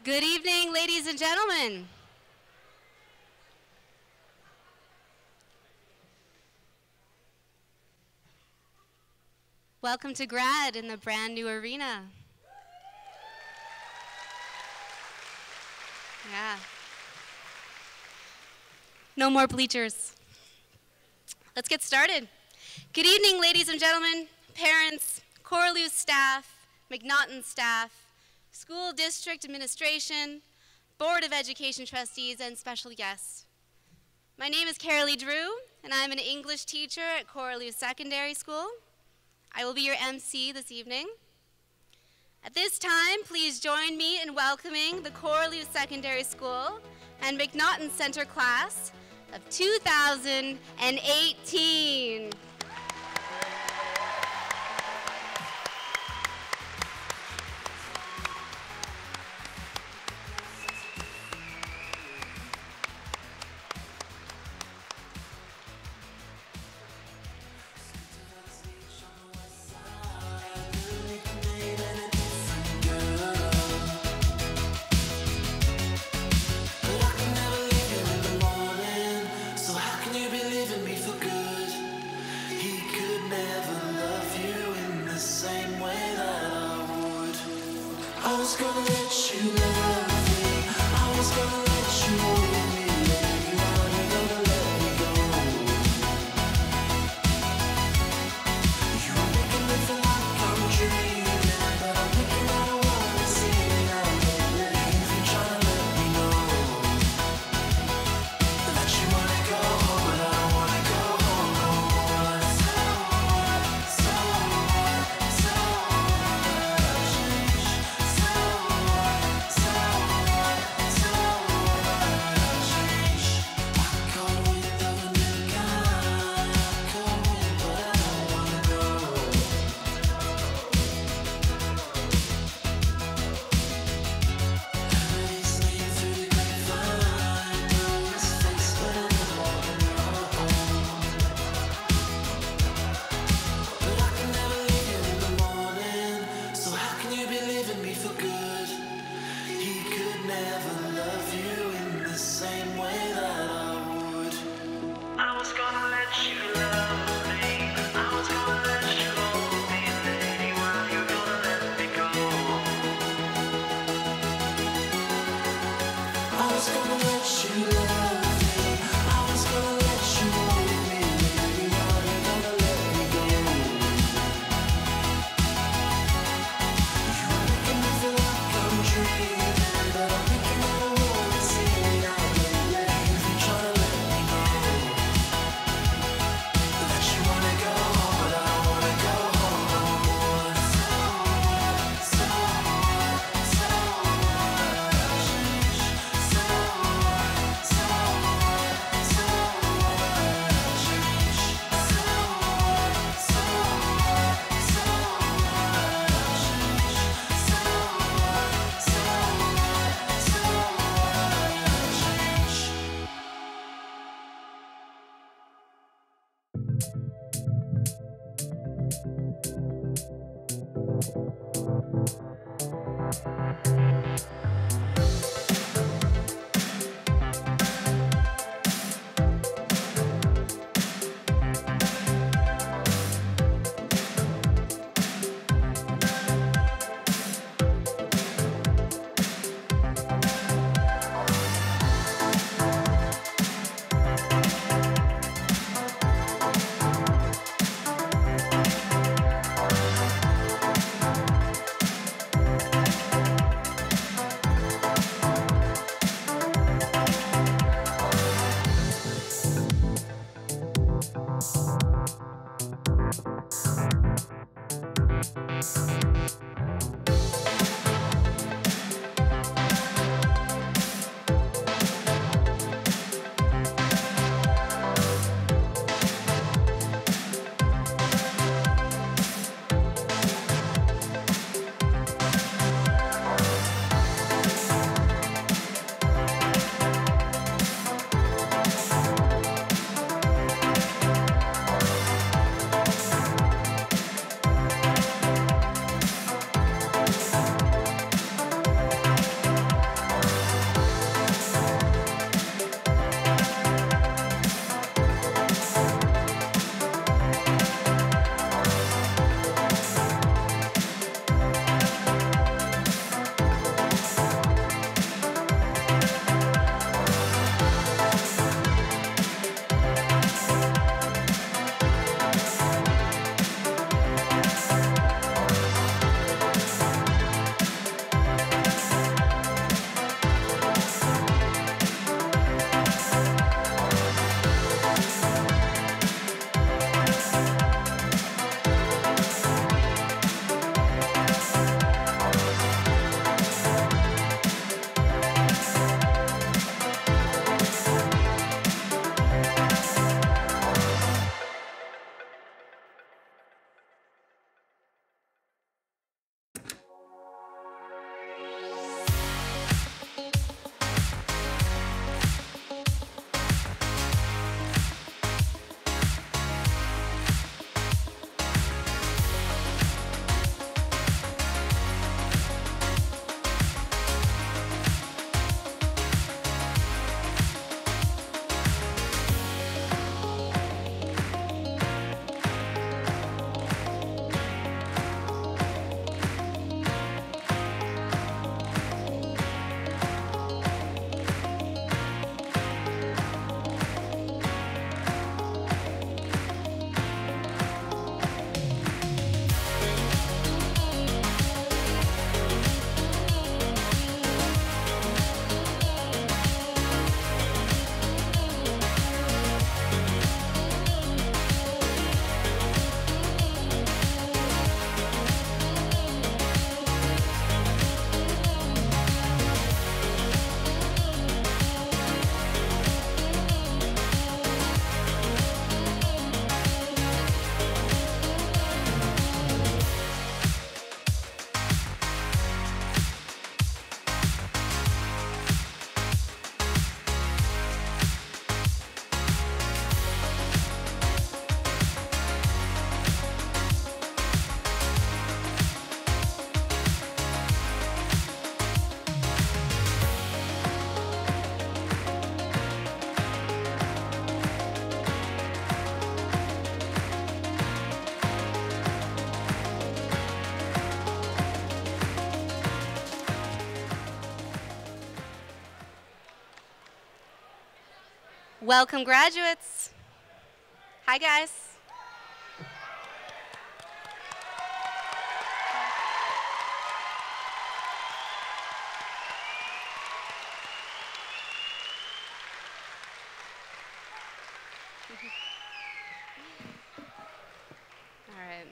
Good evening, ladies and gentlemen. Welcome to Grad in the brand new arena. Yeah. No more bleachers. Let's get started. Good evening, ladies and gentlemen, parents, Correlieu staff, McNaughton staff, school district administration, Board of Education trustees, and special guests. My name is Correlieu, and I'm an English teacher at Correlieu Secondary School. I will be your MC this evening. At this time, please join me in welcoming the Correlieu Secondary School and McNaughton Center class of 2018. Welcome, graduates. Hi, guys. All right.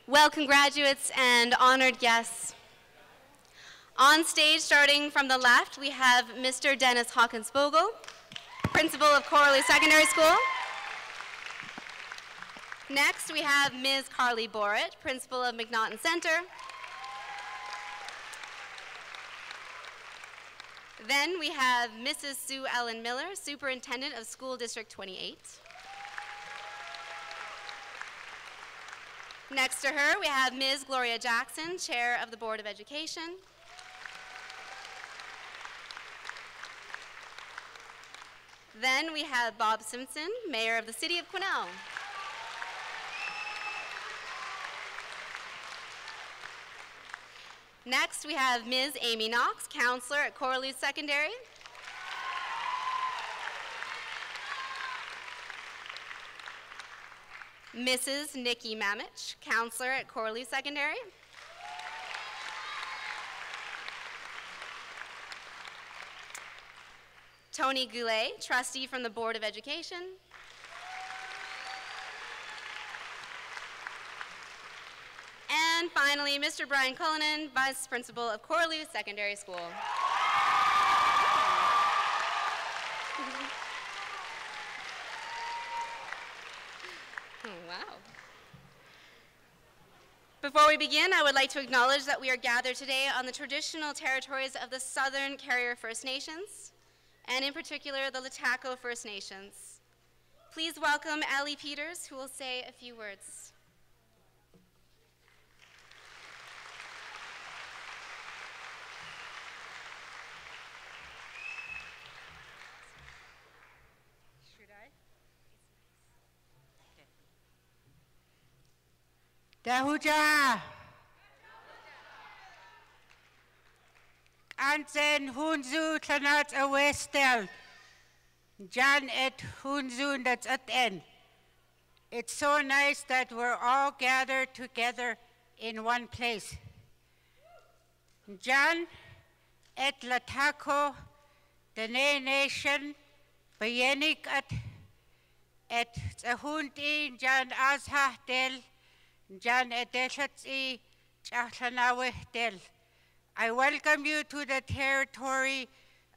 Welcome, graduates and honored guests. On stage, starting from the left, we have Mr. Dennis Hawkins-Bogle, principal of Correlieu Secondary School. Next, we have Ms. Carly Borrett, principal of McNaughton Center. Then we have Mrs. Sue Ellen Miller, superintendent of School District 28. Next to her, we have Ms. Gloria Jackson, chair of the Board of Education. Then we have Bob Simpson, mayor of the city of Quesnel. Next, we have Ms. Amy Knox, counselor at Correlieu Secondary. Mrs. Nikki Mamich, counselor at Correlieu Secondary. Tony Goulet, trustee from the Board of Education. And finally, Mr. Brian Cullinan, vice principal of Correlieu Secondary School. Wow. Before we begin, I would like to acknowledge that we are gathered today on the traditional territories of the Southern Carrier First Nations, and in particular, the Lataco First Nations. Please welcome Allie Peters, who will say a few words. Should I? Dahuja! Ansen hunzu tlanat a westel. Jan et hunzu that's at end. It's so nice that we're all gathered together in one place. Jan et Lataco, the nation, bayenik et zahunti Jan azhahtel, Jan et deshatzi chahlanawehtel. I welcome you to the territory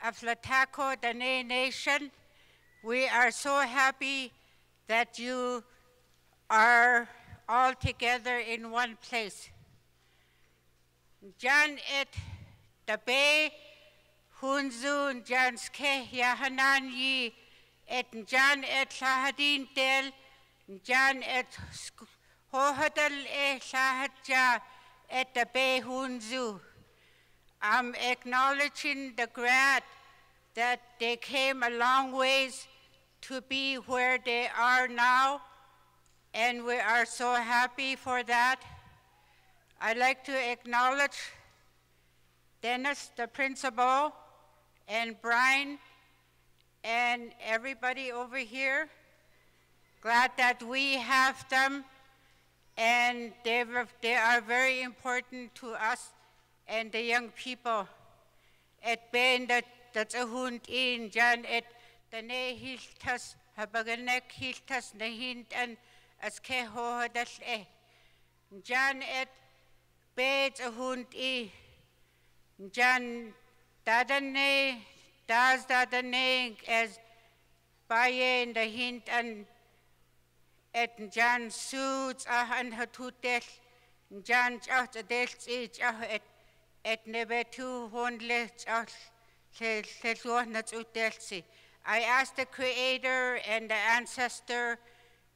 of Lataco, the nation. We are so happy that you are all together in one place. Jan et tabe hunzun janske yahananyi et Jan et lahadin tel Jan et hohadal e lahadja et tabe hunzu. I'm acknowledging the grad that they came a long ways to be where they are now, and we are so happy for that. I'd like to acknowledge Dennis, the principal, and Brian, and everybody over here. Glad that we have them, and they are very important to us and the young people. Et ben that's a hund in Jan et the ne hiltas habaganek hiltas nehint and as keho das e. Jan et beds a hund e. Jan dadane das dadane as baye the hint and et Jan suits and hatutel Jan out a dels each et never two hundred I ask the Creator and the Ancestor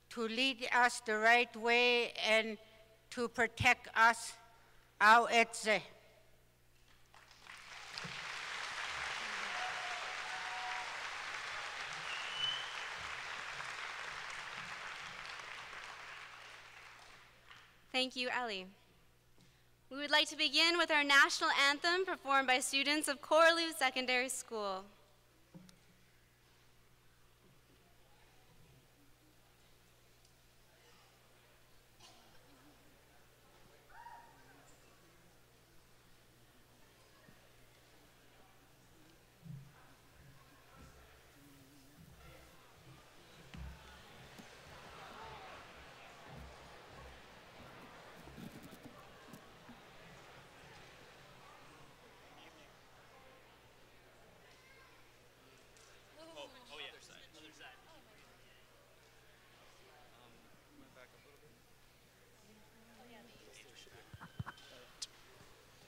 to lead us the right way and to protect us. Au etze. Thank you, Ellie. We would like to begin with our national anthem performed by students of Correlieu Secondary School.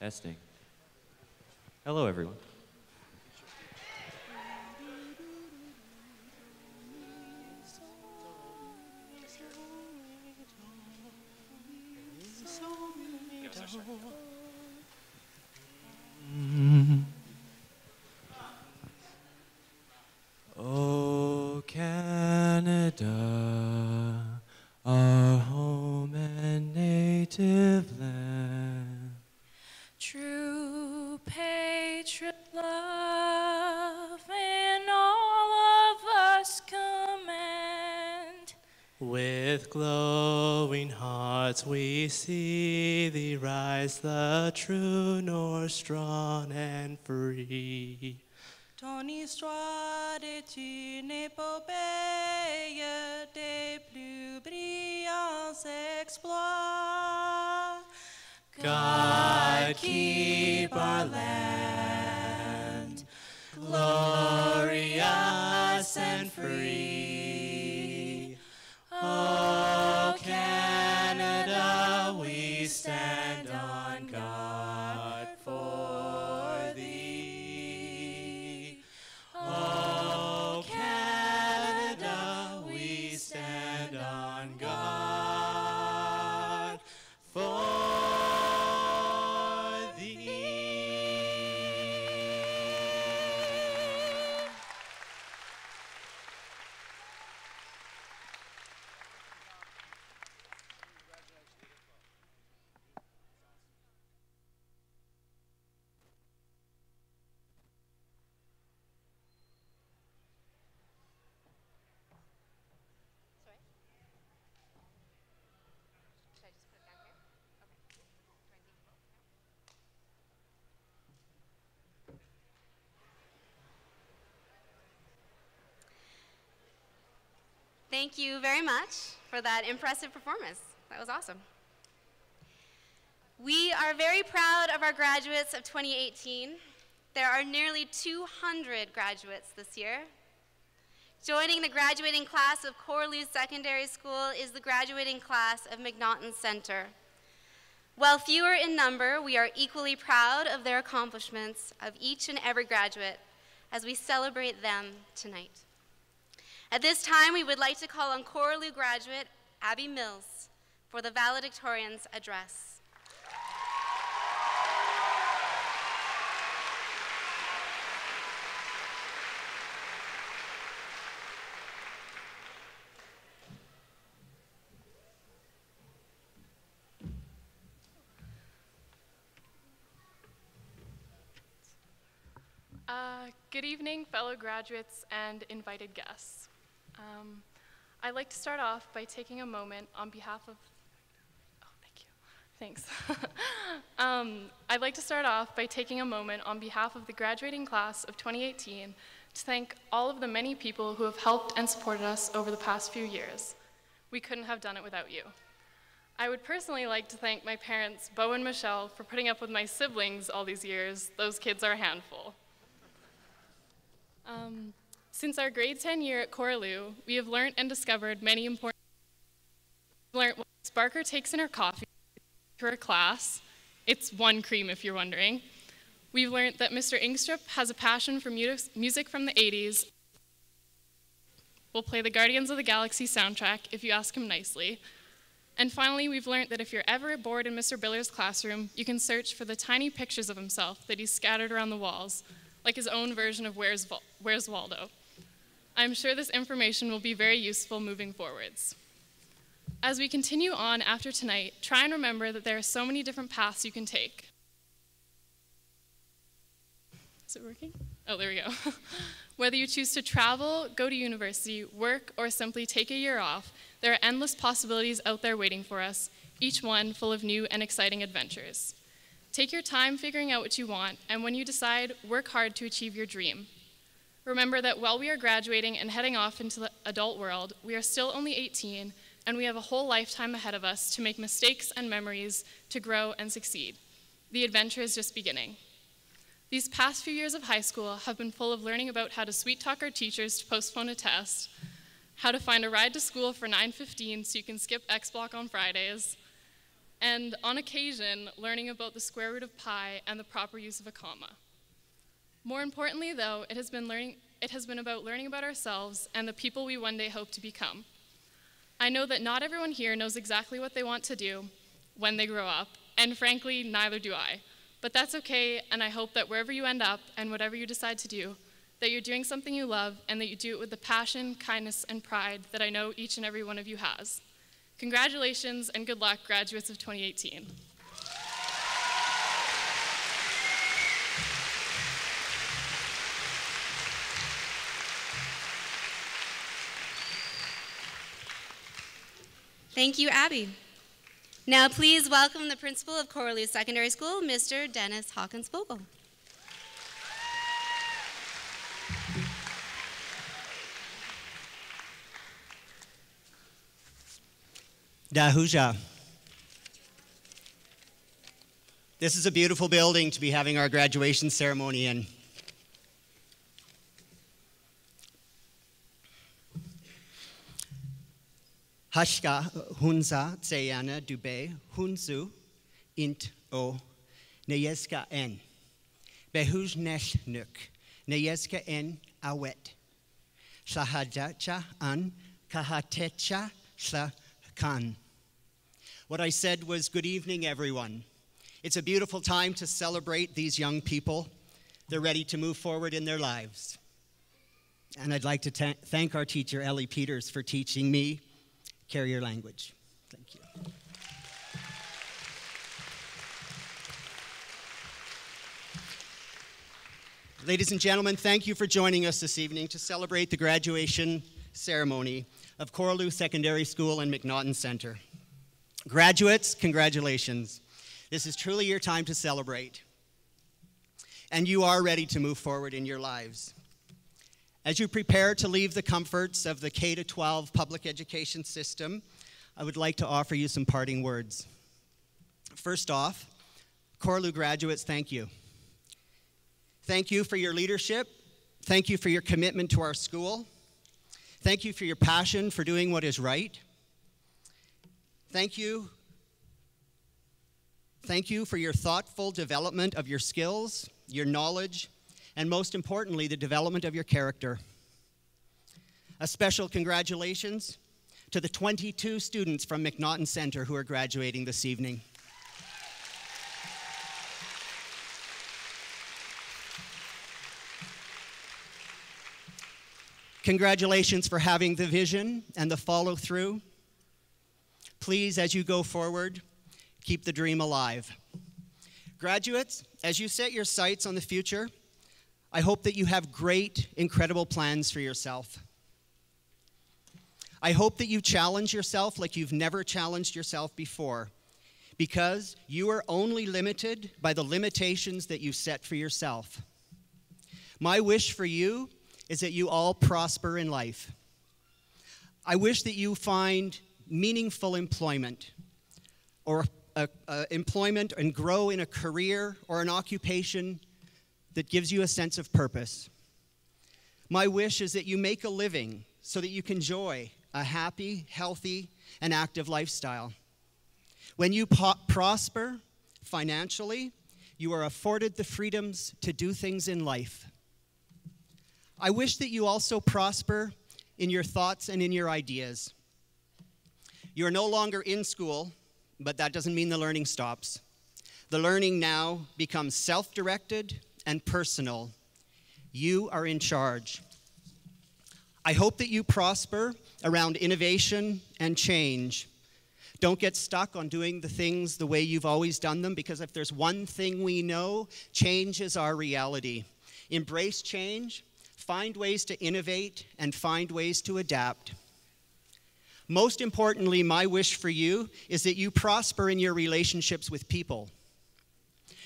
Testing. Hello, everyone. Oh, Canada, our home and native land. True patriot love in all of us command. With glowing hearts we see thee rise, the true North, strong and free. Ton histoire est une épopée des plus brillants exploits. God keep our land glorious and free. Oh, Canada, we stand on guard for thee. Oh, Canada, we stand on guard for Thank you very much for that impressive performance. That was awesome. We are very proud of our graduates of 2018. There are nearly 200 graduates this year. Joining the graduating class of Correlieu Secondary School is the graduating class of McNaughton Center. While fewer in number, we are equally proud of their accomplishments of each and every graduate as we celebrate them tonight. At this time, we would like to call on Correlieu graduate Abby Mills for the Valedictorian's address. Good evening, fellow graduates and invited guests. I'd like to start off by taking a moment on behalf of, Thanks. I'd like to start off by taking a moment on behalf of the graduating class of 2018 to thank all of the many people who have helped and supported us over the past few years. We couldn't have done it without you. I would personally like to thank my parents, Bo and Michelle, for putting up with my siblings all these years. Those kids are a handful. Since our grade 10 year at Correlieu, we have learned and discovered many important things. We've learned what Ms. Barker takes in her coffee to her class. It's one cream, if you're wondering. We've learned that Mr. Ingstrup has a passion for music from the 80s. We'll play the Guardians of the Galaxy soundtrack if you ask him nicely. And finally, we've learned that if you're ever bored in Mr. Biller's classroom, you can search for the tiny pictures of himself that he's scattered around the walls, like his own version of Where's Waldo. I'm sure this information will be very useful moving forwards. As we continue on after tonight, try and remember that there are so many different paths you can take. Is it working? Oh, there we go. Whether you choose to travel, go to university, work, or simply take a year off, there are endless possibilities out there waiting for us, each one full of new and exciting adventures. Take your time figuring out what you want, and when you decide, work hard to achieve your dream. Remember that while we are graduating and heading off into the adult world, we are still only 18, and we have a whole lifetime ahead of us to make mistakes and memories, to grow and succeed. The adventure is just beginning. These past few years of high school have been full of learning about how to sweet-talk our teachers to postpone a test, how to find a ride to school for 9:15 so you can skip X Block on Fridays, and on occasion, learning about the square root of pi and the proper use of a comma. More importantly, though, it has been about learning about ourselves and the people we one day hope to become. I know that not everyone here knows exactly what they want to do when they grow up, and frankly, neither do I. But that's okay, and I hope that wherever you end up and whatever you decide to do, that you're doing something you love and that you do it with the passion, kindness, and pride that I know each and every one of you has. Congratulations and good luck, graduates of 2018. Thank you, Abby. Now please welcome the principal of Correlieu Secondary School, Mr. Dennis Hawkins-Bogle. Dahuja. This is a beautiful building to be having our graduation ceremony in. Hashka hunza tseyana dube hunzu int o neyeska en. Behuj nesh nuk neyeska en awet. Shahajacha an kahatecha sha kan. What I said was, good evening, everyone. It's a beautiful time to celebrate these young people. They're ready to move forward in their lives. And I'd like to thank our teacher, Ellie Peters, for teaching me carrier language. Thank you. Ladies and gentlemen, thank you for joining us this evening to celebrate the graduation ceremony of Correlieu Secondary School and McNaughton Center. Graduates, congratulations. This is truly your time to celebrate. And you are ready to move forward in your lives. As you prepare to leave the comforts of the K-12 public education system, I would like to offer you some parting words. First off, Correlieu graduates, thank you. Thank you for your leadership. Thank you for your commitment to our school. Thank you for your passion for doing what is right. Thank you. Thank you for your thoughtful development of your skills, your knowledge, and most importantly, the development of your character. A special congratulations to the 22 students from McNaughton Center who are graduating this evening. Congratulations for having the vision and the follow-through. Please, as you go forward, keep the dream alive. Graduates, as you set your sights on the future, I hope that you have great, incredible plans for yourself. I hope that you challenge yourself like you've never challenged yourself before, because you are only limited by the limitations that you set for yourself. My wish for you is that you all prosper in life. I wish that you find meaningful employment, or employment and grow in a career or an occupation that gives you a sense of purpose. My wish is that you make a living so that you can enjoy a happy, healthy, and active lifestyle. When you prosper financially, you are afforded the freedoms to do things in life. I wish that you also prosper in your thoughts and in your ideas. You are no longer in school, but that doesn't mean the learning stops. The learning now becomes self-directed and personal. You are in charge. I hope that you prosper around innovation and change. Don't get stuck on doing the things the way you've always done them, because if there's one thing we know, change is our reality. Embrace change, find ways to innovate, and find ways to adapt. Most importantly, my wish for you is that you prosper in your relationships with people.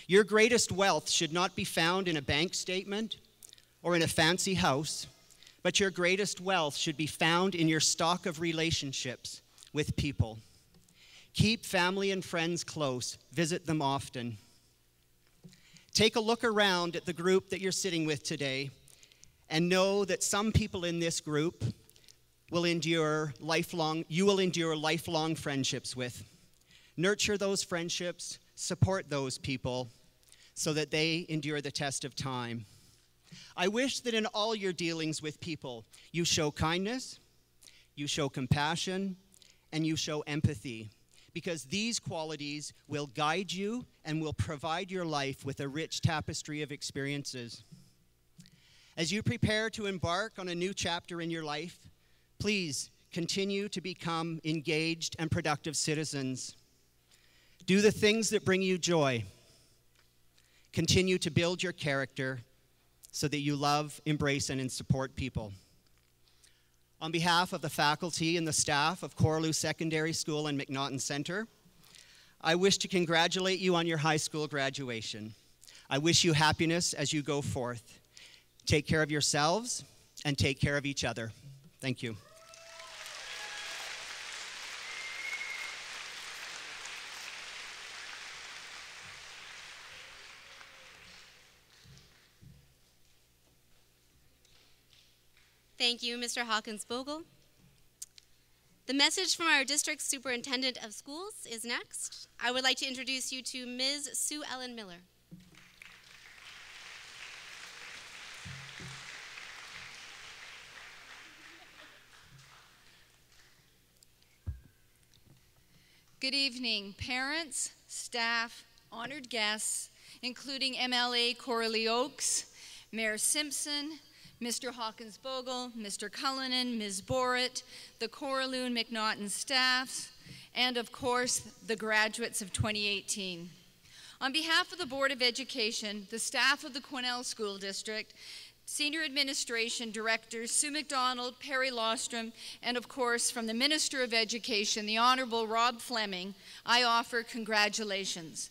Your greatest wealth should not be found in a bank statement or in a fancy house, but your greatest wealth should be found in your stock of relationships with people. Keep family and friends close. Visit them often. Take a look around at the group that you're sitting with today and know that some people in this group you will endure lifelong friendships with. Nurture those friendships, support those people so that they endure the test of time. I wish that in all your dealings with people, you show kindness, you show compassion, and you show empathy, because these qualities will guide you and will provide your life with a rich tapestry of experiences. As you prepare to embark on a new chapter in your life, please continue to become engaged and productive citizens. Do the things that bring you joy. Continue to build your character so that you love, embrace, and support people. On behalf of the faculty and the staff of Correlieu Secondary School and McNaughton Center, I wish to congratulate you on your high school graduation. I wish you happiness as you go forth. Take care of yourselves and take care of each other. Thank you. Thank you, Mr. Hawkins-Bogle. The message from our district superintendent of schools is next. I would like to introduce you to Ms. Sue Ellen Miller. Good evening, parents, staff, honored guests, including MLA Correlieu, Mayor Simpson, Mr. Hawkins-Bogle, Mr. Cullinan, Ms. Borrett, the Correlieu and McNaughton staffs, and of course, the graduates of 2018. On behalf of the Board of Education, the staff of the Quesnel School District, Senior Administration Directors Sue McDonald, Perry Lostrom, and of course, from the Minister of Education, the Honorable Rob Fleming, I offer congratulations.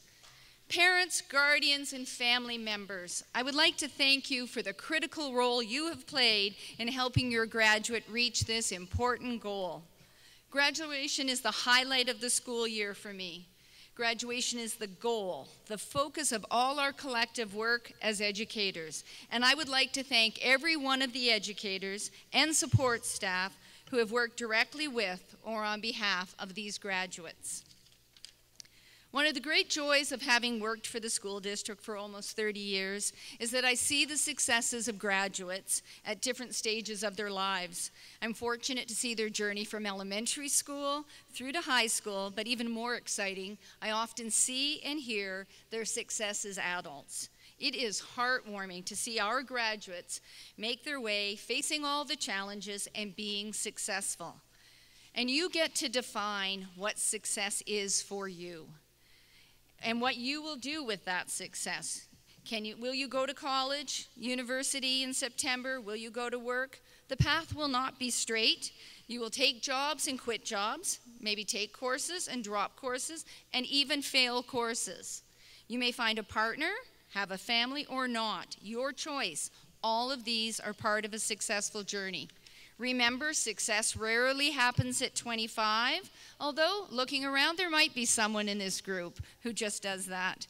Parents, guardians, and family members, I would like to thank you for the critical role you have played in helping your graduate reach this important goal. Graduation is the highlight of the school year for me. Graduation is the goal, the focus of all our collective work as educators. And I would like to thank every one of the educators and support staff who have worked directly with or on behalf of these graduates. One of the great joys of having worked for the school district for almost 30 years is that I see the successes of graduates at different stages of their lives. I'm fortunate to see their journey from elementary school through to high school, but even more exciting, I often see and hear their success as adults. It is heartwarming to see our graduates make their way, facing all the challenges and being successful. And you get to define what success is for you and what you will do with that success. Will you go to college, university in September? Will you go to work? The path will not be straight. You will take jobs and quit jobs, maybe take courses and drop courses, and even fail courses. You may find a partner, have a family, or not. Your choice. All of these are part of a successful journey. Remember, success rarely happens at 25, although looking around, there might be someone in this group who just does that.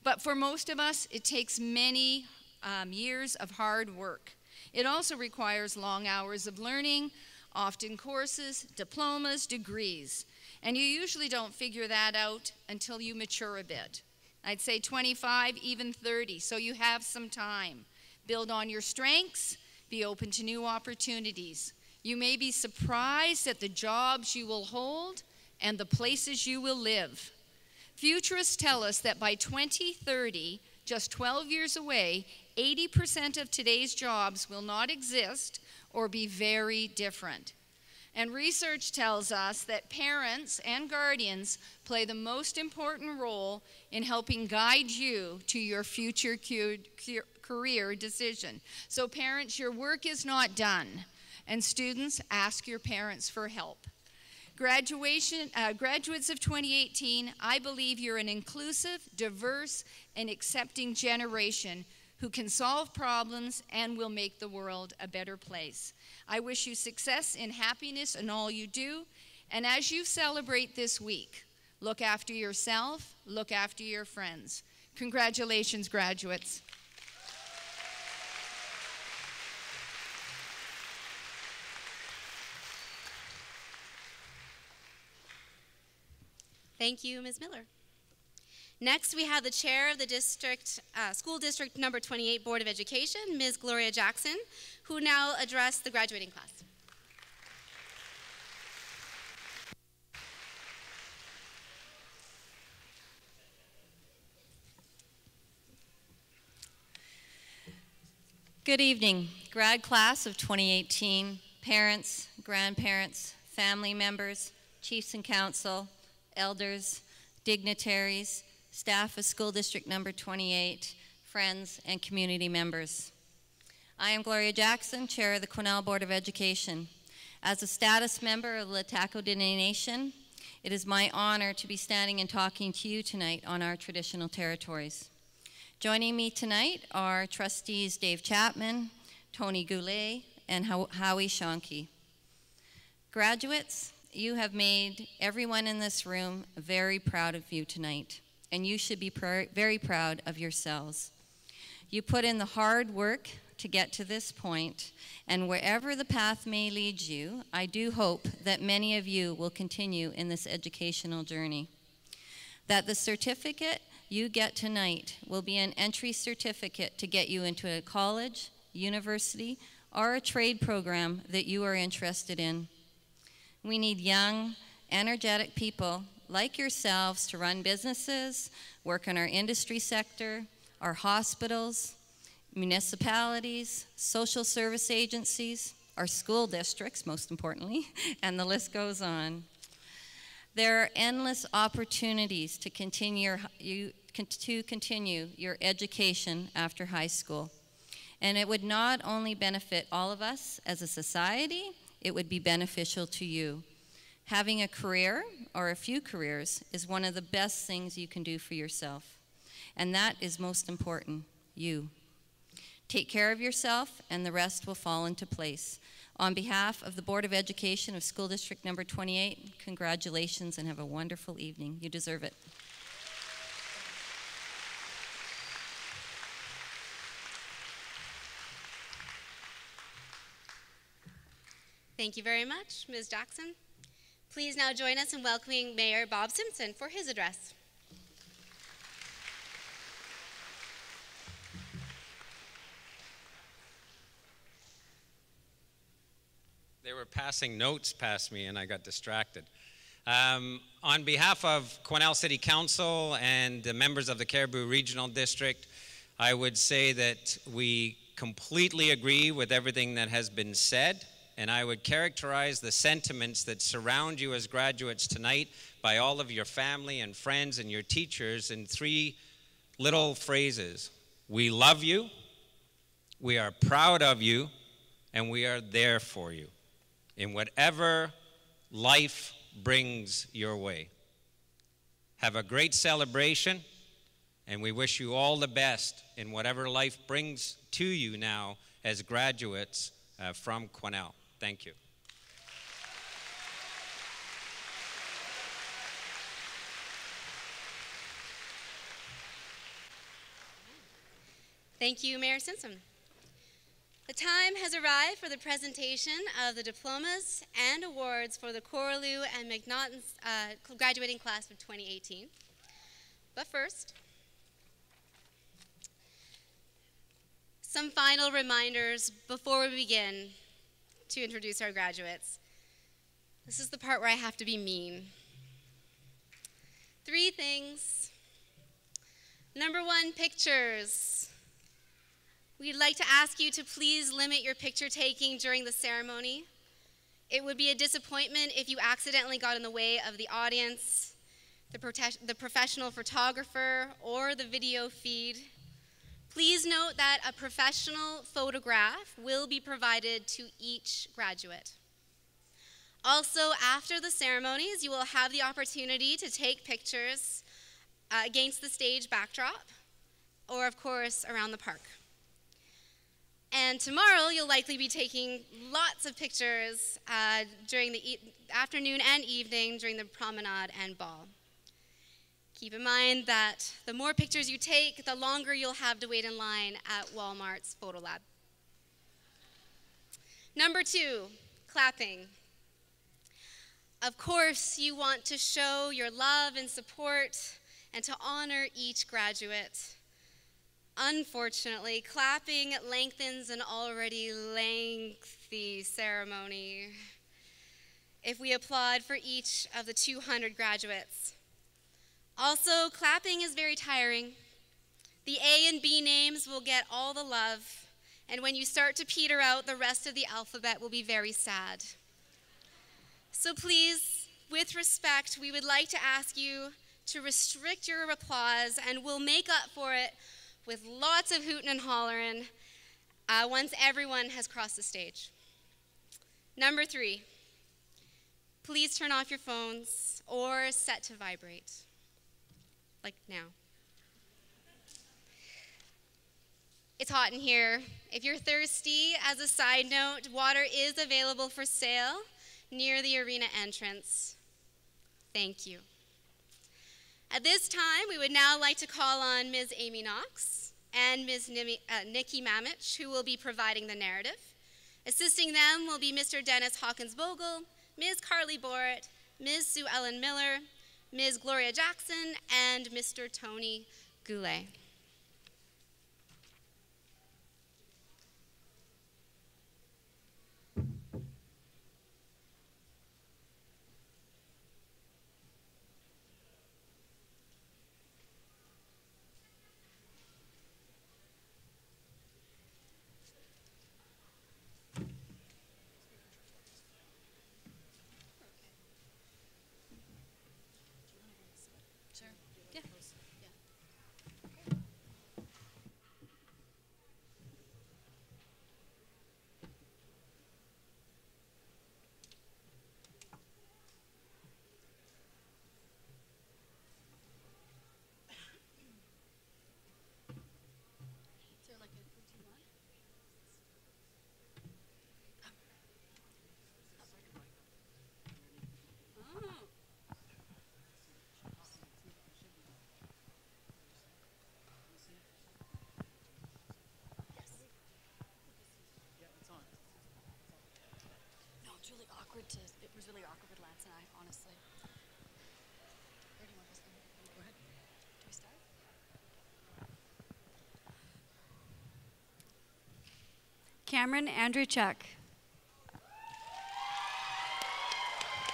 But for most of us, it takes many years of hard work. It also requires long hours of learning, often courses, diplomas, degrees. And you usually don't figure that out until you mature a bit. I'd say 25, even 30, so you have some time. Build on your strengths, be open to new opportunities. You may be surprised at the jobs you will hold and the places you will live. Futurists tell us that by 2030, just 12 years away, 80% of today's jobs will not exist or be very different. And research tells us that parents and guardians play the most important role in helping guide you to your future career decision. So parents, your work is not done. And students, ask your parents for help. Graduates of 2018, I believe you're an inclusive, diverse, and accepting generation who can solve problems and will make the world a better place. I wish you success and happiness in all you do. And as you celebrate this week, look after yourself, look after your friends. Congratulations, graduates. Thank you, Ms. Miller. Next, we have the chair of the School District Number 28 Board of Education, Ms. Gloria Jackson, who now address the graduating class. Good evening, grad class of 2018, parents, grandparents, family members, chiefs and council, elders, dignitaries, staff of School District Number 28, friends, and community members. I am Gloria Jackson, Chair of the Quesnel Board of Education. As a status member of the Lataco Dene Nation, it is my honor to be standing and talking to you tonight on our traditional territories. Joining me tonight are trustees Dave Chapman, Tony Goulet, and Howie Shonke. Graduates, you have made everyone in this room very proud of you tonight, and you should be very proud of yourselves. You put in the hard work to get to this point, and wherever the path may lead you, I do hope that many of you will continue in this educational journey. That the certificate you get tonight will be an entry certificate to get you into a college, university, or a trade program that you are interested in. We need young, energetic people like yourselves to run businesses, work in our industry sector, our hospitals, municipalities, social service agencies, our school districts, most importantly, and the list goes on. There are endless opportunities to continue your education after high school. And it would not only benefit all of us as a society, it would be beneficial to you. Having a career or a few careers is one of the best things you can do for yourself. And that is most important, you. Take care of yourself and the rest will fall into place. On behalf of the Board of Education of School District Number 28, congratulations and have a wonderful evening. You deserve it. Thank you very much, Ms. Jackson. Please now join us in welcoming Mayor Bob Simpson for his address. They were passing notes past me and I got distracted. On behalf of Quesnel City Council and the members of the Cariboo Regional District, I would say that we completely agree with everything that has been said, and I would characterize the sentiments that surround you as graduates tonight by all of your family and friends and your teachers in three little phrases. We love you, we are proud of you, and we are there for you in whatever life brings your way. Have a great celebration, and we wish you all the best in whatever life brings to you now as graduates from Quesnel. Thank you. Thank you, Mayor Simpson. The time has arrived for the presentation of the diplomas and awards for the Correlieu and McNaughton graduating class of 2018. But first, some final reminders before we begin to introduce our graduates. This is the part where I have to be mean. 3 things. Number 1, pictures. We'd like to ask you to please limit your picture taking during the ceremony. It would be a disappointment if you accidentally got in the way of the audience, the professional photographer, or the video feed. Please note that a professional photograph will be provided to each graduate. Also, after the ceremonies, you will have the opportunity to take pictures against the stage backdrop, or of course, around the park. And tomorrow, you'll likely be taking lots of pictures during the afternoon and evening during the promenade and ball. Keep in mind that the more pictures you take, the longer you'll have to wait in line at Walmart's Photo Lab. Number 2, clapping. Of course, you want to show your love and support and to honor each graduate. Unfortunately, clapping lengthens an already lengthy ceremony if we applaud for each of the 200 graduates. Also, clapping is very tiring. The A and B names will get all the love, and when you start to peter out, the rest of the alphabet will be very sad. So please, with respect, we would like to ask you to restrict your applause, and we'll make up for it with lots of hooting and hollering once everyone has crossed the stage. Number 3, please turn off your phones or set to vibrate, like now. It's hot in here. If you're thirsty, as a side note, water is available for sale near the arena entrance. Thank you. At this time, we would now like to call on Ms. Amy Knox and Ms. Nikki Mamich, who will be providing the narrative. Assisting them will be Mr. Dennis Hawkins-Bogle, Ms. Carly Borat, Ms. Sue Ellen Miller, Ms. Gloria Jackson, and Mr. Tony Goulet. It was really awkward with Lance and I, honestly. Where do you want this thing? Go ahead. Do we start? Cameron Andrewchuk.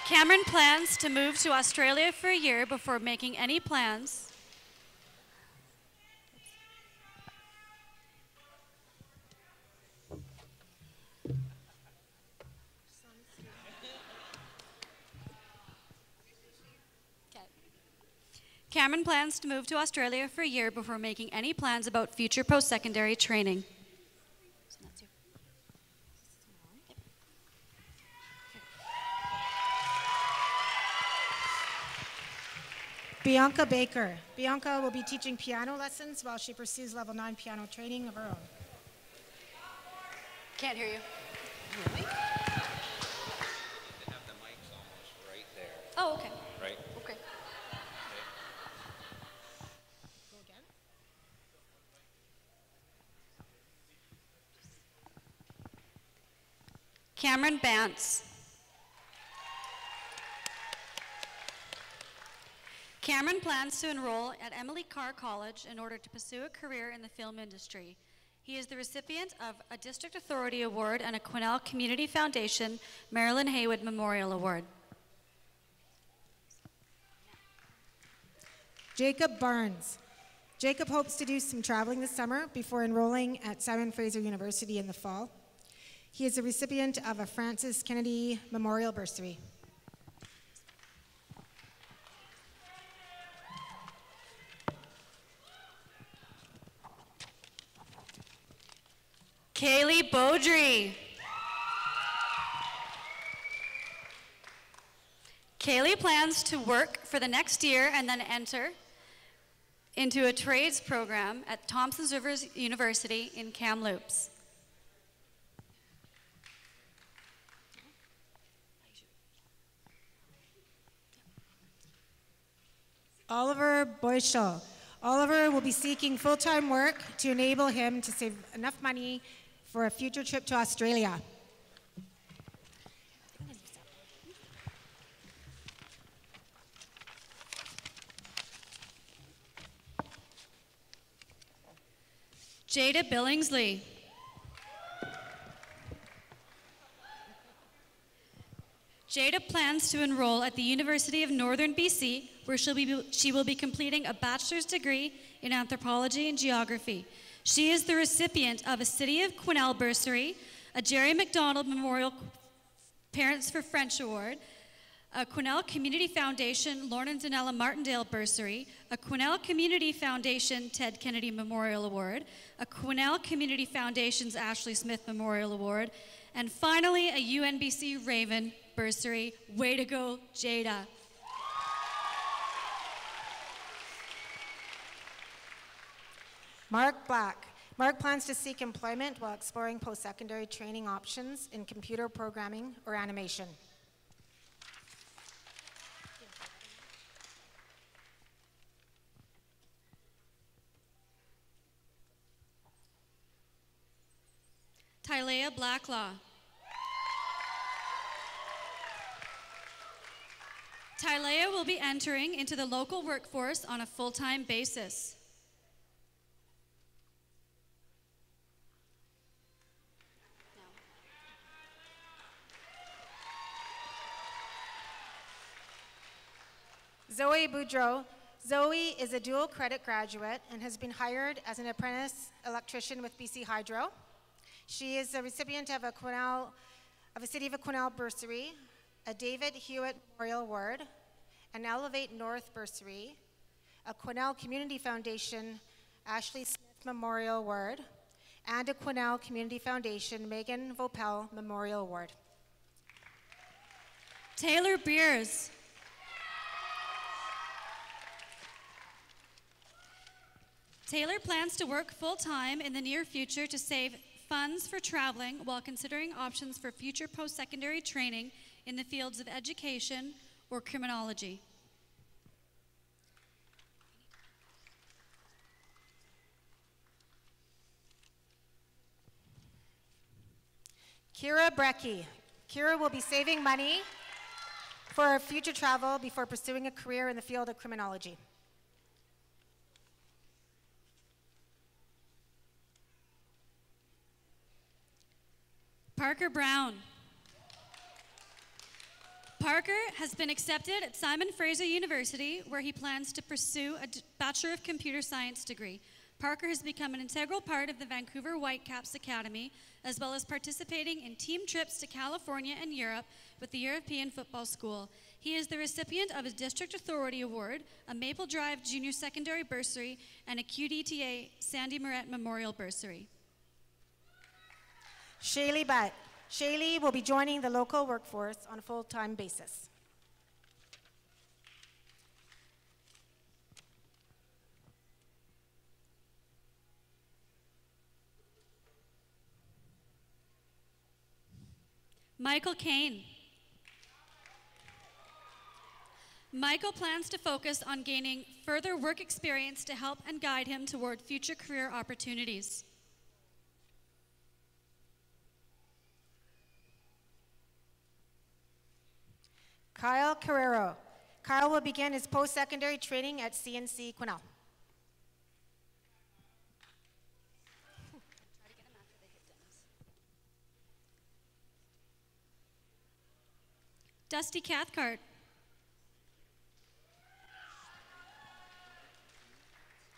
Cameron plans to move to Australia for a year before making any plans. Cameron plans to move to Australia for a year before making any plans about future post-secondary training. Bianca Baker. Bianca will be teaching piano lessons while she pursues level 9 piano training of her own. Can't hear you. They have the mics almost right there. Oh, okay. Right? Okay. Go again. Cameron Bantz. Cameron plans to enroll at Emily Carr College in order to pursue a career in the film industry. He is the recipient of a District Authority Award and a Quesnel Community Foundation Marilyn Haywood Memorial Award. Jacob Barnes. Jacob hopes to do some traveling this summer before enrolling at Simon Fraser University in the fall. He is a recipient of a Francis Kennedy Memorial Bursary. Kaylee Beaudry. Kaylee plans to work for the next year and then enter into a trades program at Thompson Rivers University in Kamloops. Oliver Boyschel. Oliver will be seeking full-time work to enable him to save enough money for a future trip to Australia. Jada Billingsley. Jada plans to enroll at the University of Northern BC, where she will be completing a bachelor's degree in anthropology and geography. She is the recipient of a City of Quesnel bursary, a Jerry McDonald Memorial Parents for French Award, a Quesnel Community Foundation Lorna and Danella Martindale bursary, a Quesnel Community Foundation Ted Kennedy Memorial Award, a Quesnel Community Foundation's Ashley Smith Memorial Award, and finally a UNBC Raven bursary. Way to go, Jada. Mark Black. Mark plans to seek employment while exploring post-secondary training options in computer programming or animation. Tylea Blacklaw. Tylea will be entering into the local workforce on a full-time basis. Zoe Boudreau. Zoe is a dual credit graduate and has been hired as an apprentice electrician with BC Hydro. She is a recipient of a City of Quesnel bursary, a David Hewitt Memorial Award, an Elevate North bursary, a Quesnel Community Foundation Ashley Smith Memorial Award, and a Quesnel Community Foundation Megan Vopel Memorial Award. Taylor Beers. Taylor plans to work full-time in the near future to save funds for traveling while considering options for future post-secondary training in the fields of education or criminology. Kira Brecky. Kira will be saving money for future travel before pursuing a career in the field of criminology. Parker Brown. Parker has been accepted at Simon Fraser University, where he plans to pursue a Bachelor of Computer Science degree. Parker has become an integral part of the Vancouver Whitecaps Academy, as well as participating in team trips to California and Europe with the European Football School. He is the recipient of a District Authority Award, a Maple Drive Junior Secondary Bursary, and a QDTA Sandy Moret Memorial Bursary. Shaylee Butt. Shaylee will be joining the local workforce on a full-time basis. Michael Kane. Michael plans to focus on gaining further work experience to help and guide him toward future career opportunities. Kyle Carrero. Kyle will begin his post-secondary training at CNC Quesnel. Dusty Cathcart.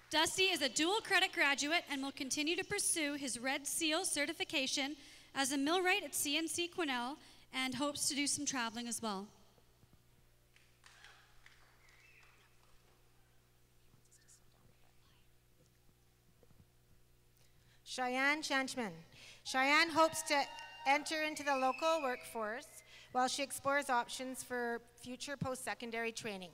Dusty is a dual credit graduate and will continue to pursue his Red Seal certification as a millwright at CNC Quesnel and hopes to do some traveling as well. Cheyenne Chanchman. Cheyenne hopes to enter into the local workforce while she explores options for future post-secondary training.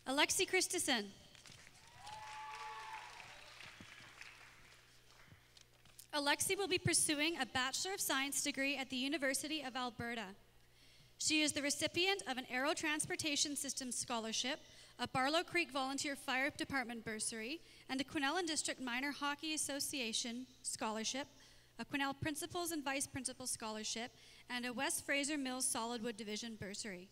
Alexi Christensen. Alexi will be pursuing a Bachelor of Science degree at the University of Alberta. She is the recipient of an Aero Transportation Systems Scholarship, a Barlow Creek Volunteer Fire Department bursary, and a Quesnel and District Minor Hockey Association Scholarship, a Quesnel Principals and Vice Principal Scholarship, and a West Fraser Mills Solid Wood Division bursary.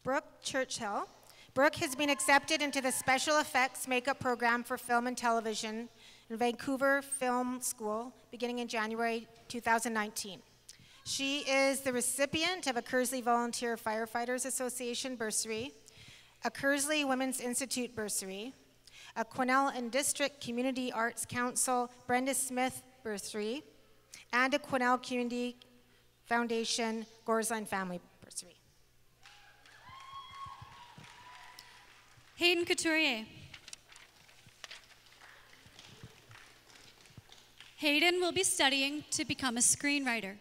Brooke Churchill. Brooke has been accepted into the Special Effects Makeup Program for Film and Television in Vancouver Film School beginning in January 2019. She is the recipient of a Correlieu Volunteer Firefighters Association bursary, a Correlieu Women's Institute bursary, a Quesnel and District Community Arts Council Brenda Smith bursary, and a Quesnel Community Foundation Gorsline Family bursary. Hayden Couturier. Hayden will be studying to become a screenwriter.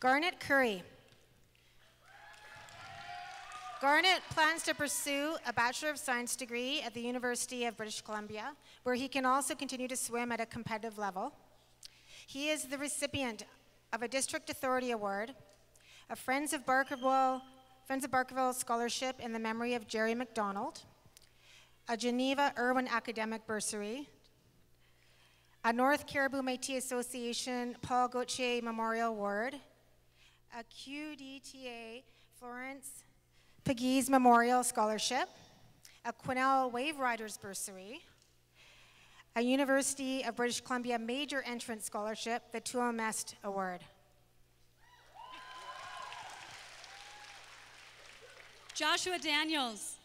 Garnet Curry. Garnet plans to pursue a Bachelor of Science degree at the University of British Columbia, where he can also continue to swim at a competitive level. He is the recipient of a District Authority Award, a Friends of Barkerville Scholarship in the memory of Jerry MacDonald, a Geneva Irwin Academic Bursary, a North Caribou Métis Association Paul Gauthier Memorial Award, a QDTA Florence Pegues Memorial Scholarship, a Quesnel Wave Riders Bursary, a University of British Columbia Major Entrance Scholarship, the Tuamest Award. Joshua Daniels.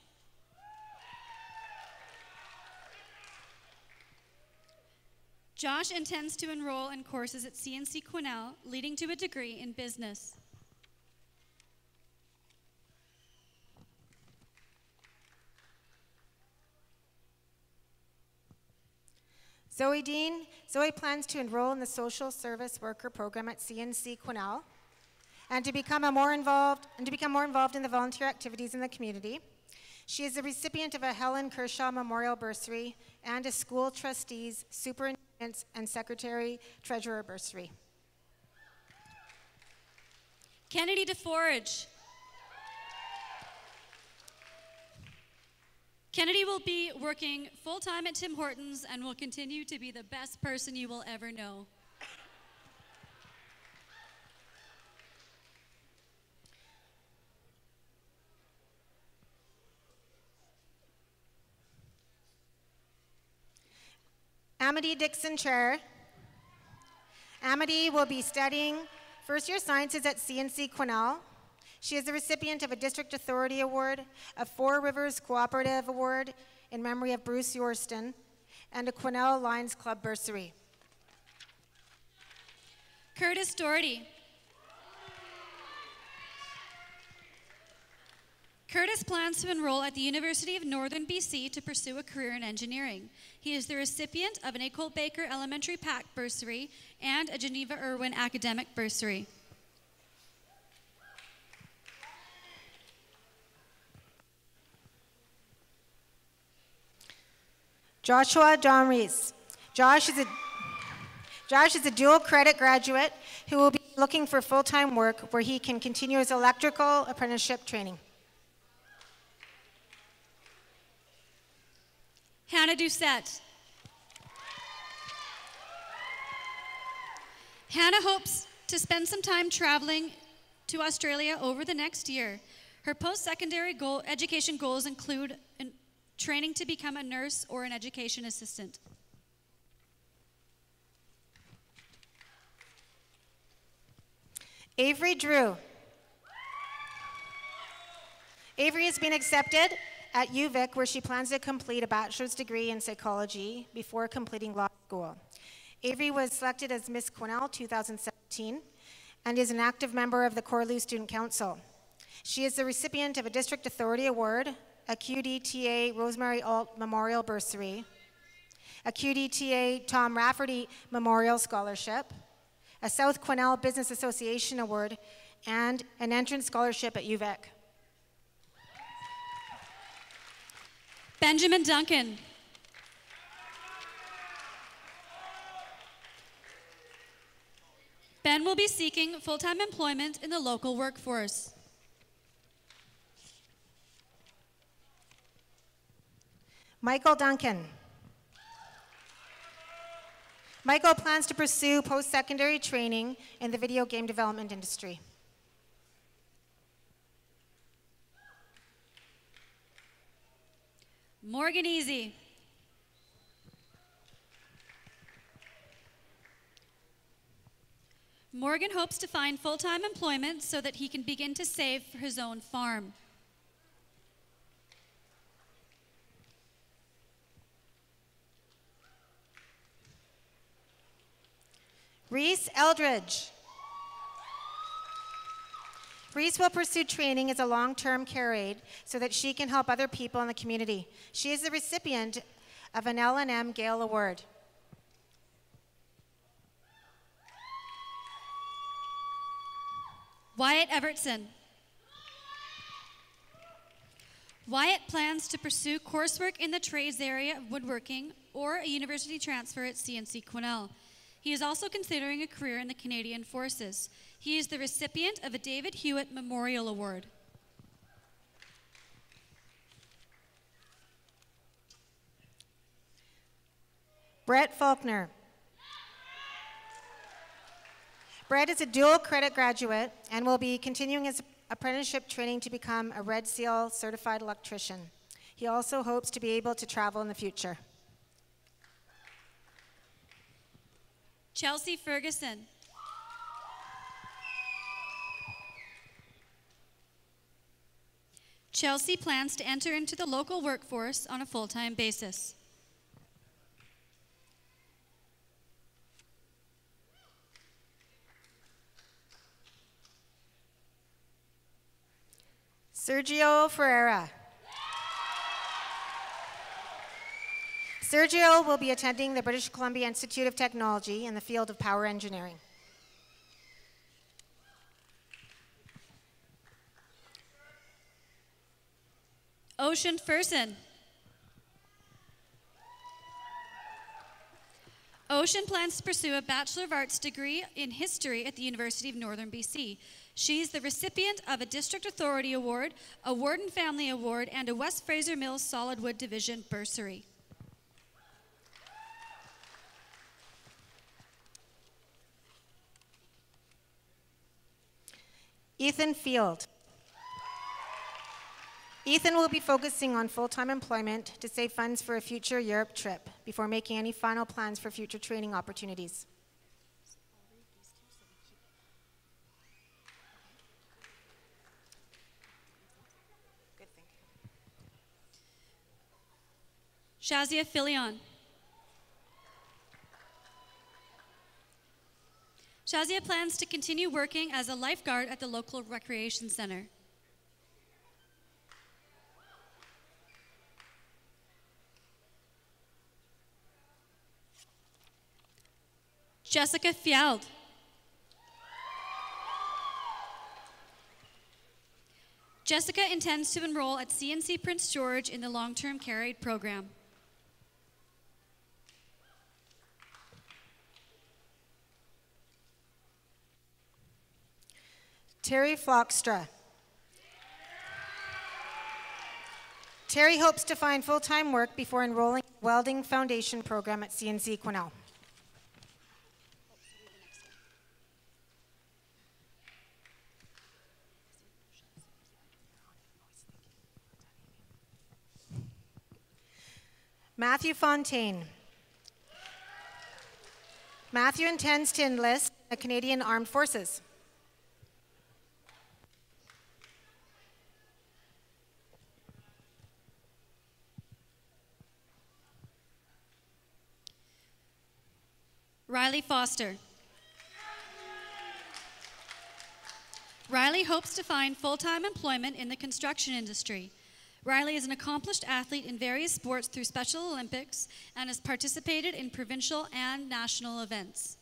Josh intends to enroll in courses at CNC Quesnel, leading to a degree in business. Zoe Dean. Zoe plans to enroll in the Social Service Worker Program at CNC Quesnel and to become more involved in the volunteer activities in the community. She is the recipient of a Helen Kershaw Memorial Bursary and a School Trustees, Superintendent, and Secretary Treasurer Bursary. Kennedy DeForge. Kennedy will be working full-time at Tim Hortons and will continue to be the best person you will ever know. Amity Dixon Chair. Amity will be studying first-year sciences at CNC Quesnel. She is the recipient of a District Authority Award, a Four Rivers Cooperative Award in memory of Bruce Yorston, and a Quesnel Lions Club bursary. Curtis Doherty. Curtis plans to enroll at the University of Northern BC to pursue a career in engineering. He is the recipient of an École Baker Elementary PAC bursary and a Geneva Irwin Academic bursary. Joshua John Rees. Josh is a dual credit graduate who will be looking for full-time work where he can continue his electrical apprenticeship training. Hannah Doucette. Hannah hopes to spend some time traveling to Australia over the next year. Her post-secondary education goals include training to become a nurse or an education assistant. Avery Drew. Avery has been accepted at UVic, where she plans to complete a bachelor's degree in psychology before completing law school. Avery was selected as Miss Quesnel 2017 and is an active member of the Correlieu Student Council. She is the recipient of a District Authority Award, a QDTA Rosemary Alt Memorial Bursary, a QDTA Tom Rafferty Memorial Scholarship, a South Quesnel Business Association Award, and an entrance scholarship at UVic. Benjamin Duncan. Ben will be seeking full-time employment in the local workforce. Michael Duncan. Michael plans to pursue post-secondary training in the video game development industry. Morgan Easy. Morgan hopes to find full-time employment so that he can begin to save for his own farm. Reese Eldridge. Reese will pursue training as a long-term care aide so that she can help other people in the community. She is the recipient of an L&M Gale Award. Wyatt Evertson. Wyatt plans to pursue coursework in the trades area of woodworking or a university transfer at CNC Quesnel. He is also considering a career in the Canadian Forces. He is the recipient of a David Hewitt Memorial Award. Brett Faulkner. Brett is a dual credit graduate and will be continuing his apprenticeship training to become a Red Seal certified electrician. He also hopes to be able to travel in the future. Chelsea Ferguson. Chelsea plans to enter into the local workforce on a full-time basis. Sergio Ferreira. Sergio will be attending the British Columbia Institute of Technology in the field of power engineering. Ocean Ferson. Ocean plans to pursue a Bachelor of Arts degree in history at the University of Northern BC. She is the recipient of a District Authority Award, a Warden Family Award, and a West Fraser Mills Solid Wood Division bursary. Ethan Field. Ethan will be focusing on full-time employment to save funds for a future Europe trip before making any final plans for future training opportunities. Shazia Filion. Shazia plans to continue working as a lifeguard at the local recreation center. Jessica Fjeld. Jessica intends to enroll at CNC Prince George in the long-term care aid program. Terry Flockstra. Terry hopes to find full-time work before enrolling in the welding foundation program at CNC Quesnel. Matthew Fontaine. Matthew intends to enlist in the Canadian Armed Forces. Riley Foster. Riley hopes to find full-time employment in the construction industry. Riley is an accomplished athlete in various sports through Special Olympics and has participated in provincial and national events.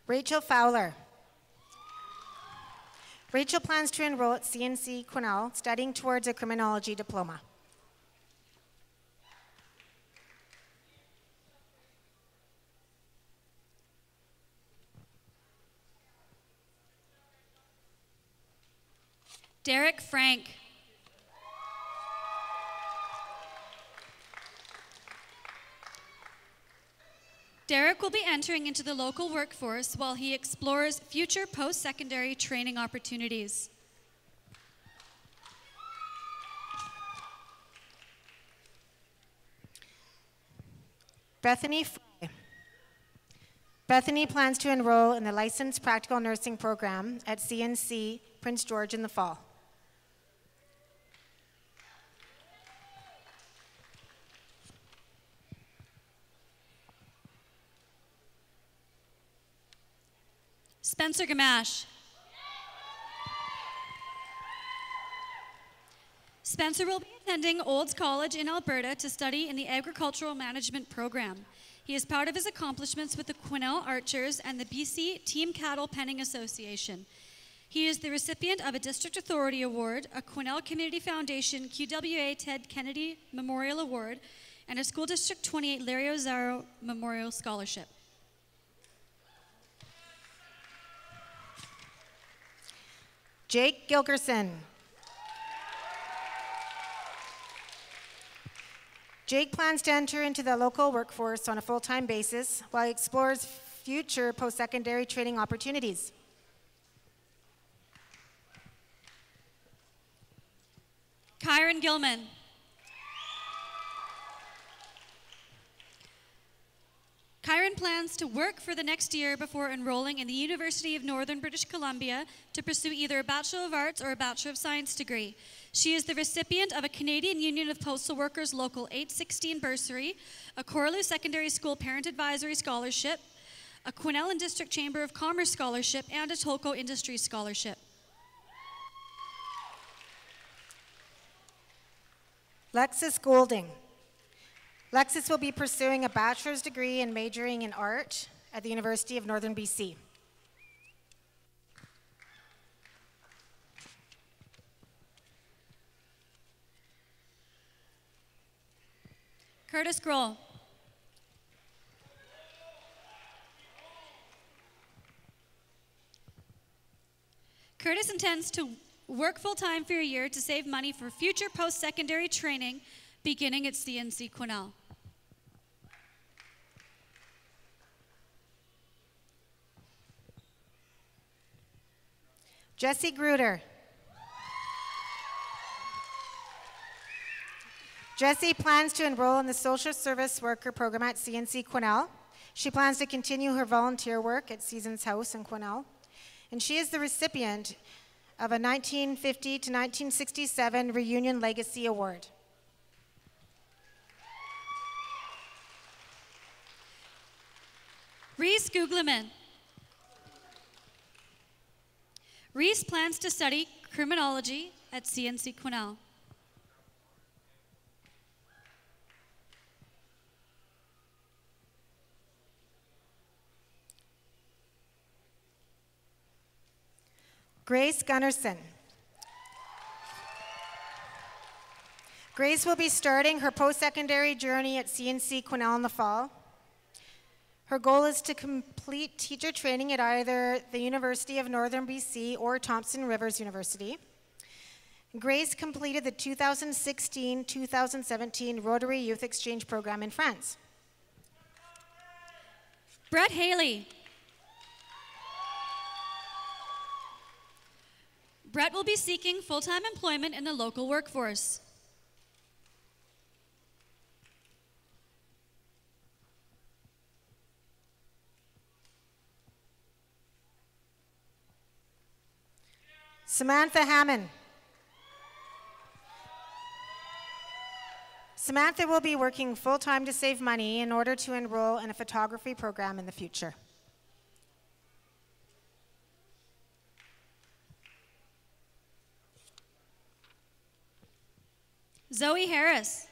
Rachel Fowler. Rachel plans to enroll at CNC Quesnel, studying towards a criminology diploma. Derek Frank. Derek will be entering into the local workforce while he explores future post-secondary training opportunities. Bethany Fry. Bethany plans to enroll in the Licensed Practical Nursing Program at CNC Prince George in the fall. Spencer Gamache. Spencer will be attending Olds College in Alberta to study in the Agricultural Management program. He is proud of his accomplishments with the Quesnel Archers and the BC Team Cattle Penning Association. He is the recipient of a District Authority Award, a Quesnel Community Foundation QWA Ted Kennedy Memorial Award, and a School District 28 Larry Ozaro Memorial Scholarship. Jake Gilgerson. Jake plans to enter into the local workforce on a full-time basis while he explores future post-secondary training opportunities. Kyron Gilman. Kyron plans to work for the next year before enrolling in the University of Northern British Columbia to pursue either a Bachelor of Arts or a Bachelor of Science degree. She is the recipient of a Canadian Union of Postal Workers Local 816 bursary, a Correlieu Secondary School Parent Advisory Scholarship, a Quesnel and District Chamber of Commerce Scholarship, and a Tolko Industries Scholarship. Lexus Goulding. Lexus will be pursuing a bachelor's degree and majoring in art at the University of Northern BC. Curtis Grohl. Curtis intends to work full-time for a year to save money for future post-secondary training beginning at CNC Quesnel. Jesse Gruder. Jessie plans to enroll in the Social Service Worker program at CNC Quesnel. She plans to continue her volunteer work at Seasons House in Quesnel. And she is the recipient of a 1950 to 1967 Reunion Legacy Award. Reese Googleman. Reese plans to study criminology at CNC Quesnel. Grace Gunnarsson. Grace will be starting her post-secondary journey at CNC Quesnel in the fall. Her goal is to complete teacher training at either the University of Northern BC or Thompson Rivers University. Grace completed the 2016-2017 Rotary Youth Exchange Program in France. Brett Haley. Brett will be seeking full-time employment in the local workforce. Samantha Hammond. Samantha will be working full-time to save money in order to enroll in a photography program in the future. Zoe Harris.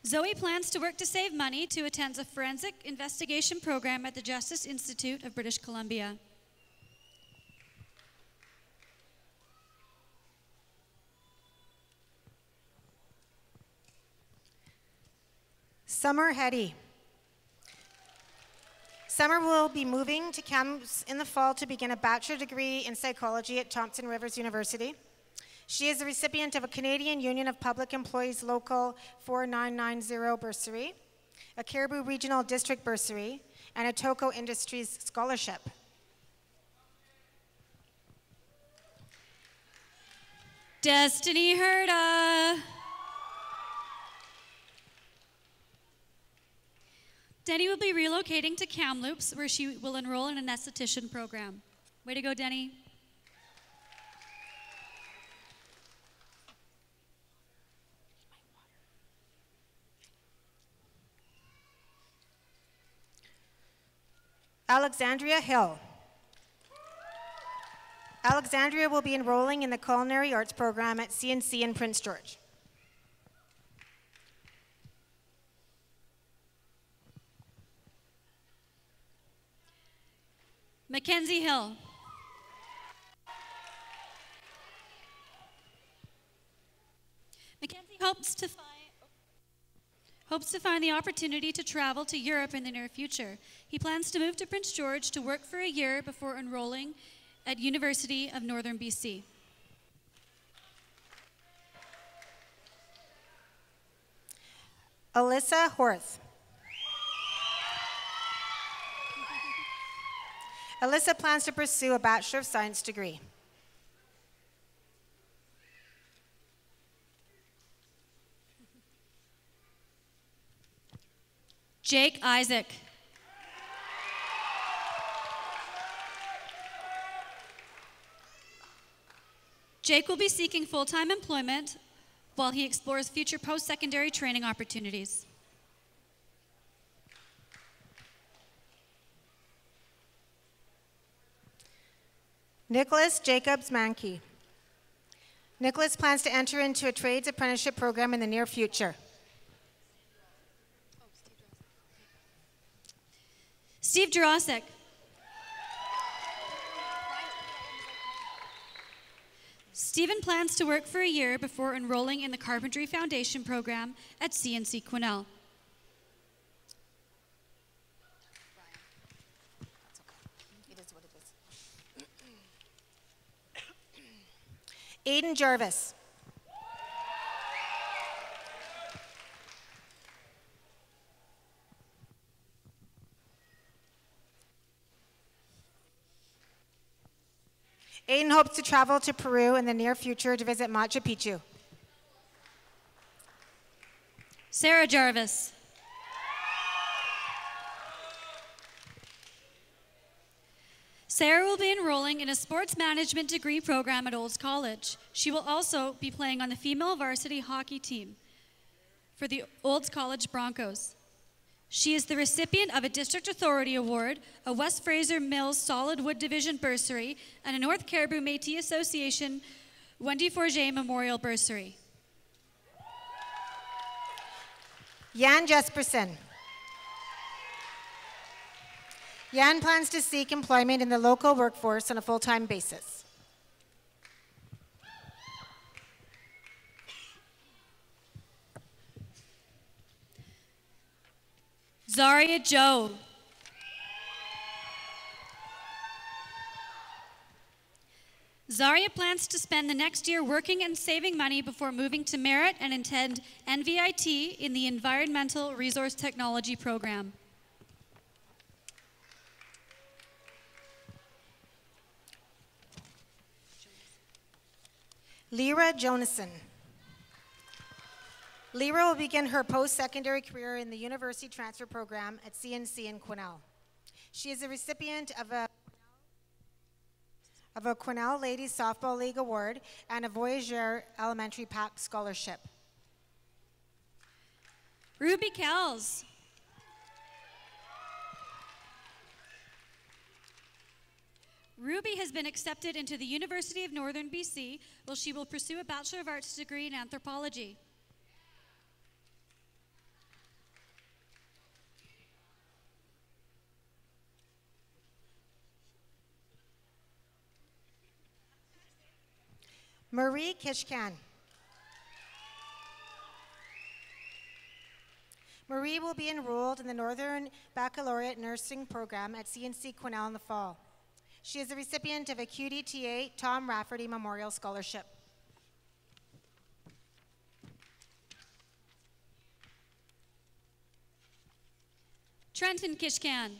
Zoe plans to work to save money to attend a forensic investigation program at the Justice Institute of British Columbia. Summer Hetty. summer, we'll be moving to Kamloops in the fall to begin a bachelor degree in psychology at Thompson Rivers University. She is the recipient of a Canadian Union of Public Employees Local 4990 bursary, a Cariboo Regional District bursary, and a Toco Industries scholarship. Destiny Herda. Denny will be relocating to Kamloops, where she will enroll in an esthetician program. Way to go, Denny. Alexandria Hill. Alexandria will be enrolling in the Culinary Arts program at CNC in Prince George. Mackenzie Hill. Mackenzie hopes to find the opportunity to travel to Europe in the near future. He plans to move to Prince George to work for a year before enrolling at University of Northern BC. Alyssa Horth. Alyssa plans to pursue a Bachelor of Science degree. Jake Isaac. Jake will be seeking full-time employment while he explores future post-secondary training opportunities. Nicholas Jacobs Mankey. Nicholas plans to enter into a trades apprenticeship program in the near future. Steve Jurasik. Stephen plans to work for a year before enrolling in the Carpentry Foundation program at CNC Quesnel. Aiden Jarvis. Aiden hopes to travel to Peru in the near future to visit Machu Picchu. Sarah Jarvis. Sarah will be enrolling in a sports management degree program at Olds College. She will also be playing on the female varsity hockey team for the Olds College Broncos. She is the recipient of a District Authority Award, a West Fraser Mills Solid Wood Division bursary, and a North Cariboo Métis Association Wendy Forget Memorial bursary. Jan Jesperson. Jan plans to seek employment in the local workforce on a full-time basis. Zaria Joe. Zaria plans to spend the next year working and saving money before moving to Merritt and attend NVIT in the Environmental Resource Technology program. Lyra Jonason. Lyra will begin her post-secondary career in the University Transfer Program at CNC in Quesnel. She is a recipient of a Quesnel Ladies Softball League Award and a Voyageur Elementary Pack Scholarship. Ruby Kells. Ruby has been accepted into the University of Northern BC, where she will pursue a Bachelor of Arts degree in anthropology. Marie Kishkan. Marie will be enrolled in the Northern Baccalaureate Nursing Program at CNC Quesnel in the fall. She is the recipient of a QDTA Tom Rafferty Memorial Scholarship. Trenton Kishkan.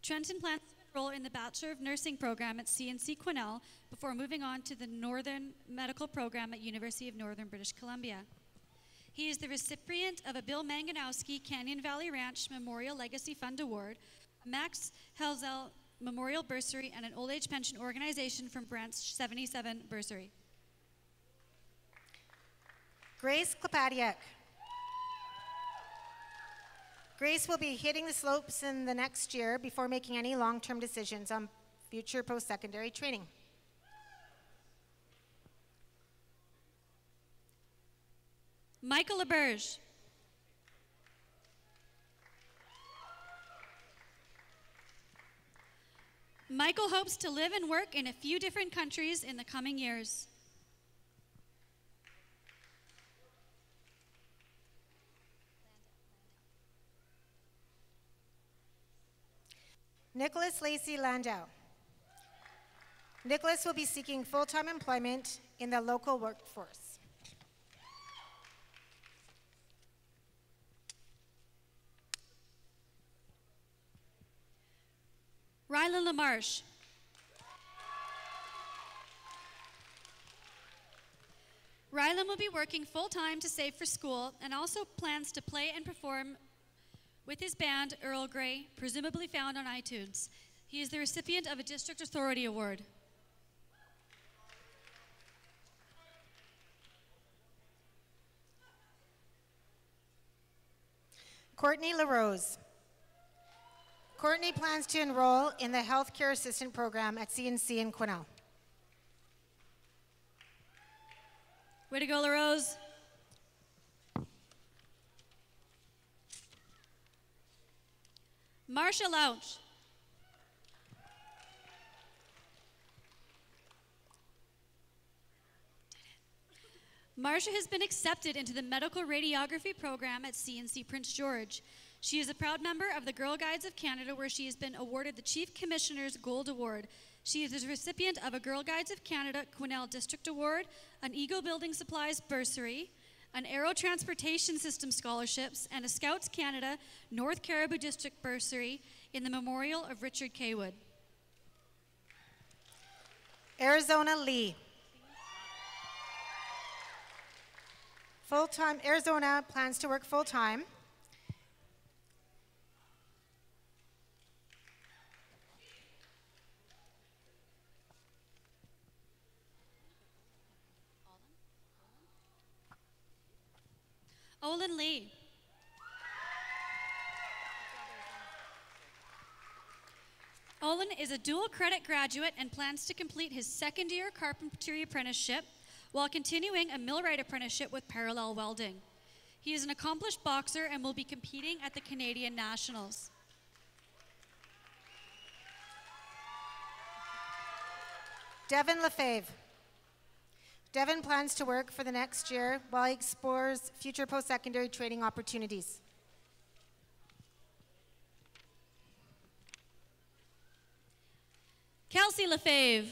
Trenton plans to enroll in the Bachelor of Nursing program at CNC Quesnel before moving on to the Northern Medical program at University of Northern British Columbia. He is the recipient of a Bill Manganowski Canyon Valley Ranch Memorial Legacy Fund Award, a Max Helzel Memorial Bursary, and an old age pension organization from Branch 77 Bursary. Grace Klepadiak. Grace will be hitting the slopes in the next year before making any long-term decisions on future post-secondary training. Michael LeBerge. Michael hopes to live and work in a few different countries in the coming years. Nicholas Lacey Landau. Nicholas will be seeking full-time employment in the local workforce. Rylan LaMarche. Rylan will be working full-time to save for school and also plans to play and perform with his band, Earl Grey, presumably found on iTunes. He is the recipient of a District Authority Award. Courtney LaRose. Courtney plans to enroll in the Healthcare Assistant Program at CNC in Quesnel. Way to go, LaRose. Marcia Louch. Marcia has been accepted into the medical radiography program at CNC Prince George. She is a proud member of the Girl Guides of Canada, where she has been awarded the Chief Commissioner's Gold Award. She is the recipient of a Girl Guides of Canada Quesnel District Award, an Eagle Building Supplies Bursary, an Aero Transportation System Scholarships, and a Scouts Canada North Caribou District Bursary in the Memorial of Richard K. Wood. Arizona Lee. Full-time, Arizona plans to work full-time. Olin Lee. Olin is a dual credit graduate and plans to complete his second-year carpentry apprenticeship while continuing a millwright apprenticeship with parallel welding. He is an accomplished boxer and will be competing at the Canadian Nationals. Devin Lefebvre. Devin plans to work for the next year while he explores future post-secondary training opportunities. Kelsey Lefebvre.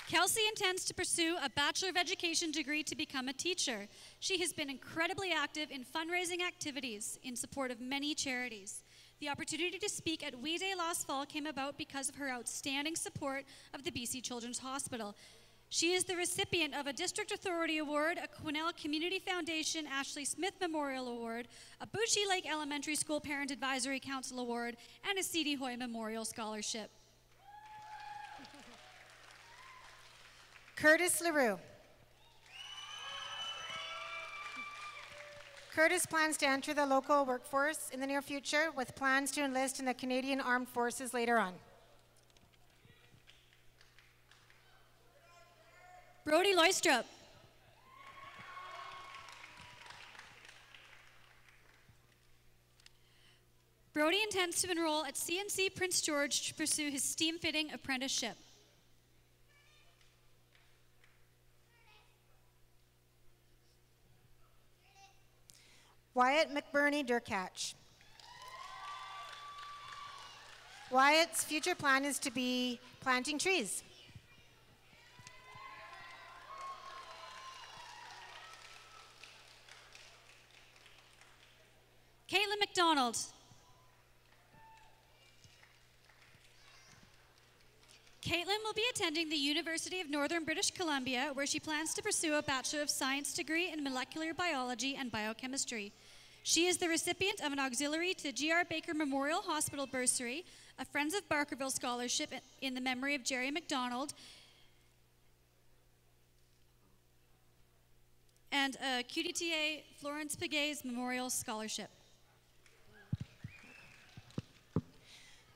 Kelsey intends to pursue a Bachelor of Education degree to become a teacher. She has been incredibly active in fundraising activities in support of many charities. The opportunity to speak at We Day last fall came about because of her outstanding support of the BC Children's Hospital. She is the recipient of a District Authority Award, a Quesnel Community Foundation Ashley Smith Memorial Award, a Bucci Lake Elementary School Parent Advisory Council Award, and a C.D. Hoy Memorial Scholarship. Curtis LaRue. Curtis plans to enter the local workforce in the near future with plans to enlist in the Canadian Armed Forces later on. Brody Loistrup. Brody intends to enroll at CNC Prince George to pursue his steam fitting apprenticeship. Wyatt McBurney Durkatch. Wyatt's future plan is to be planting trees. Caitlin McDonald. Caitlin will be attending the University of Northern British Columbia, where she plans to pursue a Bachelor of Science degree in molecular biology and biochemistry. She is the recipient of an auxiliary to G.R. Baker Memorial Hospital bursary, a Friends of Barkerville scholarship in the memory of Jerry McDonald, and a QDTA Florence Piguet's Memorial Scholarship.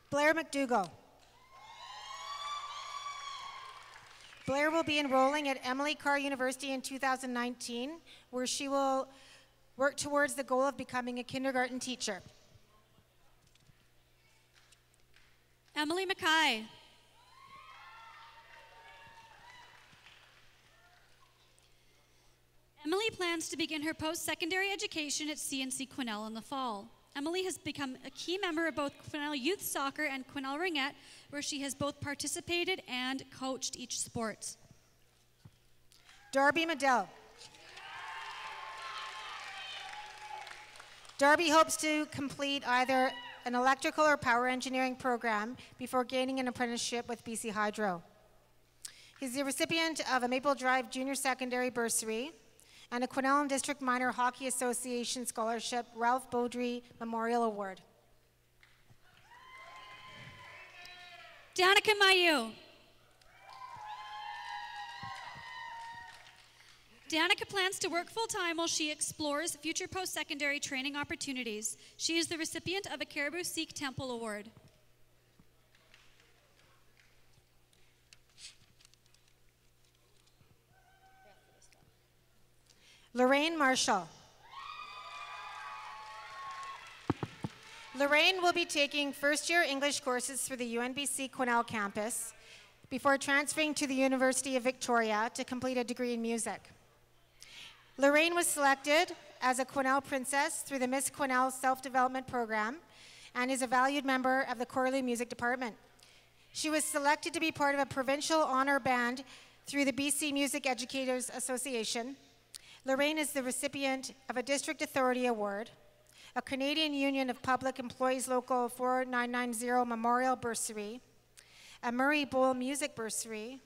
Blair McDougall. Blair will be enrolling at Emily Carr University in 2019, where she will work towards the goal of becoming a kindergarten teacher. Emily Mackay. Emily plans to begin her post-secondary education at CNC Quesnel in the fall. Emily has become a key member of both Quesnel Youth Soccer and Quesnel Ringette, where she has both participated and coached each sport. Darby Medell. Darby hopes to complete either an electrical or power engineering program before gaining an apprenticeship with BC Hydro. He's the recipient of a Maple Drive Junior Secondary bursary and a Quesnel and District Minor Hockey Association Scholarship Ralph Beaudry Memorial Award. Danica Mayu. Danica plans to work full-time while she explores future post-secondary training opportunities. She is the recipient of a Caribou Sikh Temple Award. Lorraine Marshall. Lorraine will be taking first-year English courses through the UNBC Quesnel campus before transferring to the University of Victoria to complete a degree in music. Lorraine was selected as a Quesnel Princess through the Miss Quesnel Self-Development Program and is a valued member of the Correlieu Music Department. She was selected to be part of a provincial honor band through the BC Music Educators Association. Lorraine is the recipient of a District Authority Award, a Canadian Union of Public Employees Local 4990 Memorial Bursary, a Murray Bowl Music Bursary,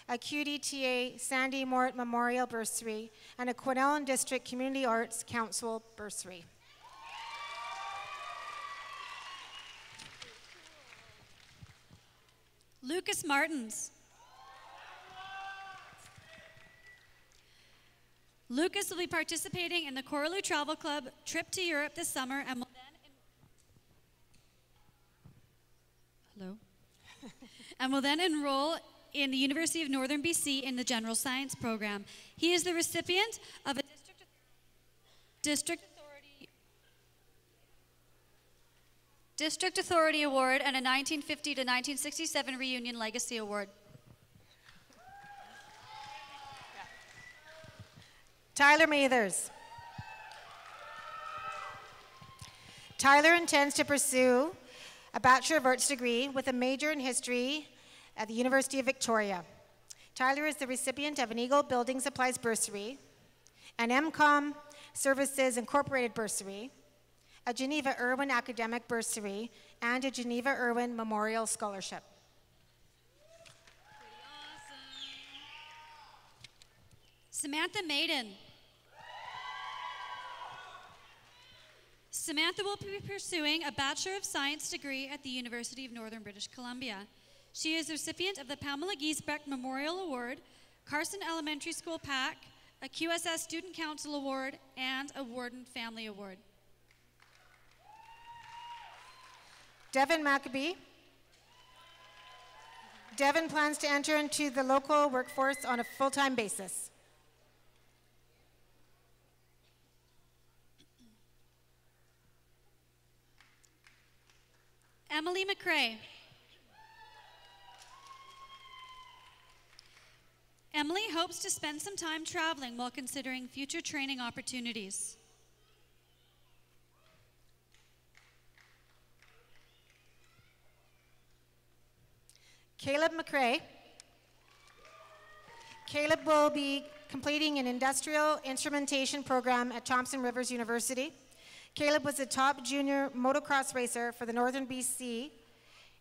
a QDTA Sandy Mort Memorial Bursary, and a Quesnel and District Community Arts Council Bursary. Lucas Martins. Lucas will be participating in the Correlieu Travel Club trip to Europe this summer and will then enroll in the University of Northern BC in the General Science program. He is the recipient of a District Authority Award and a 1950 to 1967 Reunion Legacy Award. Tyler Mathers. Tyler intends to pursue a Bachelor of Arts degree with a major in history at the University of Victoria. Tyler is the recipient of an Eagle Building Supplies bursary, an MCOM Services Incorporated bursary, a Geneva Irwin Academic bursary, and a Geneva Irwin Memorial Scholarship. Samantha Maiden. Samantha will be pursuing a Bachelor of Science degree at the University of Northern British Columbia. She is the recipient of the Pamela Giesbrecht Memorial Award, Carson Elementary School PAC, a QSS Student Council Award, and a Warden Family Award. Devin Maccabee. Devin plans to enter into the local workforce on a full-time basis. Emily McRae. Emily hopes to spend some time traveling while considering future training opportunities. Caleb McRae. Caleb will be completing an industrial instrumentation program at Thompson Rivers University. Caleb was the top junior motocross racer for the Northern BC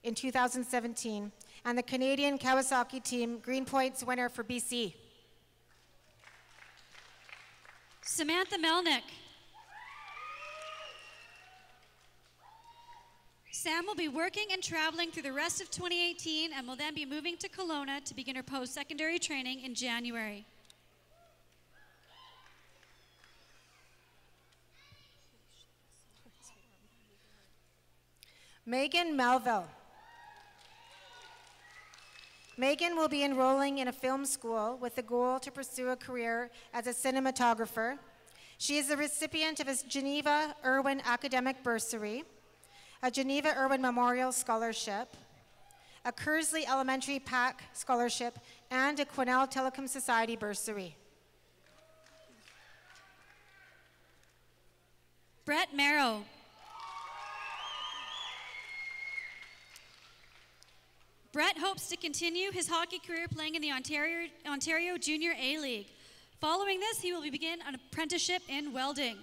in 2017 and the Canadian Kawasaki team Green Points winner for BC. Samantha Melnick. Sam will be working and traveling through the rest of 2018 and will then be moving to Kelowna to begin her post-secondary training in January. Megan Melville. Megan will be enrolling in a film school with the goal to pursue a career as a cinematographer. She is the recipient of a Geneva Irwin Academic Bursary, a Geneva Irwin Memorial Scholarship, a Kersley Elementary PAC Scholarship, and a Quesnel Telecom Society Bursary. Brett Merrow. Brett hopes to continue his hockey career playing in the Ontario Junior A League. Following this, he will begin an apprenticeship in welding.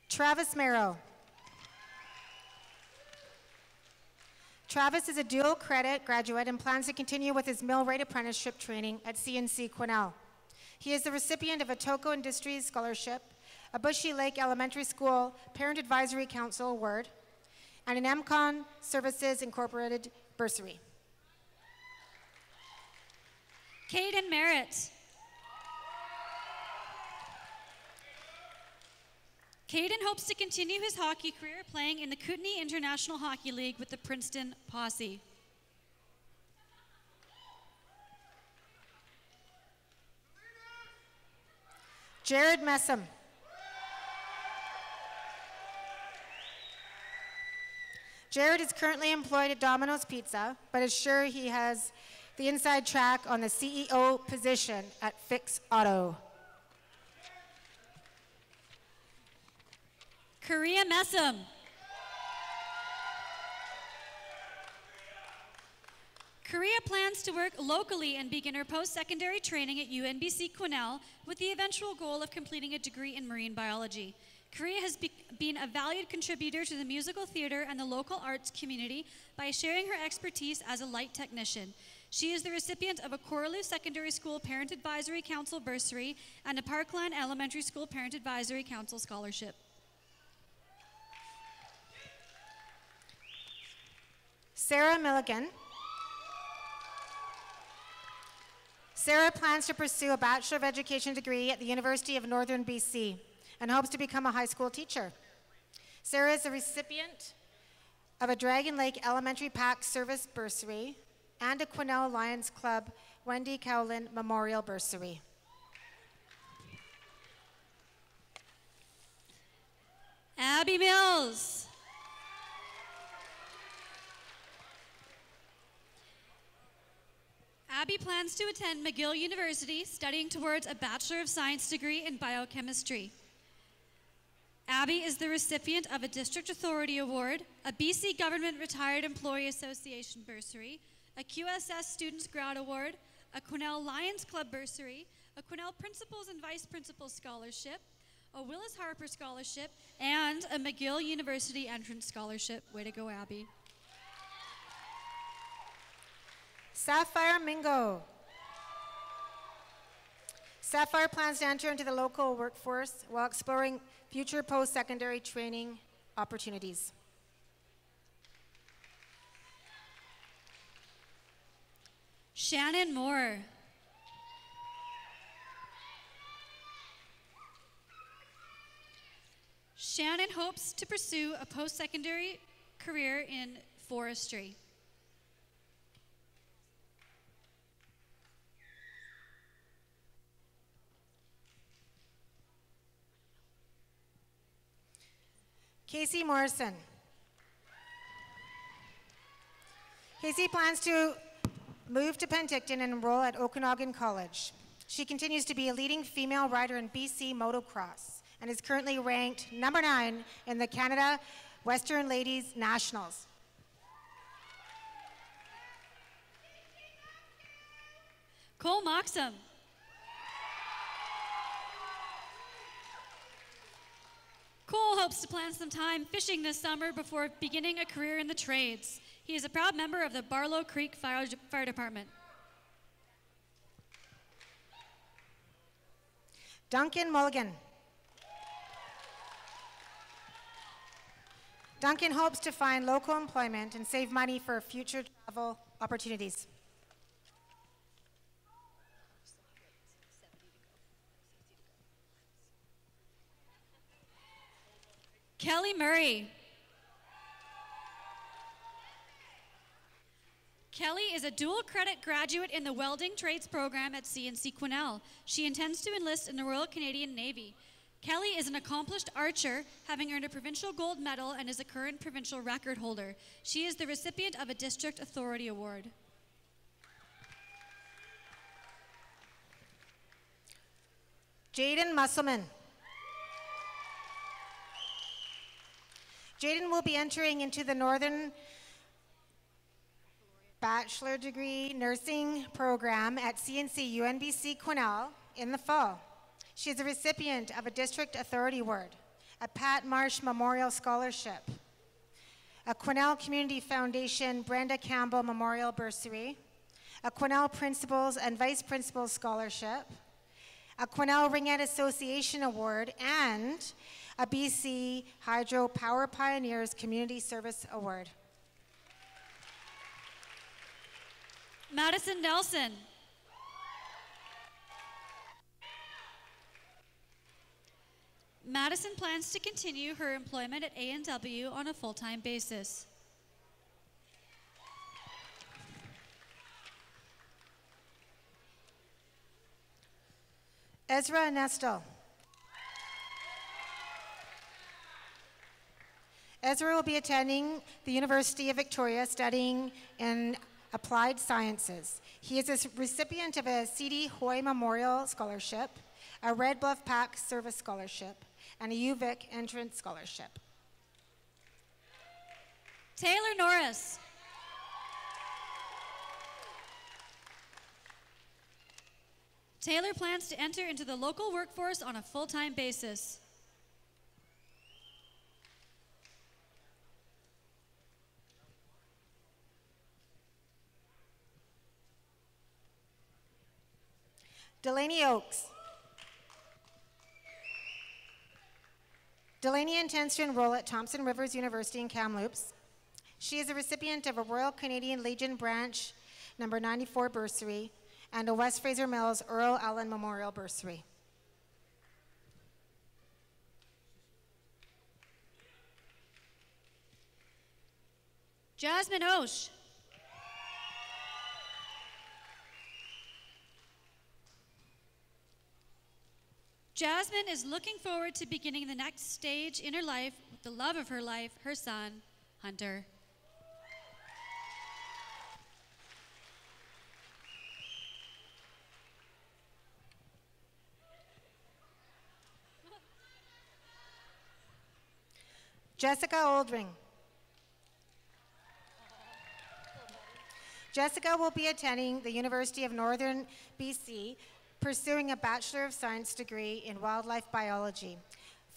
Travis Merrow. Travis is a dual credit graduate and plans to continue with his millwright apprenticeship training at CNC Quesnel. He is the recipient of a Toco Industries Scholarship, a Bushy Lake Elementary School Parent Advisory Council Award, and an MCON Services Incorporated Bursary. Caden Merritt. Caden hopes to continue his hockey career playing in the Kootenay International Hockey League with the Princeton Posse. Jared Messam. Jared is currently employed at Domino's Pizza, but is sure he has the inside track on the CEO position at Fix Auto. Korea Messam. Korea plans to work locally and begin her post-secondary training at UNBC Quesnel with the eventual goal of completing a degree in marine biology. Korea has been a valued contributor to the musical theater and the local arts community by sharing her expertise as a light technician. She is the recipient of a Correlieu Secondary School Parent Advisory Council Bursary and a Parkland Elementary School Parent Advisory Council Scholarship. Sarah Milligan. Sarah plans to pursue a Bachelor of Education degree at the University of Northern BC and hopes to become a high school teacher. Sarah is the recipient of a Dragon Lake Elementary PAC Service Bursary and a Quesnel Lions Club Wendy Cowlin Memorial Bursary. Abby Mills. Abby plans to attend McGill University, studying towards a Bachelor of Science degree in biochemistry. Abby is the recipient of a District Authority Award, a BC Government Retired Employee Association Bursary, a QSS Students Grad Award, a Quesnel Lions Club Bursary, a Quesnel Principals and Vice Principals Scholarship, a Willis Harper Scholarship, and a McGill University Entrance Scholarship. Way to go, Abby. Sapphire Mingo. Sapphire plans to enter into the local workforce while exploring future post-secondary training opportunities. Shannon Moore. Shannon hopes to pursue a post-secondary career in forestry. Casey Morrison. Casey plans to move to Penticton and enroll at Okanagan College. She continues to be a leading female rider in BC motocross and is currently ranked number 9 in the Canada Western Ladies Nationals. Cole Moxham. Cole hopes to plan some time fishing this summer before beginning a career in the trades. He is a proud member of the Barlow Creek Fire Department. Duncan Mulligan. Duncan hopes to find local employment and save money for future travel opportunities. Kelly Murray. Kelly is a dual credit graduate in the welding trades program at CNC Quesnel. She intends to enlist in the Royal Canadian Navy. Kelly is an accomplished archer, having earned a provincial gold medal and is a current provincial record holder. She is the recipient of a District Authority Award. Jaden Musselman. Jaden will be entering into the Northern Bachelor Degree Nursing Program at CNC UNBC Quesnel in the fall. She is a recipient of a District Authority Award, a Pat Marsh Memorial Scholarship, a Quesnel Community Foundation Brenda Campbell Memorial Bursary, a Quesnel Principals and Vice Principals Scholarship, a Quesnel Ringette Association Award, and a BC Hydro Power Pioneers Community Service Award. Madison Nelson. Madison plans to continue her employment at A&W on a full-time basis. Ezra Nestle. Ezra will be attending the University of Victoria studying in Applied Sciences. He is a recipient of a C.D. Hoy Memorial Scholarship, a Red Bluff PAC Service Scholarship, and a UVic Entrance Scholarship. Taylor Norris. Taylor plans to enter into the local workforce on a full-time basis. Delaney Oakes. Delaney intends to enroll at Thompson Rivers University in Kamloops. She is a recipient of a Royal Canadian Legion Branch number 94 bursary and a West Fraser Mills Earl Allen Memorial Bursary. Jasmine Osh. Jasmine is looking forward to beginning the next stage in her life with the love of her life, her son, Hunter. Jessica Oldring. Jessica will be attending the University of Northern BC, pursuing a Bachelor of Science degree in wildlife biology,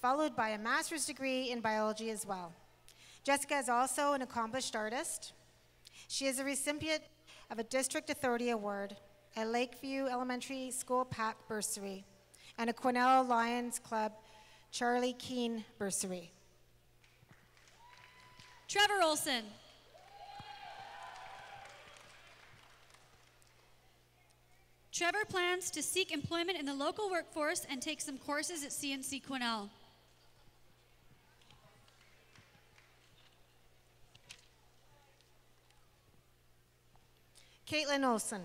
followed by a master's degree in biology as well. Jessica is also an accomplished artist. She is a recipient of a District Authority Award, a Lakeview Elementary School PAC bursary, and a Quesnel Lions Club Charlie Keene bursary. Trevor Olson. Trevor plans to seek employment in the local workforce and take some courses at CNC Quesnel. Caitlin Olson.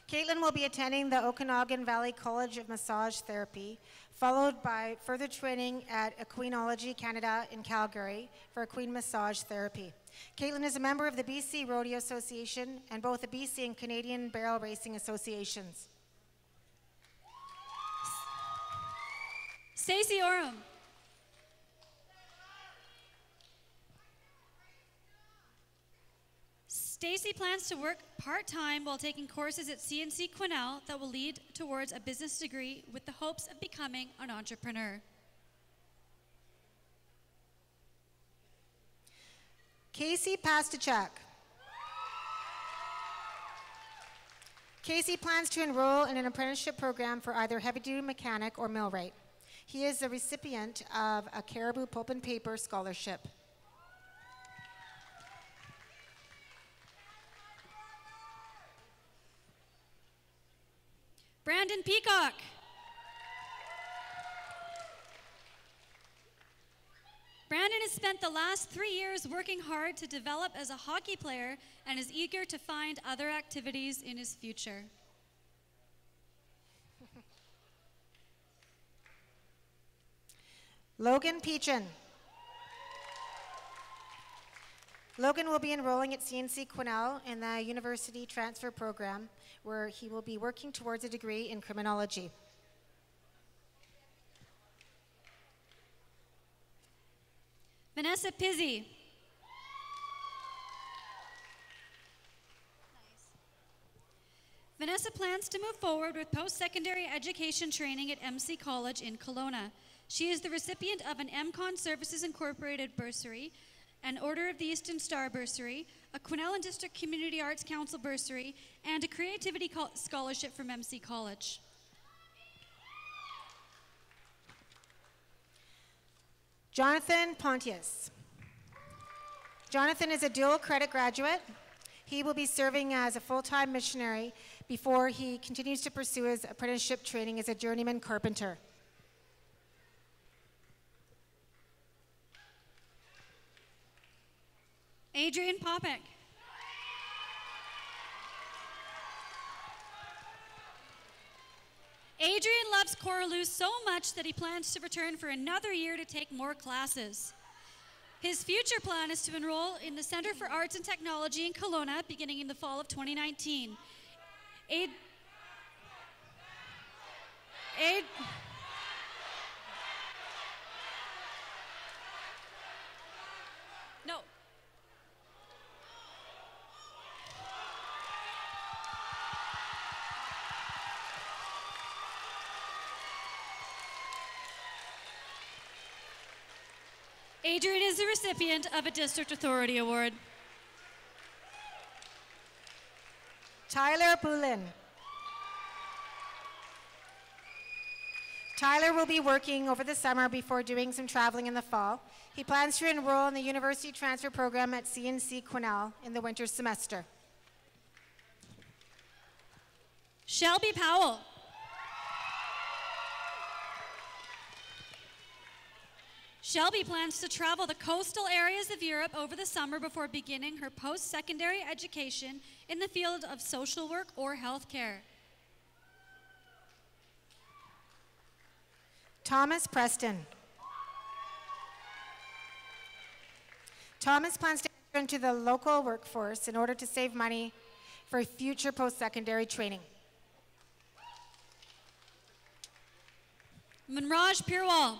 Caitlin will be attending the Okanagan Valley College of Massage Therapy, followed by further training at Equinology Canada in Calgary for equine massage therapy. Caitlin is a member of the BC Rodeo Association and both the BC and Canadian Barrel Racing Associations. Stacey Oram. Stacey plans to work part-time while taking courses at CNC Quesnel that will lead towards a business degree with the hopes of becoming an entrepreneur. Casey Pastachak. Casey plans to enroll in an apprenticeship program for either heavy-duty mechanic or millwright. He is the recipient of a Caribou Pulp and Paper Scholarship. Brandon Peacock. Brandon has spent the last 3 years working hard to develop as a hockey player and is eager to find other activities in his future. Logan Peachin. Logan will be enrolling at CNC Quesnel in the University Transfer Program, where he will be working towards a degree in criminology. Vanessa Pizzi. Vanessa plans to move forward with post-secondary education training at MC College in Kelowna. She is the recipient of an MCon Services Incorporated bursary, an Order of the Eastern Star bursary, a Quesnel and District Community Arts Council bursary, and a Creativity Scholarship from MC College. Jonathan Pontius. Jonathan is a dual credit graduate. He will be serving as a full-time missionary before he continues to pursue his apprenticeship training as a journeyman carpenter. Adrian Popek. Adrian loves Correlieu so much that he plans to return for another year to take more classes. His future plan is to enroll in the Center for Arts and Technology in Kelowna beginning in the fall of 2019. No. Adrian is the recipient of a District Authority Award. Tyler Poulin. Tyler will be working over the summer before doing some traveling in the fall. He plans to enroll in the University Transfer Program at CNC Quesnel in the winter semester. Shelby Powell. Shelby plans to travel the coastal areas of Europe over the summer before beginning her post-secondary education in the field of social work or healthcare. Thomas Preston. Thomas plans to enter into the local workforce in order to save money for future post-secondary training. Manraj Pirwal.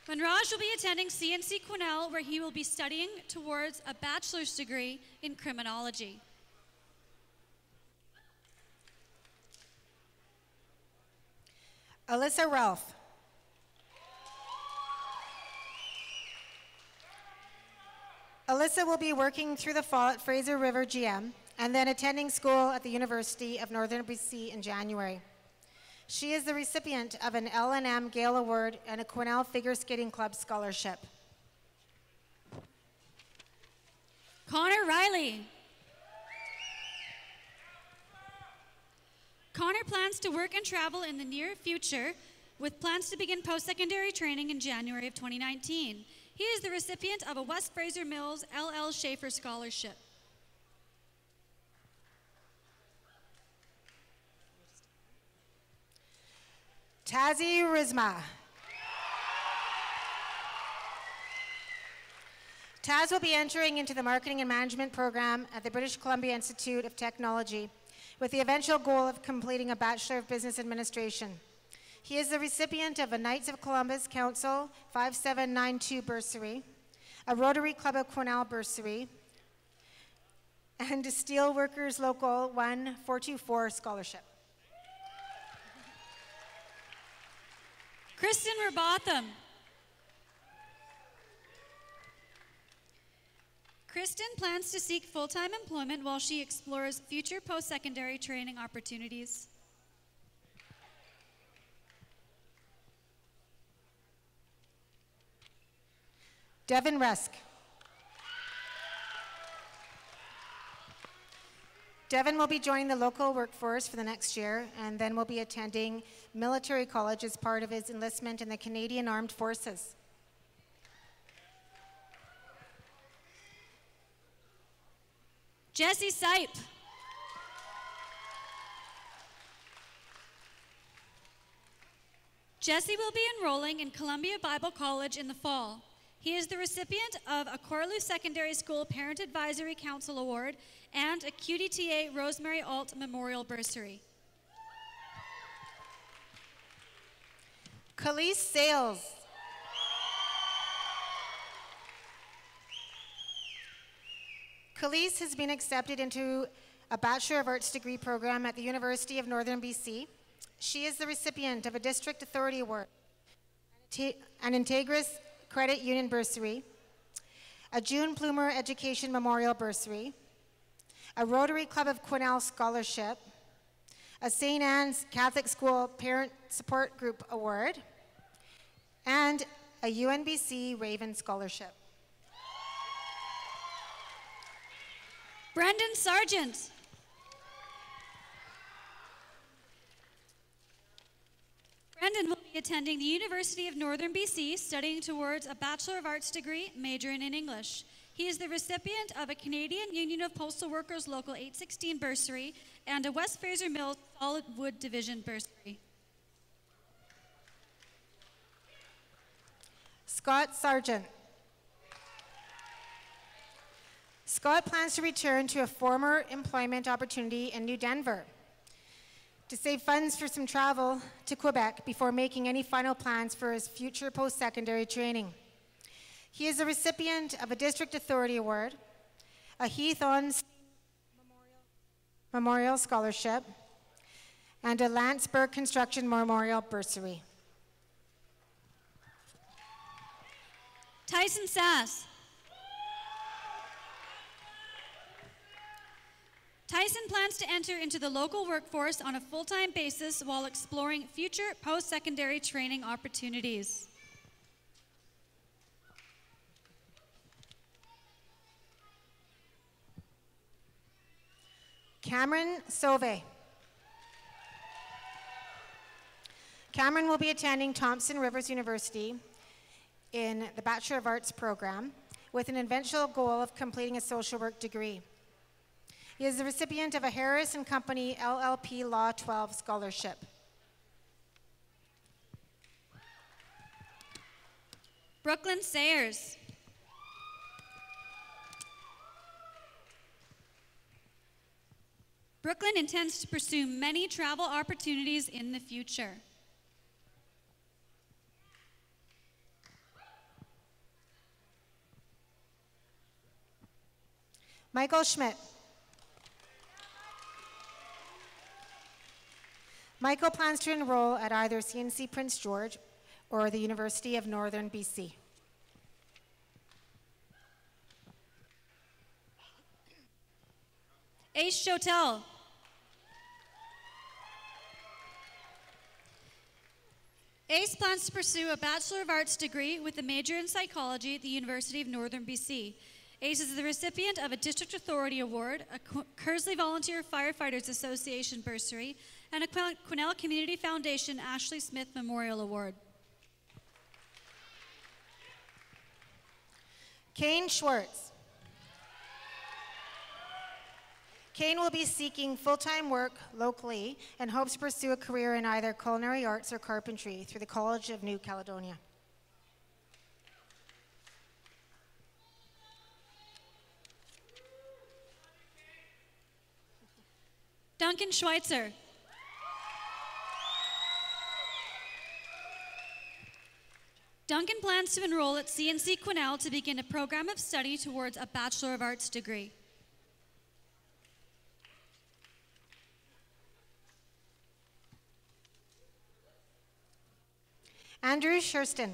Manraj will be attending CNC Quesnel, where he will be studying towards a bachelor's degree in criminology. Alyssa Ralph. Alyssa will be working through the fall at Fraser River GM and then attending school at the University of Northern BC in January. She is the recipient of an L&M Gale Award and a Quesnel Figure Skating Club scholarship. Connor Riley. Connor plans to work and travel in the near future with plans to begin post-secondary training in January of 2019. He is the recipient of a West Fraser Mills L.L. Schaefer Scholarship. Tazi Rizma. Taz will be entering into the Marketing and Management program at the British Columbia Institute of Technology with the eventual goal of completing a Bachelor of Business Administration. He is the recipient of a Knights of Columbus Council 5792 bursary, a Rotary Club of Quesnel bursary, and a Steelworkers Local 1424 scholarship. Kristen Rabotham. Kristen plans to seek full-time employment while she explores future post-secondary training opportunities. Devin Rusk. Devin will be joining the local workforce for the next year and then will be attending military college as part of his enlistment in the Canadian Armed Forces. Jesse Sipe. Jesse will be enrolling in Columbia Bible College in the fall. He is the recipient of a Correlieu Secondary School Parent Advisory Council Award and a QDTA Rosemary Alt Memorial Bursary. Khalees Sales. Khalees has been accepted into a Bachelor of Arts degree program at the University of Northern BC. She is the recipient of a District Authority Award, an Integris Credit Union Bursary, a June Plumer Education Memorial Bursary, a Rotary Club of Quesnel Scholarship, a St. Anne's Catholic School Parent Support Group Award, and a UNBC Raven Scholarship. Brendan Sargent. Brendan will be attending the University of Northern BC, studying towards a Bachelor of Arts degree, majoring in English. He is the recipient of a Canadian Union of Postal Workers Local 816 bursary and a West Fraser Mills Solid Wood Division bursary. Scott Sargent. Scott plans to return to a former employment opportunity in New Denver to save funds for some travel to Quebec before making any final plans for his future post-secondary training. He is a recipient of a District Authority Award, a Heath On Memorial Scholarship, and a Landsberg Construction Memorial Bursary. Tyson Sass. Tyson plans to enter into the local workforce on a full-time basis while exploring future post-secondary training opportunities. Cameron Sauvé. Cameron will be attending Thompson Rivers University in the Bachelor of Arts program with an eventual goal of completing a social work degree. He is the recipient of a Harris & Company LLP Law 12 scholarship. Brooklyn Sayers. Brooklyn intends to pursue many travel opportunities in the future. Michael Schmidt. Michael plans to enroll at either CNC Prince George or the University of Northern BC. Ace Chotel. Ace plans to pursue a Bachelor of Arts degree with a major in psychology at the University of Northern BC. Ace is the recipient of a District Authority Award, a Kersley Volunteer Firefighters Association bursary, and a Quesnel Community Foundation Ashley Smith Memorial Award. Kane Schwartz. Kane will be seeking full-time work locally and hopes to pursue a career in either culinary arts or carpentry through the College of New Caledonia. Duncan Schweitzer. Duncan plans to enroll at CNC Quesnel to begin a program of study towards a Bachelor of Arts degree. Andrew Shurston.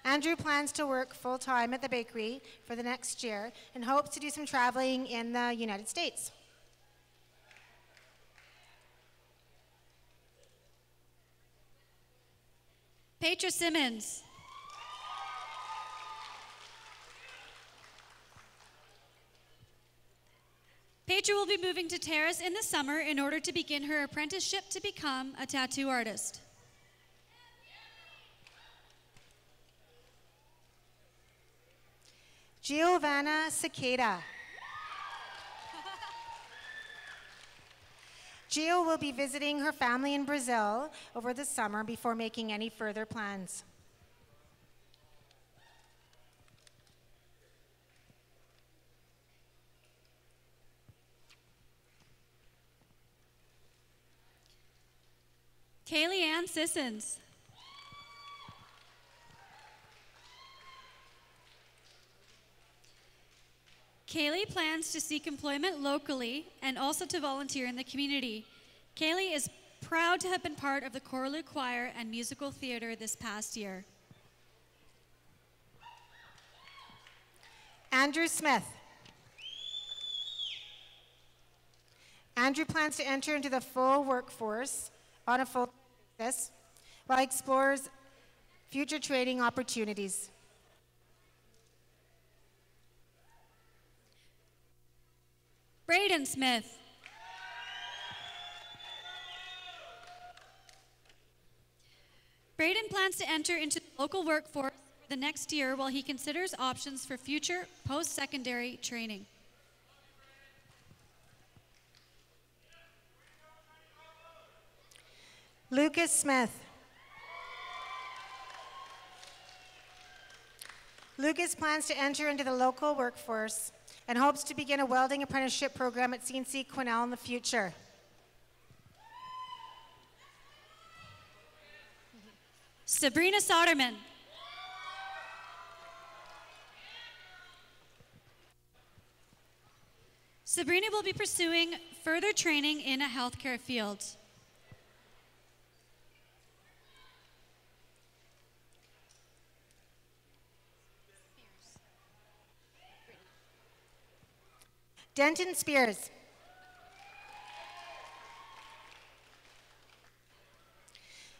Andrew plans to work full-time at the bakery for the next year and hopes to do some traveling in the United States. Petra Simmons. Petra will be moving to Terrace in the summer in order to begin her apprenticeship to become a tattoo artist. Giovanna Cicada. Gio will be visiting her family in Brazil over the summer before making any further plans. Kaylee Ann Sissons. Kaylee plans to seek employment locally and also to volunteer in the community. Kaylee is proud to have been part of the Correlieu Choir and musical theater this past year. Andrew Smith. Andrew plans to enter into the full workforce on a full basis while he explores future training opportunities. Braden Smith. Braden plans to enter into the local workforce for the next year while he considers options for future post-secondary training. Lucas Smith. Lucas plans to enter into the local workforce and hopes to begin a welding apprenticeship program at CNC Quesnel in the future. Sabrina Soderman. Sabrina will be pursuing further training in a healthcare field. Denton Spears.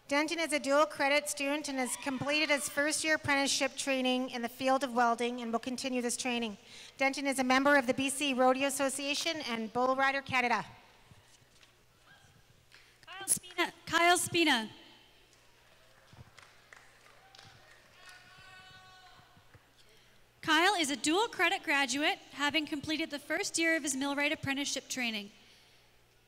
Denton is a dual credit student and has completed his first year apprenticeship training in the field of welding and will continue this training. Denton is a member of the BC Rodeo Association and Bull Rider Canada. Kyle Spina. Kyle is a dual credit graduate, having completed the first year of his millwright apprenticeship training.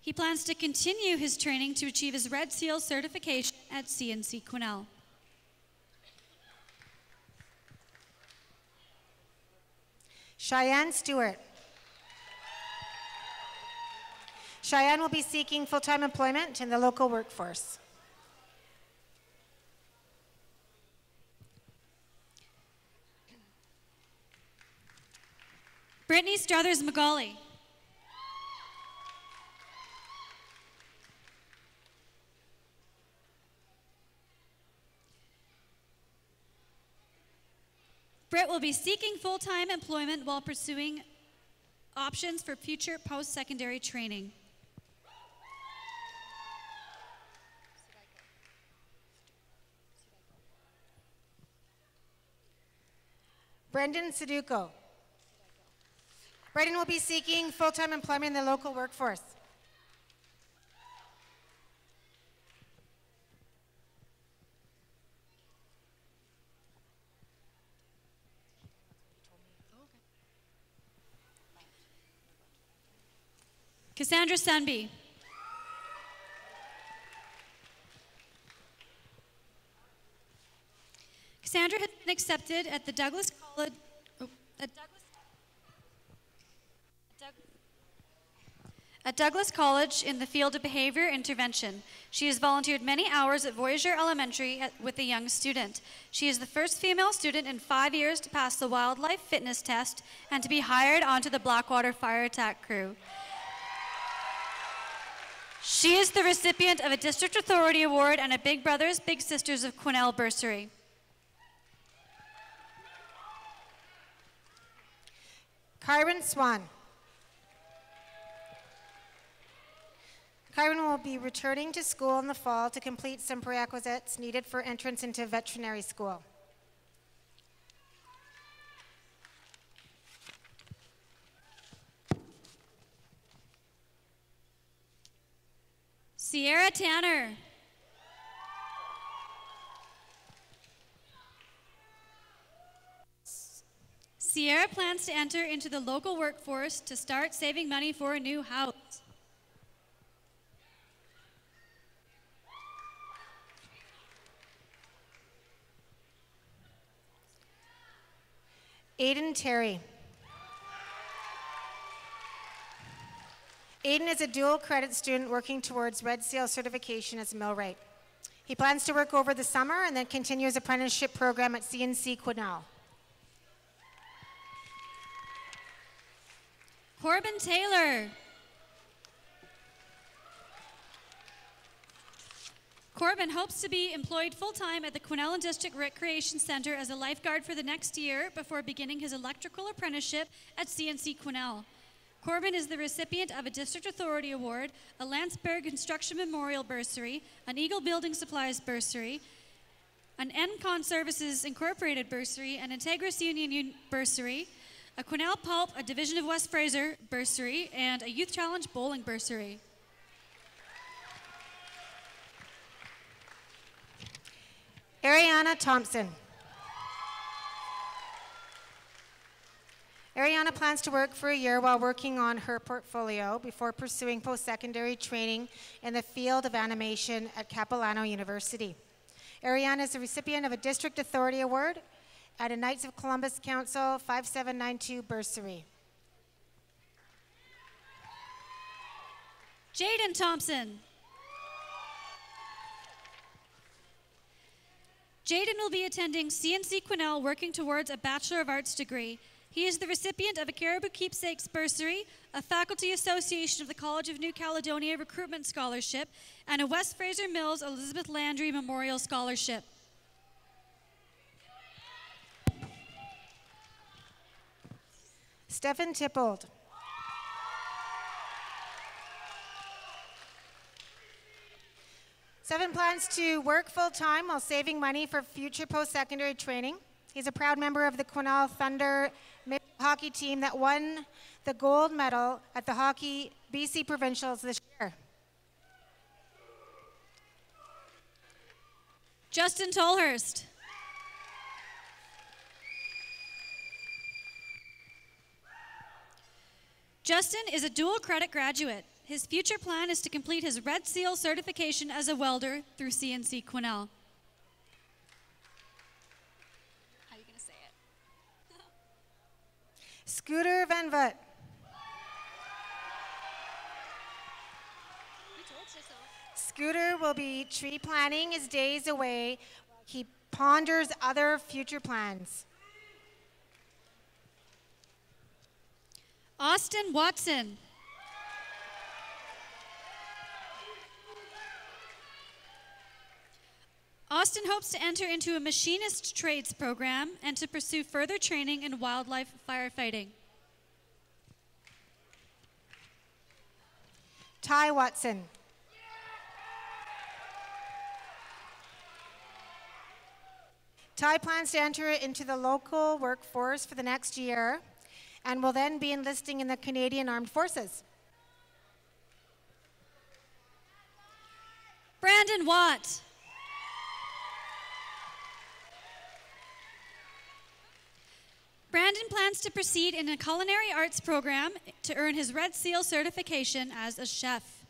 He plans to continue his training to achieve his Red Seal certification at CNC Quesnel. Cheyenne Stewart. Cheyenne will be seeking full-time employment in the local workforce. Brittany Struthers Macaulay. Britt will be seeking full-time employment while pursuing options for future post-secondary training. Brendan Suduko. Brendan will be seeking full-time employment in the local workforce. Cassandra Sunby. Cassandra has been accepted at the Douglas College. At Douglas College in the field of behavior intervention. She has volunteered many hours at Voyager Elementary with a young student. She is the first female student in 5 years to pass the wildlife fitness test and to be hired onto the Blackwater Fire Attack crew. She is the recipient of a District Authority Award and a Big Brothers Big Sisters of Quesnel bursary. Kyron Swan. Kyron will be returning to school in the fall to complete some prerequisites needed for entrance into veterinary school. Sierra Tanner. Sierra plans to enter into the local workforce to start saving money for a new house. Aiden Terry. Aiden is a dual credit student working towards Red Seal certification as a millwright. He plans to work over the summer and then continue his apprenticeship program at CNC Quesnel. Corbin Taylor. Corbin hopes to be employed full-time at the Quesnel District Recreation Center as a lifeguard for the next year before beginning his electrical apprenticeship at CNC Quesnel. Corbin is the recipient of a District Authority Award, a Landsberg Construction Memorial Bursary, an Eagle Building Supplies Bursary, an NCON Services Incorporated Bursary, an Integris Union Bursary, a Quesnel Pulp, a Division of West Fraser Bursary, and a Youth Challenge Bowling Bursary. Ariana Thompson. Ariana plans to work for a year while working on her portfolio before pursuing post-secondary training in the field of animation at Capilano University. Ariana is the recipient of a District Authority Award and a Knights of Columbus Council 5792 bursary. Jaden Thompson. Jaden will be attending CNC Quesnel working towards a Bachelor of Arts degree. He is the recipient of a Caribou Keepsakes bursary, a Faculty Association of the College of New Caledonia recruitment scholarship, and a West Fraser Mills Elizabeth Landry Memorial Scholarship. Stefan Tippold. Stefan plans to work full-time while saving money for future post-secondary training. He's a proud member of the Quesnel Thunder hockey team that won the gold medal at the Hockey BC Provincials this year. Justin Tolhurst. Justin is a dual credit graduate. His future plan is to complete his Red Seal certification as a welder through CNC Quesnel. How are you going to say it? Scooter Van Voot. Scooter will be tree planting his days away while he ponders other future plans. Austin Watson. Austin hopes to enter into a machinist trades program and to pursue further training in wildlife firefighting. Ty Watson. Ty plans to enter into the local workforce for the next year and will then be enlisting in the Canadian Armed Forces. Brandon Watt. Brandon plans to proceed in a culinary arts program to earn his Red Seal certification as a chef.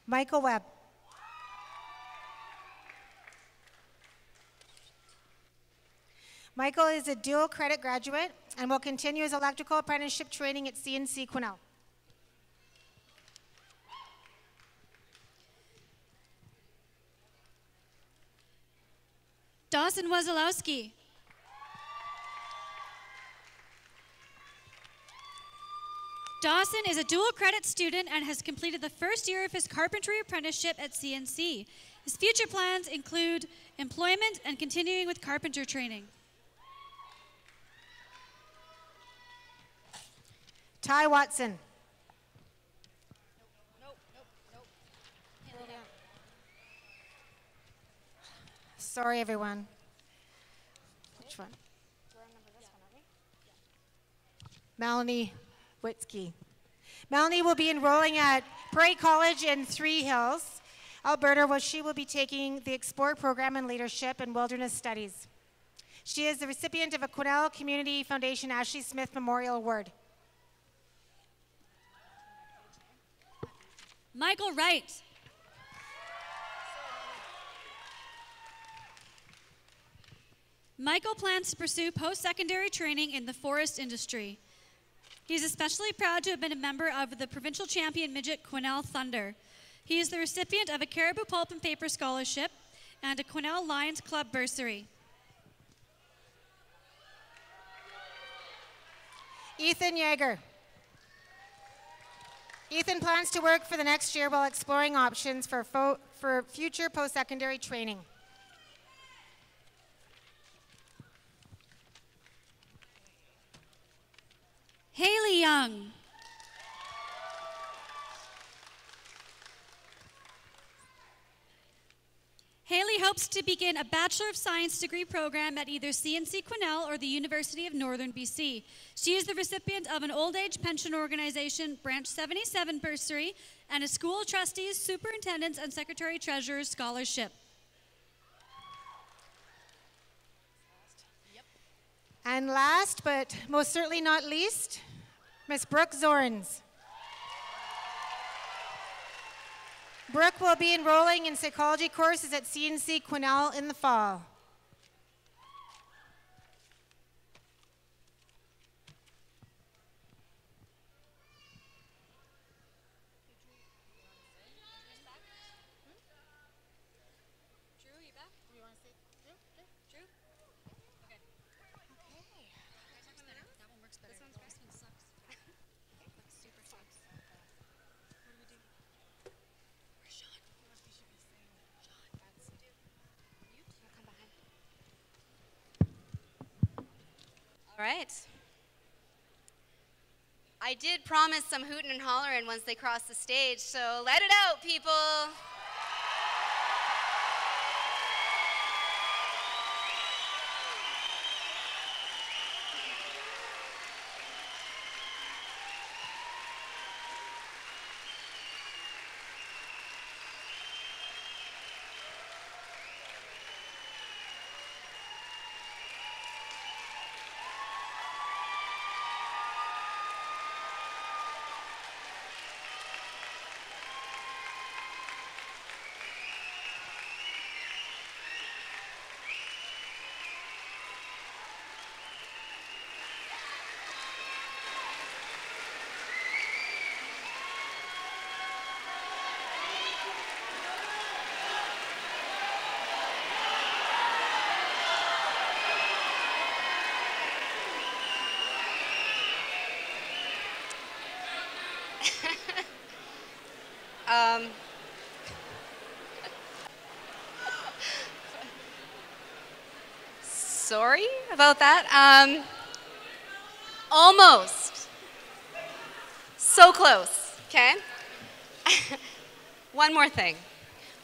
Michael Webb. Michael is a dual credit graduate and will continue his electrical apprenticeship training at CNC Quesnel. Dawson Wazalowski. Dawson is a dual credit student and has completed the first year of his carpentry apprenticeship at CNC. His future plans include employment and continuing with carpenter training. Ty Watson. Sorry, everyone. Which one? Melanie Witzke. Melanie will be enrolling at Prairie College in Three Hills, Alberta, where she will be taking the Explore program in Leadership and Wilderness Studies. She is the recipient of a Quesnel Community Foundation Ashley Smith Memorial Award. Michael Wright. Michael plans to pursue post-secondary training in the forest industry. He is especially proud to have been a member of the provincial champion midget Quesnel Thunder. He is the recipient of a Caribou Pulp and Paper Scholarship and a Quesnel Lions Club bursary. Ethan Yeager. Ethan plans to work for the next year while exploring options for future post-secondary training. Haley Young. Haley hopes to begin a Bachelor of Science degree program at either CNC Quesnel or the University of Northern BC. She is the recipient of an Old Age Pension Organization Branch 77 bursary and a School Trustees, Superintendents, and Secretary-Treasurer's Scholarship. And last, but most certainly not least, Miss Brooke Zorns. Brooke will be enrolling in psychology courses at CNC Quesnel in the fall. All right. I did promise some hootin' and hollerin' once they cross the stage, so let it out, people. Sorry about that. Almost. So close, okay? One more thing.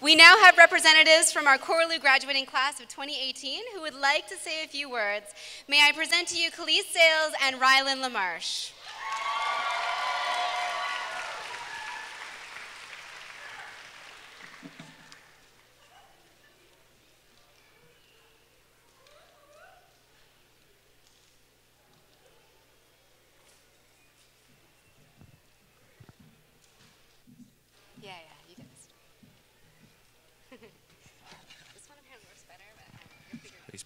We now have representatives from our Correlieu graduating class of 2018 who would like to say a few words. May I present to you Khalees Sales and Rylan LaMarche.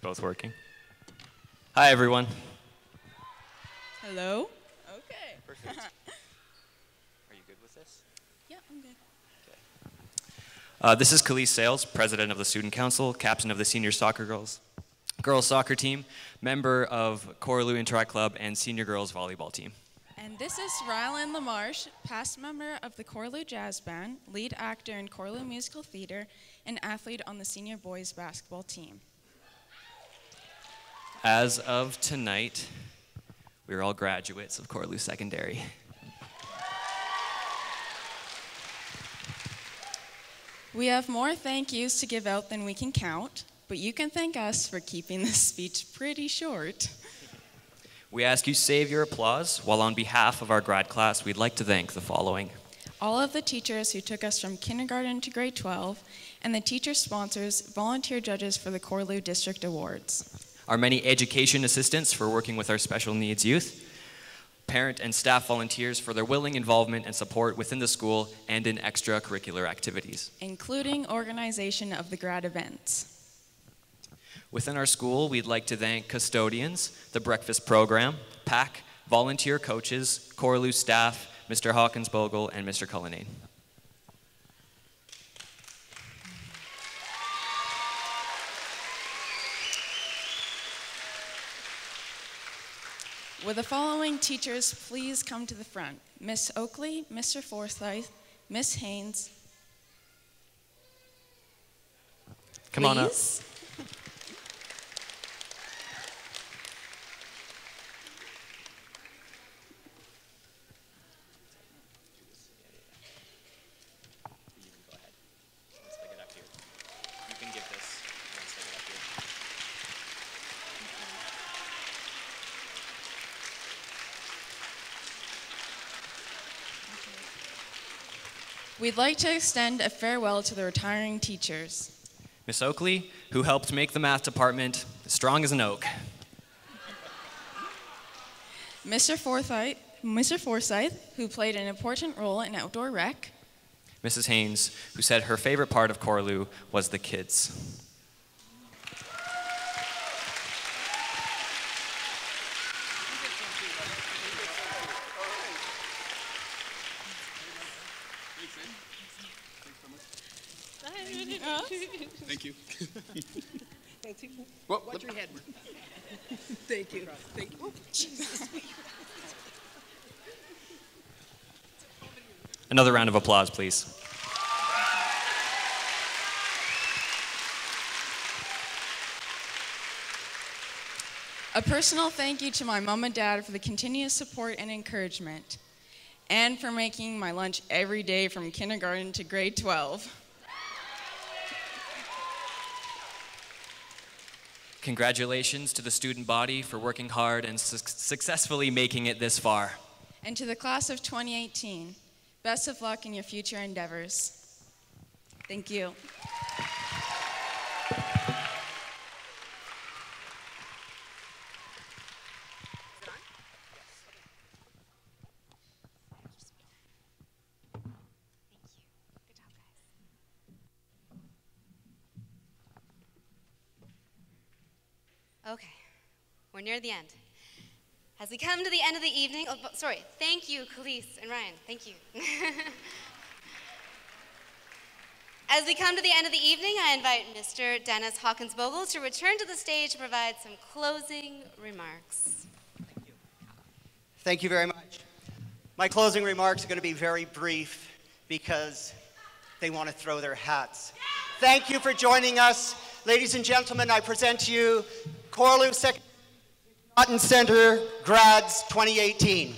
both working. Hi, everyone. Hello? Okay. Perfect. Are you good with this? Yeah, I'm good. This is Khalees Sales, president of the Student Council, captain of the senior soccer girls soccer team, member of Correlieu Interact Club, and senior girls volleyball team. And this is Rylan LaMarche, past member of the Correlieu Jazz Band, lead actor in Correlieu Musical Theater, and athlete on the senior boys basketball team. As of tonight, we're all graduates of Correlieu Secondary. We have more thank yous to give out than we can count, but you can thank us for keeping this speech pretty short. We ask you save your applause, while on behalf of our grad class, we'd like to thank the following. All of the teachers who took us from kindergarten to grade 12, and the teacher sponsors, volunteer judges for the Correlieu District Awards. Our many education assistants for working with our special needs youth. Parent and staff volunteers for their willing involvement and support within the school and in extracurricular activities. Including organization of the grad events. Within our school, we'd like to thank custodians, the breakfast program, PAC, volunteer coaches, Correlieu staff, Mr. Hawkins-Bogle, and Mr. Cullinane. Will the following teachers please come to the front? Miss Oakley, Mr. Forsyth, Miss Haynes. Come on up. We'd like to extend a farewell to the retiring teachers. Miss Oakley, who helped make the math department as strong as an oak. Mr. Forsyth, who played an important role in outdoor rec. Mrs. Haynes, who said her favorite part of Correlieu was the kids. Thank you. Watch your head. Thank you. Thank you. Oh, Jesus. Another round of applause, please. A personal thank you to my mom and dad for the continuous support and encouragement, and for making my lunch every day from kindergarten to grade 12. Congratulations to the student body for working hard and successfully making it this far. And to the class of 2018, best of luck in your future endeavors. Thank you. Okay, we're near the end. As we come to the end of the evening, thank you, Khalees and Ryan, thank you. As we come to the end of the evening, I invite Mr. Dennis Hawkins-Bogle to return to the stage to provide some closing remarks. Thank you. Thank you very much. My closing remarks are going to be very brief because they want to throw their hats. Thank you for joining us. Ladies and gentlemen, I present to you Correlieu Cotton Center Grads 2018.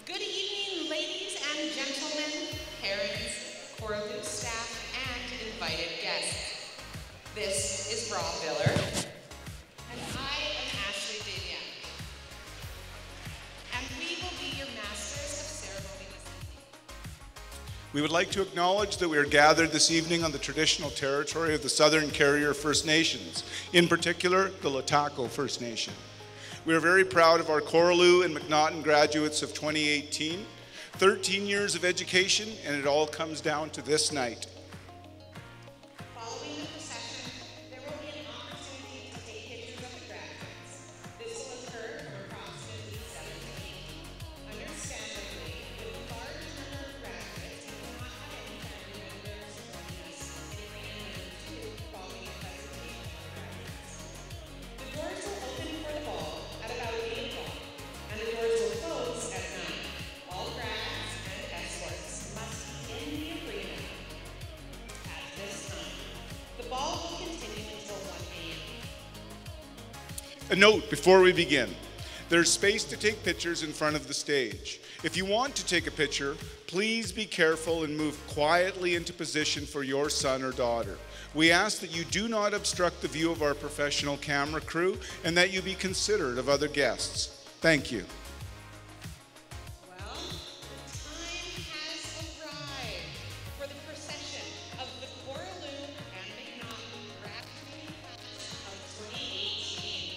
Good evening, ladies and gentlemen, parents, Correlieu staff, and invited guests. This is Rob Miller, and I am Ashley Davian. And we will be your masters of ceremony this evening. We would like to acknowledge that we are gathered this evening on the traditional territory of the Southern Carrier First Nations, in particular, the Lataco First Nation. We are very proud of our Correlieu and McNaughton graduates of 2018, 13 years of education, and it all comes down to this night. A note before we begin. There's space to take pictures in front of the stage. If you want to take a picture, please be careful and move quietly into position for your son or daughter. We ask that you do not obstruct the view of our professional camera crew and that you be considerate of other guests. Thank you. Well, the time has arrived for the procession of the Correlieu and McNaughton graduating class of 2018.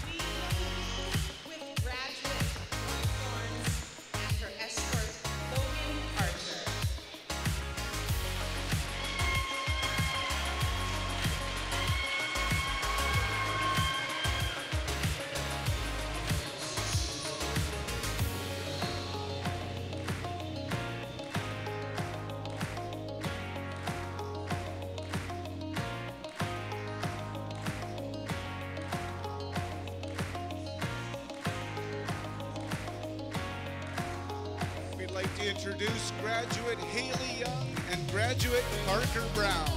We will begin with graduate Thorns and her escort Logan Archer. We'd like to introduce graduate Haley Young and graduate Parker Brown.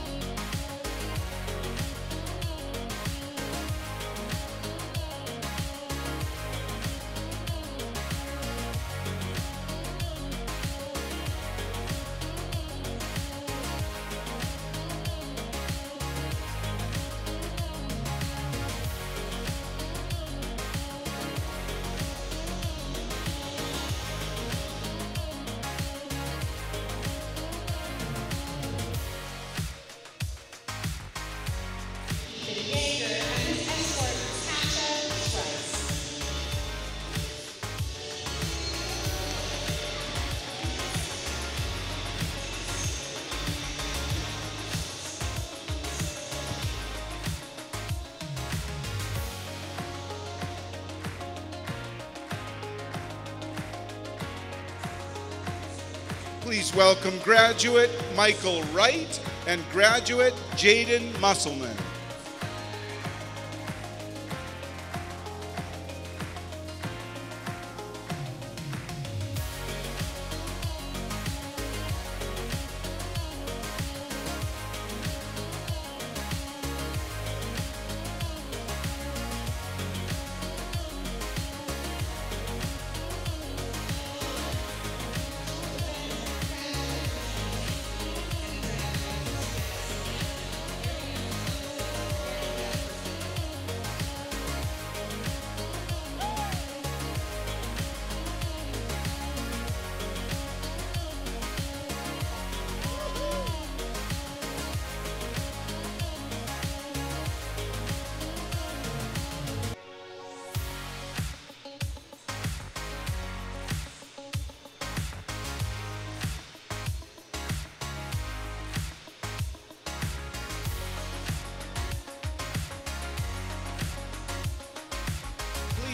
Please welcome graduate Michael Wright and graduate Jaden Musselman.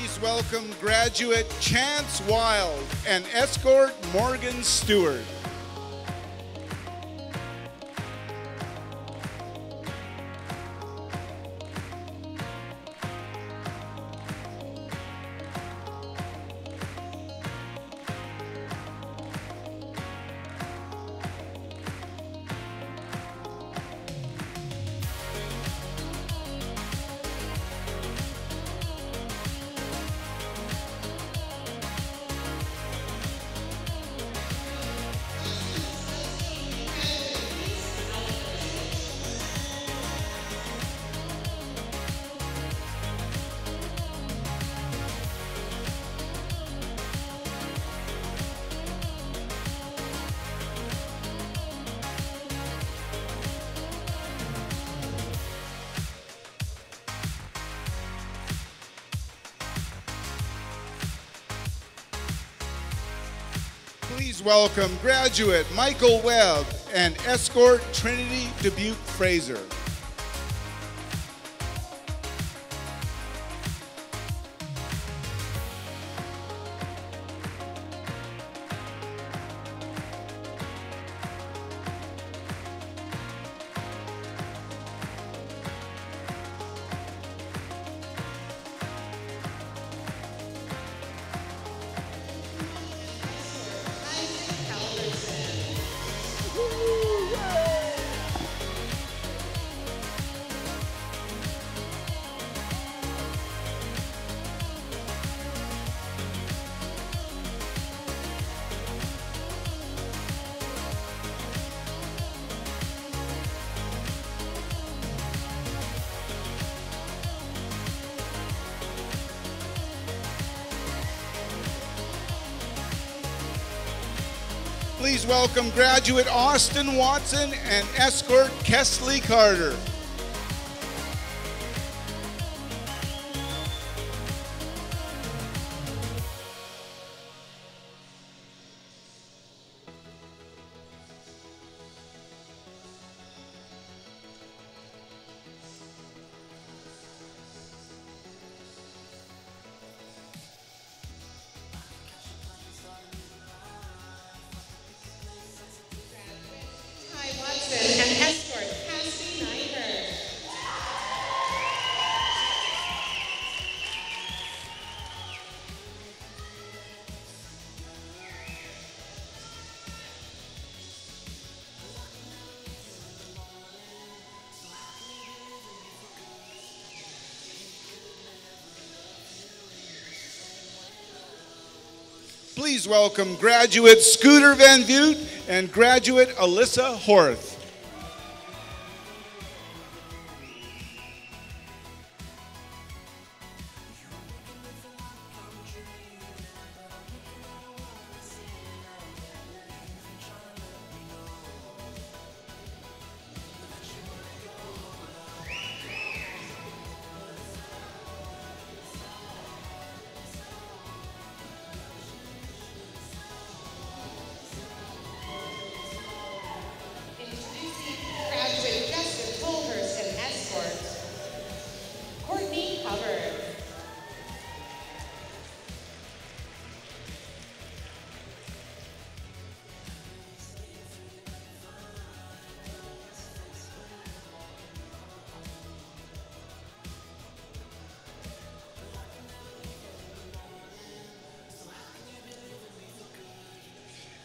Please welcome graduate Chance Wild and escort Morgan Stewart. Please welcome graduate Michael Webb and escort Trinity Dubuque Fraser. Please welcome graduate Austin Watson and escort Kesley Carter. Please welcome graduate Scooter Van Vute and graduate Alyssa Horth.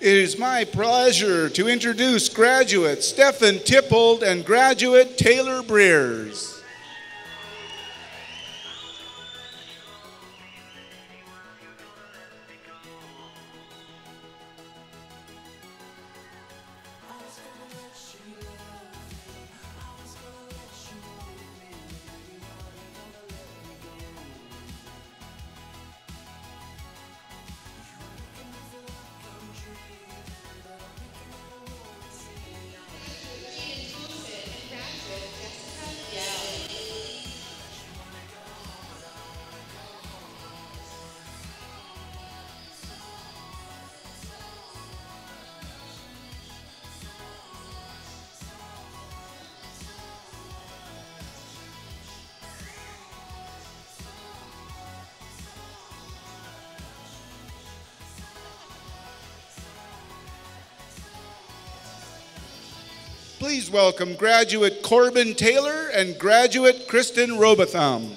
It is my pleasure to introduce graduate Stefan Tippold and graduate Taylor Breers. Please welcome graduate Corbin Taylor and graduate Kristen Robotham.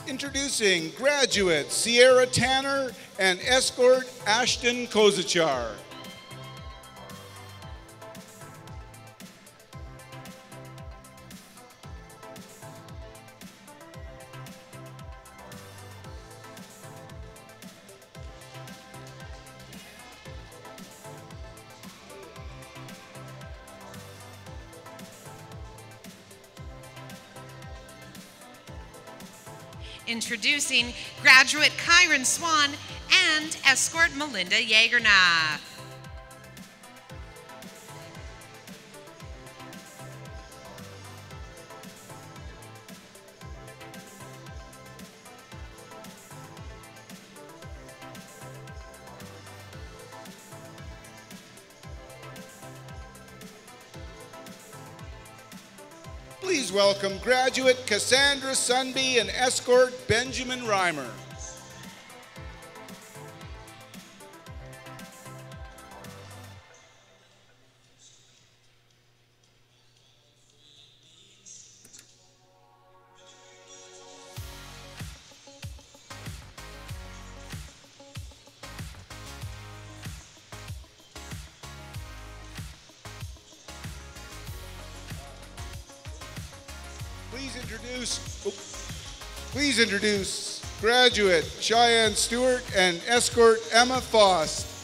Introducing graduate Sierra Tanner and escort Ashton Kozichar. Introducing graduate Kyron Swan and escort Melinda Jagernath. Please welcome graduate Cassandra Sunby and escort Benjamin Reimer. Please introduce graduate Cheyenne Stewart and escort Emma Foss.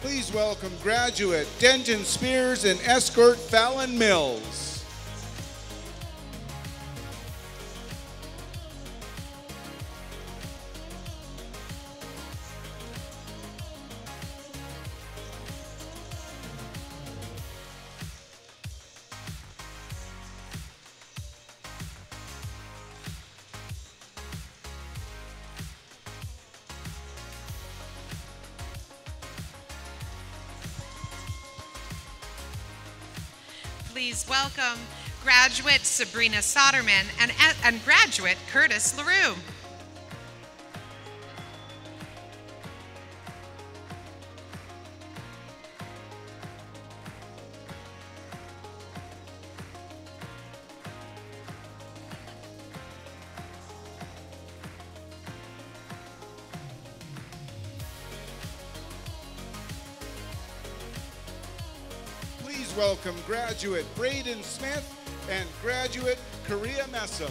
Please welcome graduate Denton Spears and escort Fallon Mills. Please welcome graduate Sabrina Soderman and graduate Curtis LaRue. Welcome graduate Braden Smith and graduate Korea Messam.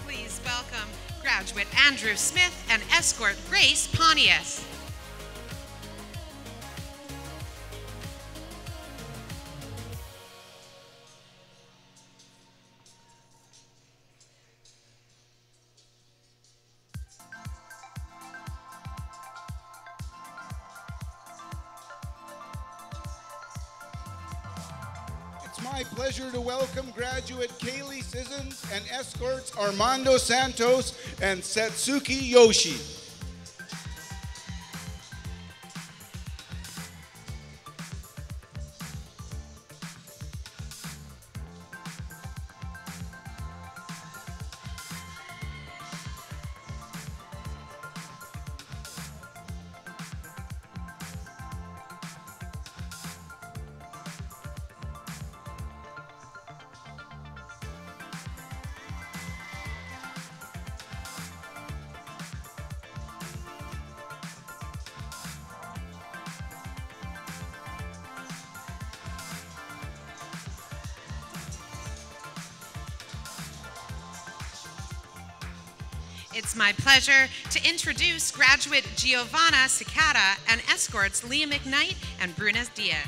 Please welcome graduate Andrew Smith and escort Grace Pontius. It's my pleasure to welcome graduate Kaylee Sissons and escorts Armando Santos and Satsuki Yoshi. It's my pleasure to introduce graduate Giovanna Cicada and escorts Leah McKnight and Bruna Diaz.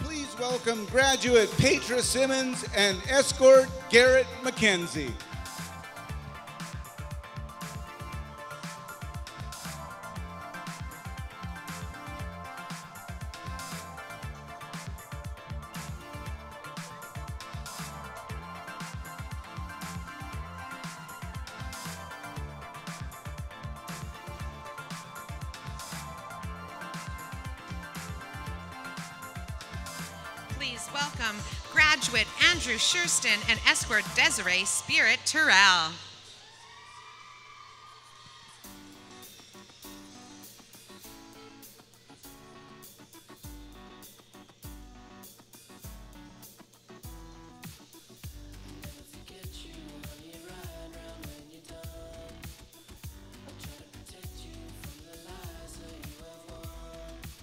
Please welcome graduate Petra Simmons and escort Garrett McKenzie. Please welcome graduate Andrew Shurston and escort Desiree Spirit Terrell.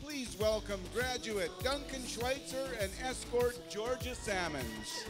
Please welcome graduate Duncan Schweitzer and escort Georgia Salmons.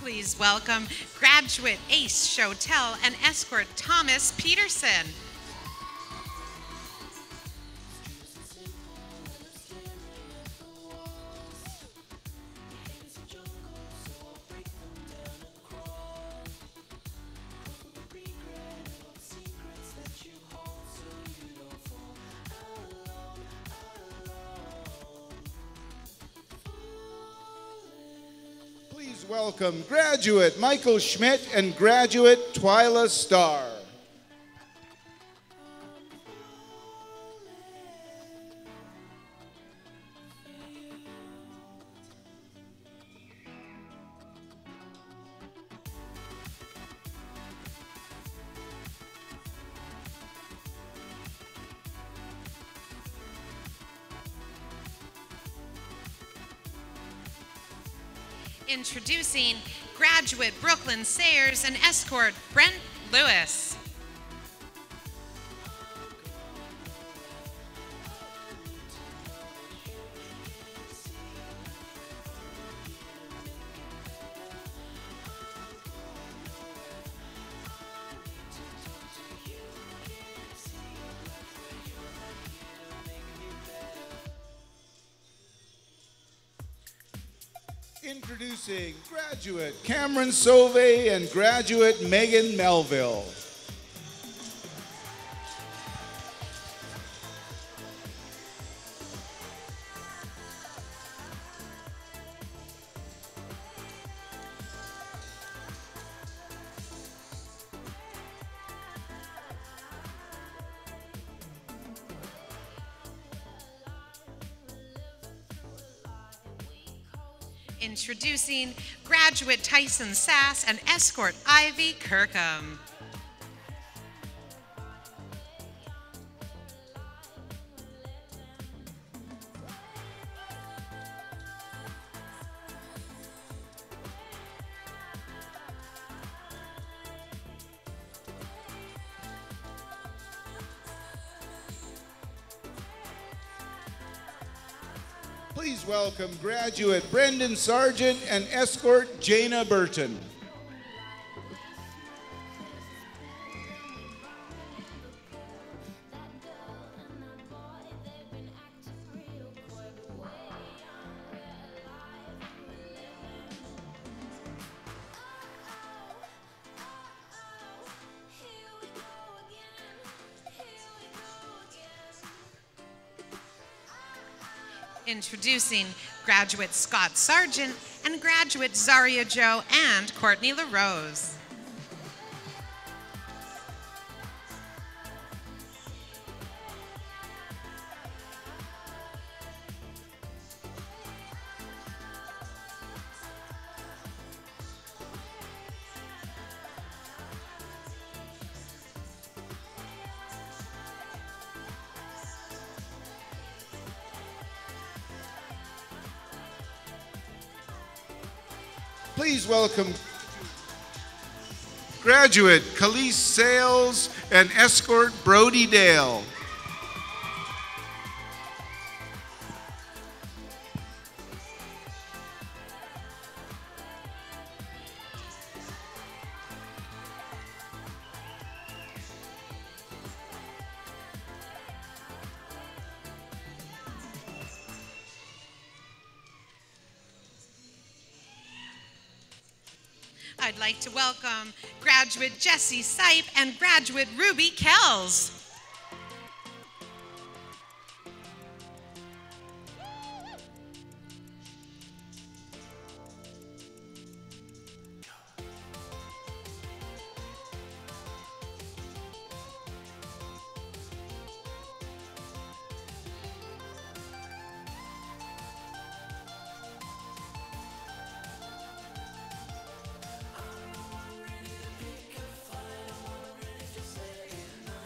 Please welcome graduate Ace Chotel and escort Thomas Peterson. Please welcome graduate Michael Schmidt and graduate Twyla Starr. Introducing graduate Brooklyn Sayers and escort Brent Lewis. Introducing graduate Cameron Sauvé and graduate Megan Melville. Introducing graduate Tyson Sass and escort Ivy Kirkham. Please welcome graduate Brendan Sargent and escort Jana Burton. Introducing graduate Scott Sargent and graduate Zaria Joe and Courtney LaRose. Please welcome graduate Khalees Sales and escort Brody Dale. I'd like to welcome graduate Jessie Sipe and graduate Ruby Kells.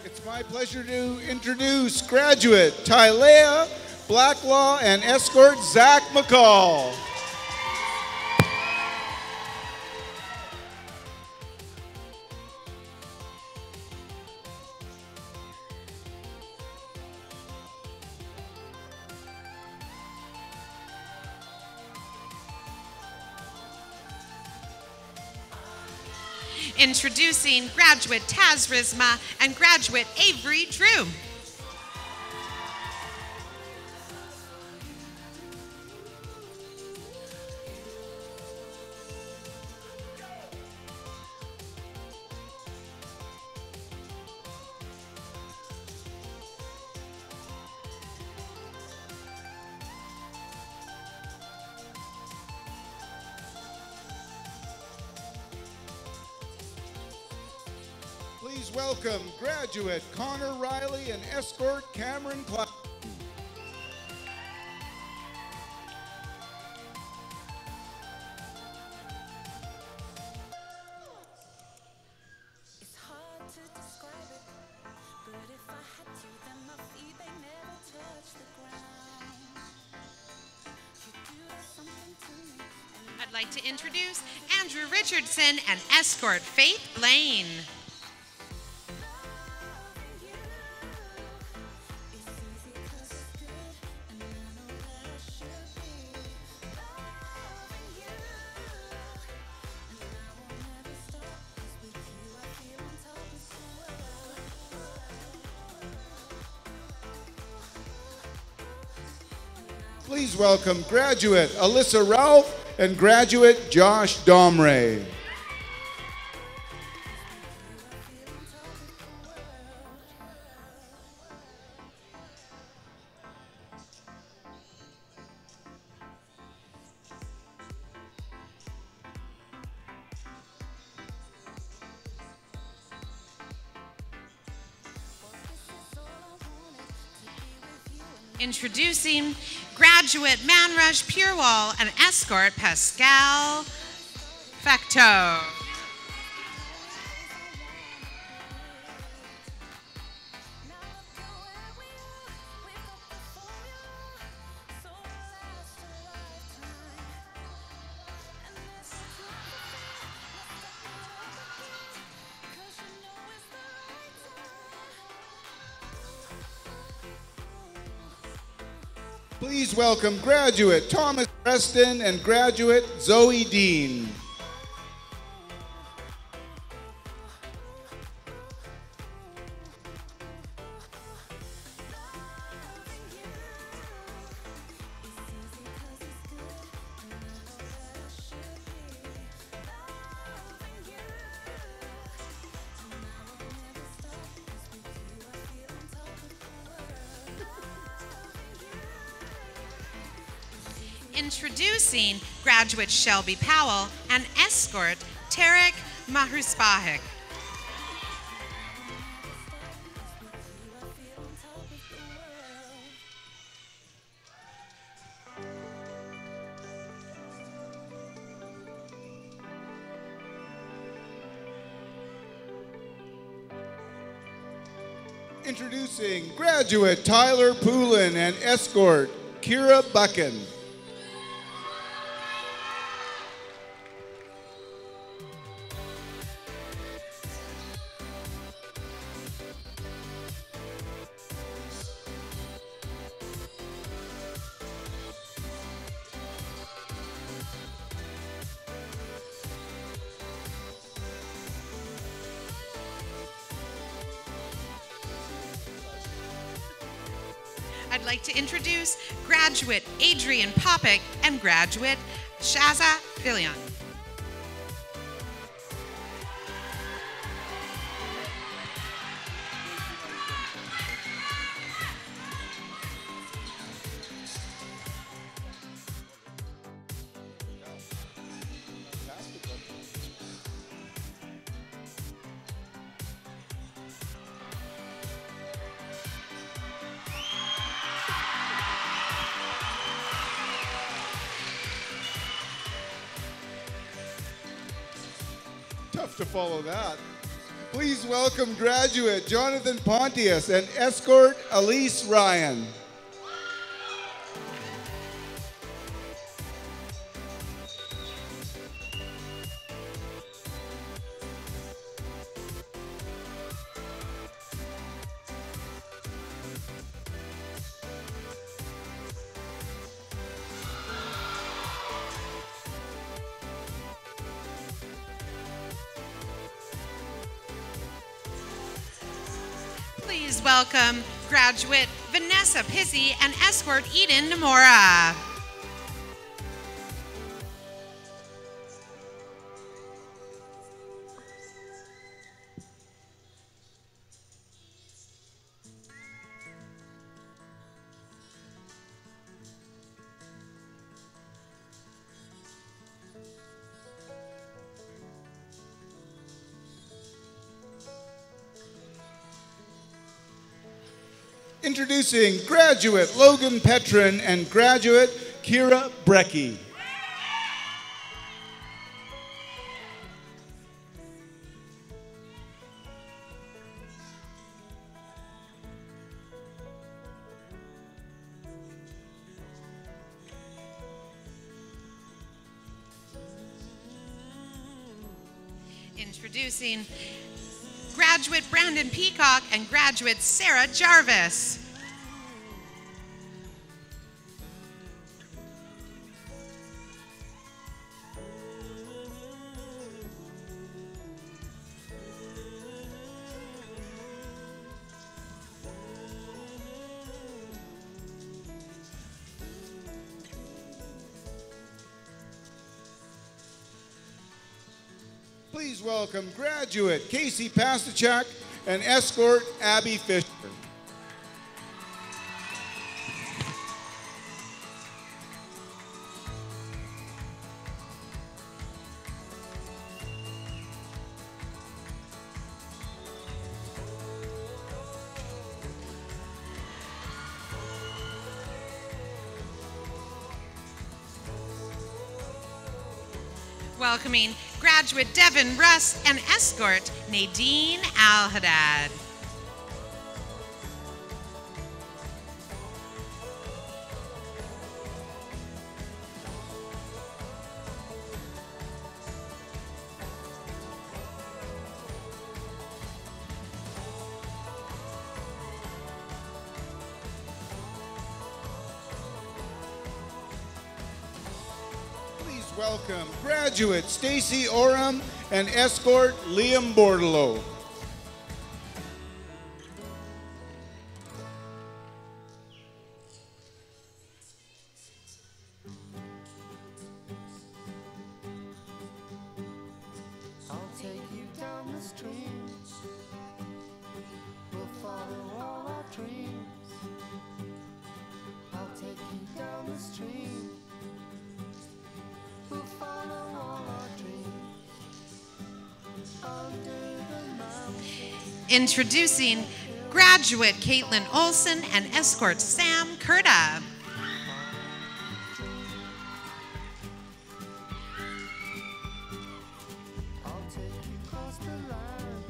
It's my pleasure to introduce graduate Tylea Blacklaw and escort Zach McCall. Introducing graduate Taz Rizma and graduate Avery Drew. Please welcome graduate Connor Riley and escort Cameron Cloud. I'd like to introduce Andrew Richardson and escort Faith Blaine. Please welcome graduate Alyssa Ralph and graduate Josh Domray. Introducing graduate Manrush Purewall and escort Pascal Facto. Please welcome graduate Thomas Preston and graduate Zoe Dean. Introducing graduate Shelby Powell and escort Tarek Mahuspahik. Introducing graduate Tyler Poulin and escort Kira Buchan. I'd like to introduce graduate Adrian Popick and graduate Shaza Filion. have to follow that. Please welcome graduate Jonathan Pontius and escort Elise Ryan. Please welcome graduate Vanessa Pizzi and escort Eden Namora. Introducing graduate Logan Petrin and graduate Kira Brecky. Introducing graduate Brandon Peacock and graduate Sarah Jarvis. Please welcome graduate Casey Pastachak and escort Abby Fisher. Welcoming graduate Devin Russ and escort Nadine Al-Haddad. Welcome graduate Stacy Oram and escort Liam Bordelot. I'll take you down the stream. We'll follow all our dreams. I'll take you down the stream. We'll follow all our dreams. Under the mountains. Introducing graduate Caitlin Olson and escort Sam Kurta. I'll take you across the land.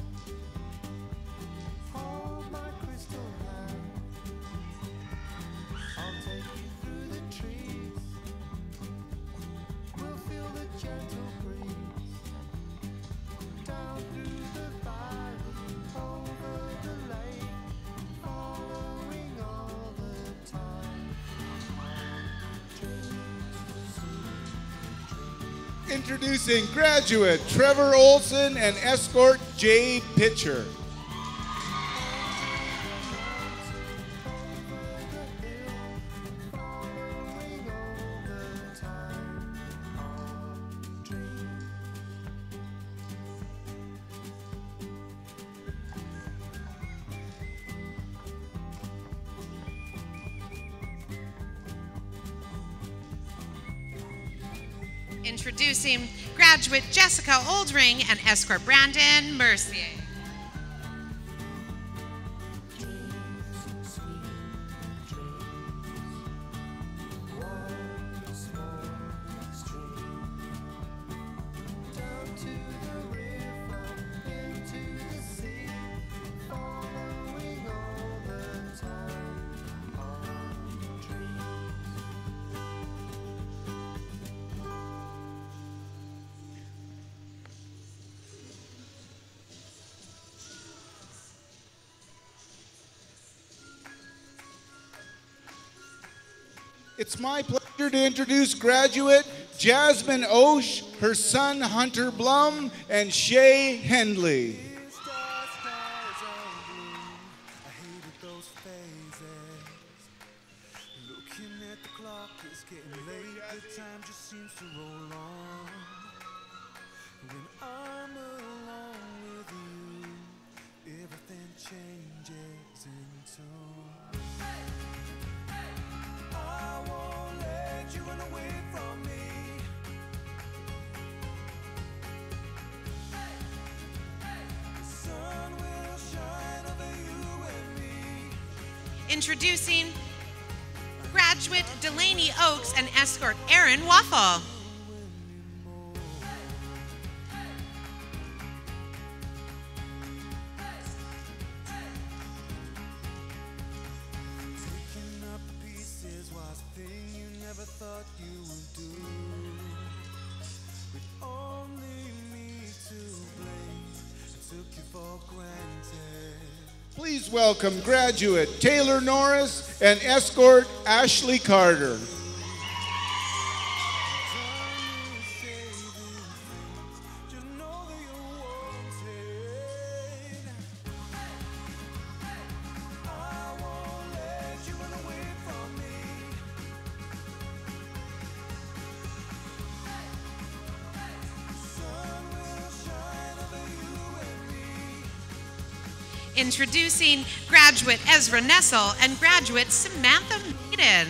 Hold my crystal hand. I'll take you through the trees. We'll feel the gentle breeze. Down through the valley, over the lake, following all the time. Introducing graduate Trevor Olson and escort Jay Pitcher. Introducing graduate Jessica Oldring and escort Brandon Mercier. Down to the river. It's my pleasure to introduce graduate Jasmine Osh, her son Hunter Blum, and Shay Hendley. Introducing graduate Delaney Oakes and escort Aaron Waffle. Please welcome graduate Taylor Norris and escort Ashley Carter. Introducing graduate Ezra Nessel and graduate Samantha Maiden.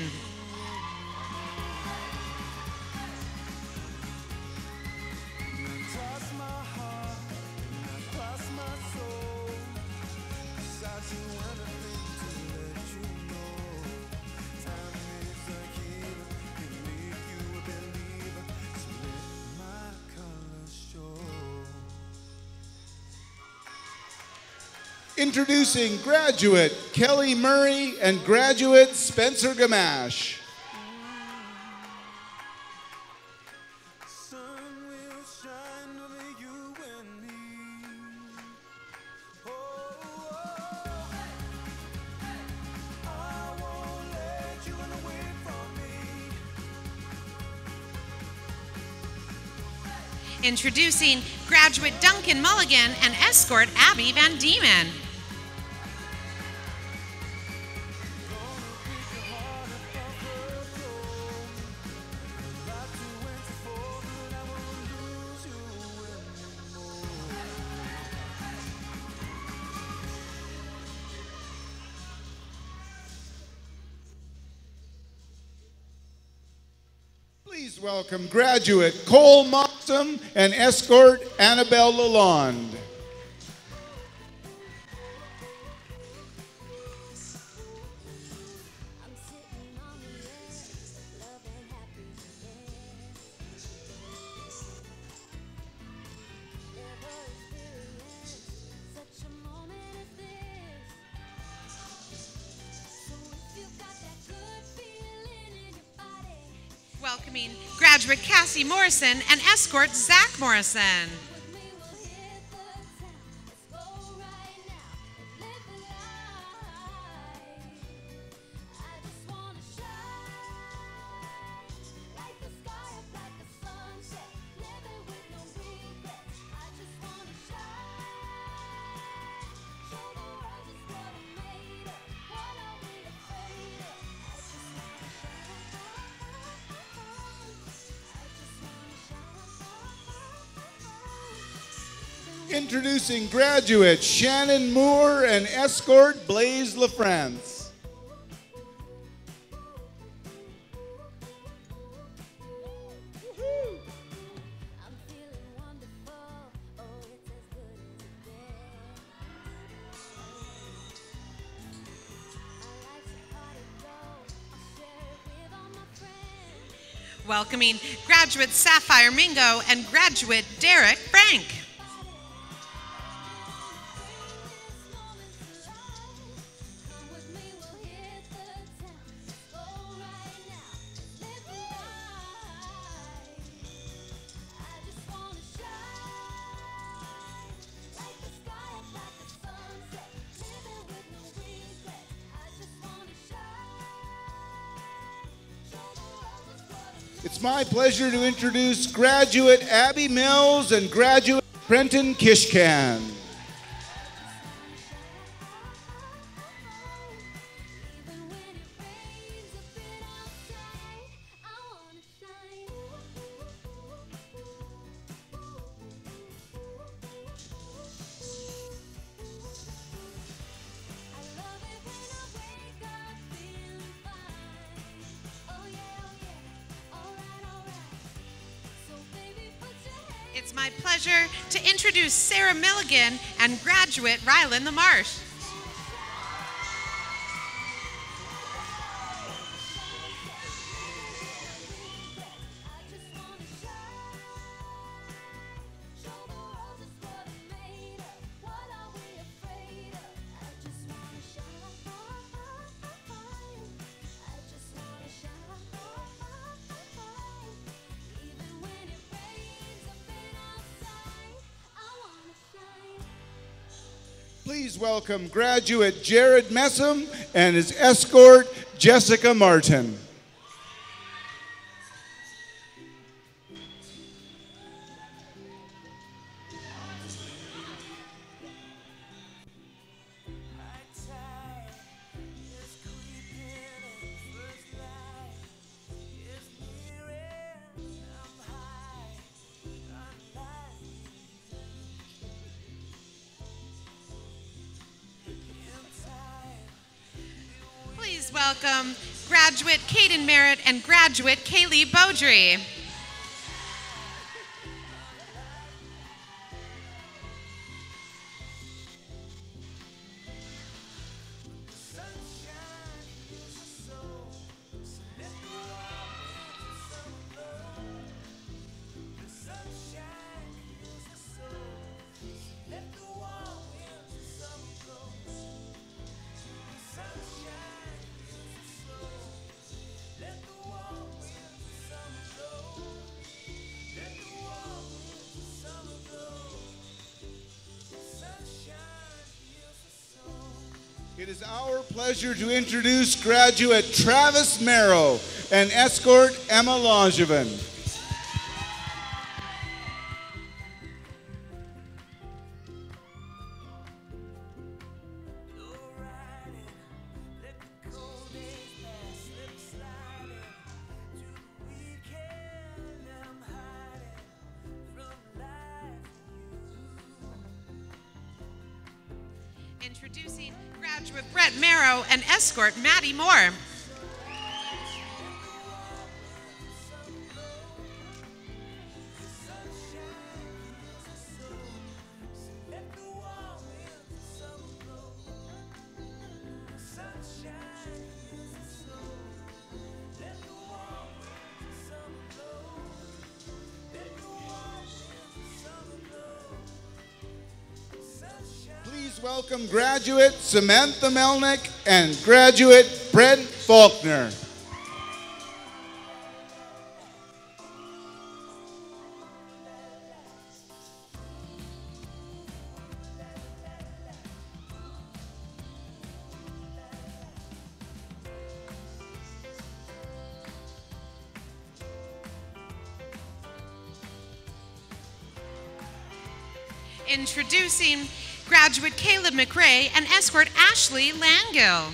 Introducing graduate Kelly Murray and graduate Spencer Gamache. Introducing graduate Duncan Mulligan and escort Abby Van Diemen. Please welcome graduate Cole Moxham and escort Annabelle Lalonde. Welcoming graduate Cassie Morrison and escort Zach Morrison. Introducing graduate Shannon Moore and escort Blaise LaFrance. Welcoming graduate Sapphire Mingo and graduate Derek Frank. It's my pleasure to introduce graduate Abby Mills and graduate Brenton Kishkan. It's my pleasure to introduce Sarah Milligan and graduate Rylan LaMarche. Please welcome graduate Jared Messam and his escort, Jessica Martin. Please welcome graduate Caden Merritt and graduate Kaylee Beaudry. It is our pleasure to introduce graduate Travis Merrow and escort Emma Langevin. Introducing graduate Brett Marrow and escort Maddie Moore. Please welcome graduate Samantha Melnick and graduate Brent Faulkner. Introducing graduate Caleb McRae and escort Ashley Langill.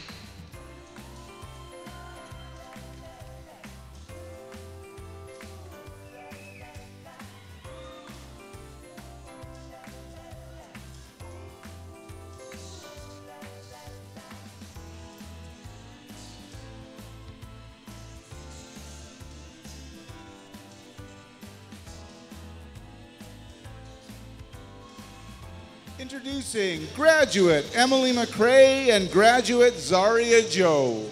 Introducing graduate Emily McRae and graduate Zaria Joe.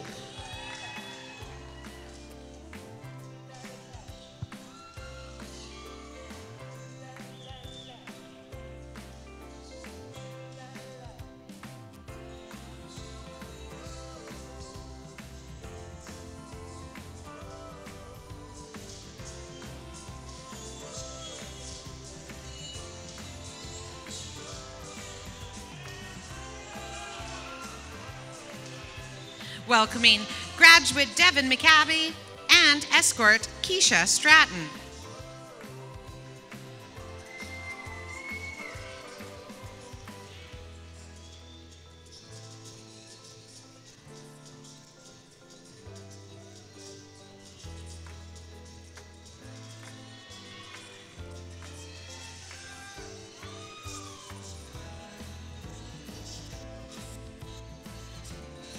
Welcoming graduate Devin McAbey and escort Keisha Stratton.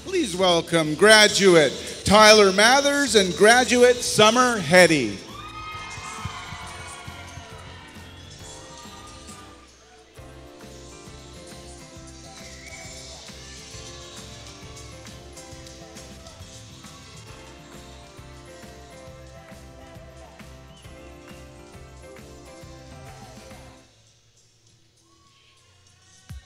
Please welcome graduate Tyler Mathers and graduate Summer Hetty.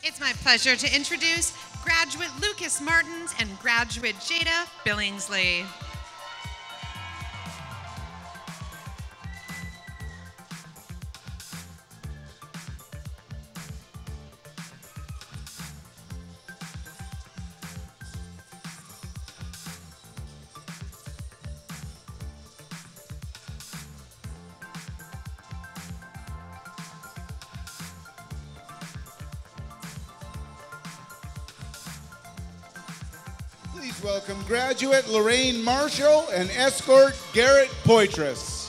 It's my pleasure to introduce graduate Lucas Martins and graduate Jada Billingsley. Please welcome graduate Lorraine Marshall and escort Garrett Poitras.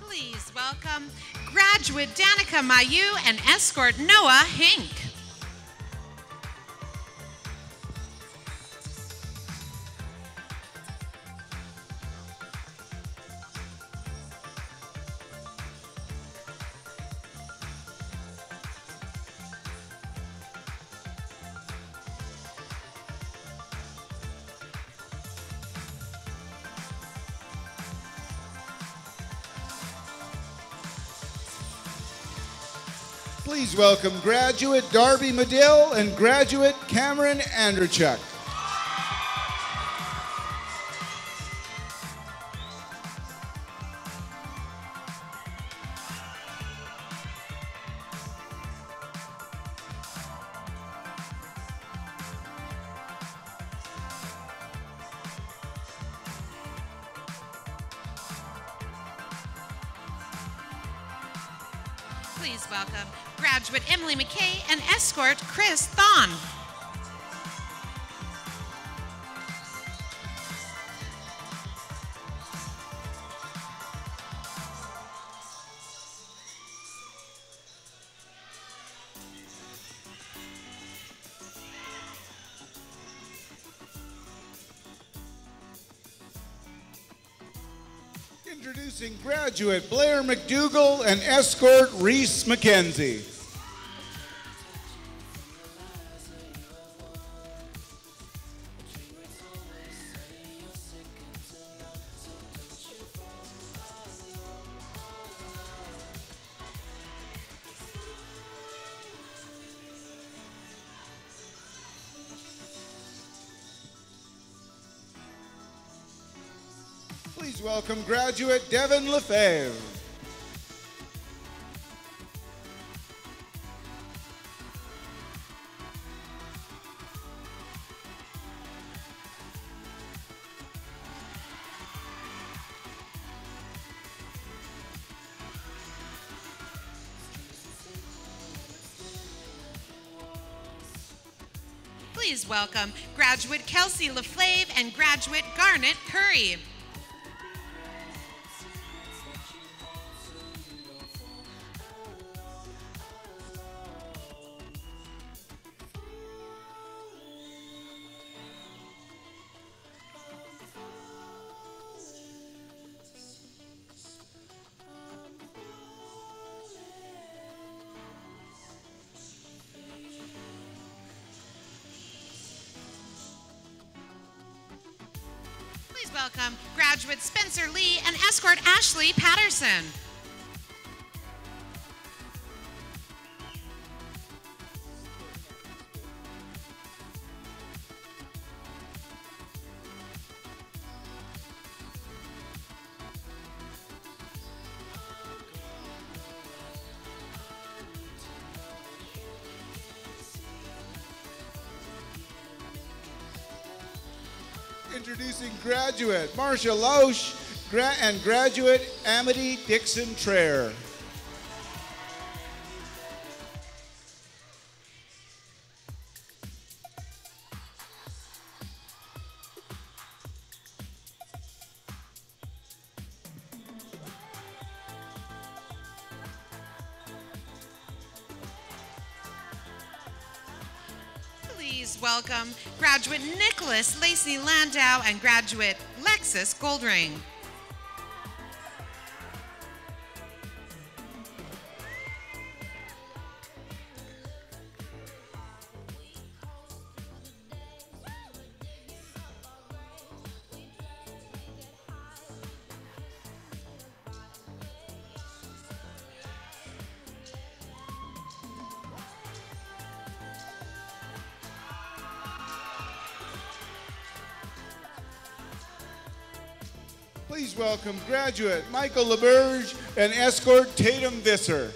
Please welcome graduate Danica Mayu and escort Noah Hink. Please welcome graduate Darby Medill and graduate Cameron Anderchuk. Please welcome graduate Emily McKay and escort Chris Thon. Introducing graduate Blair McDougall and escort Reese McKenzie. Please welcome graduate Devin Lefebvre. Please welcome graduate Kelsey LaFlave and graduate Garnet Curry. Please welcome graduate Spencer Lee and escort Ashley Patterson. Introducing graduate Marcia Lausch and graduate Amity Dixon Traer. Please welcome graduate Nicholas Lacey Landau and graduate Lexus Goldring. Please welcome graduate Michael LeBurge and escort Tatum Visser.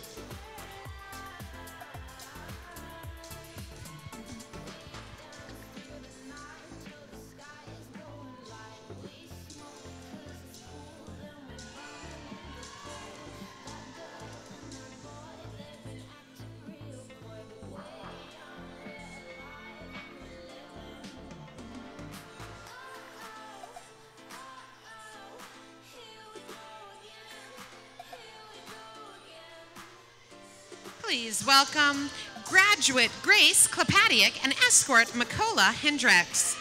Please welcome graduate Grace Klepadiak and escort Makola Hendricks.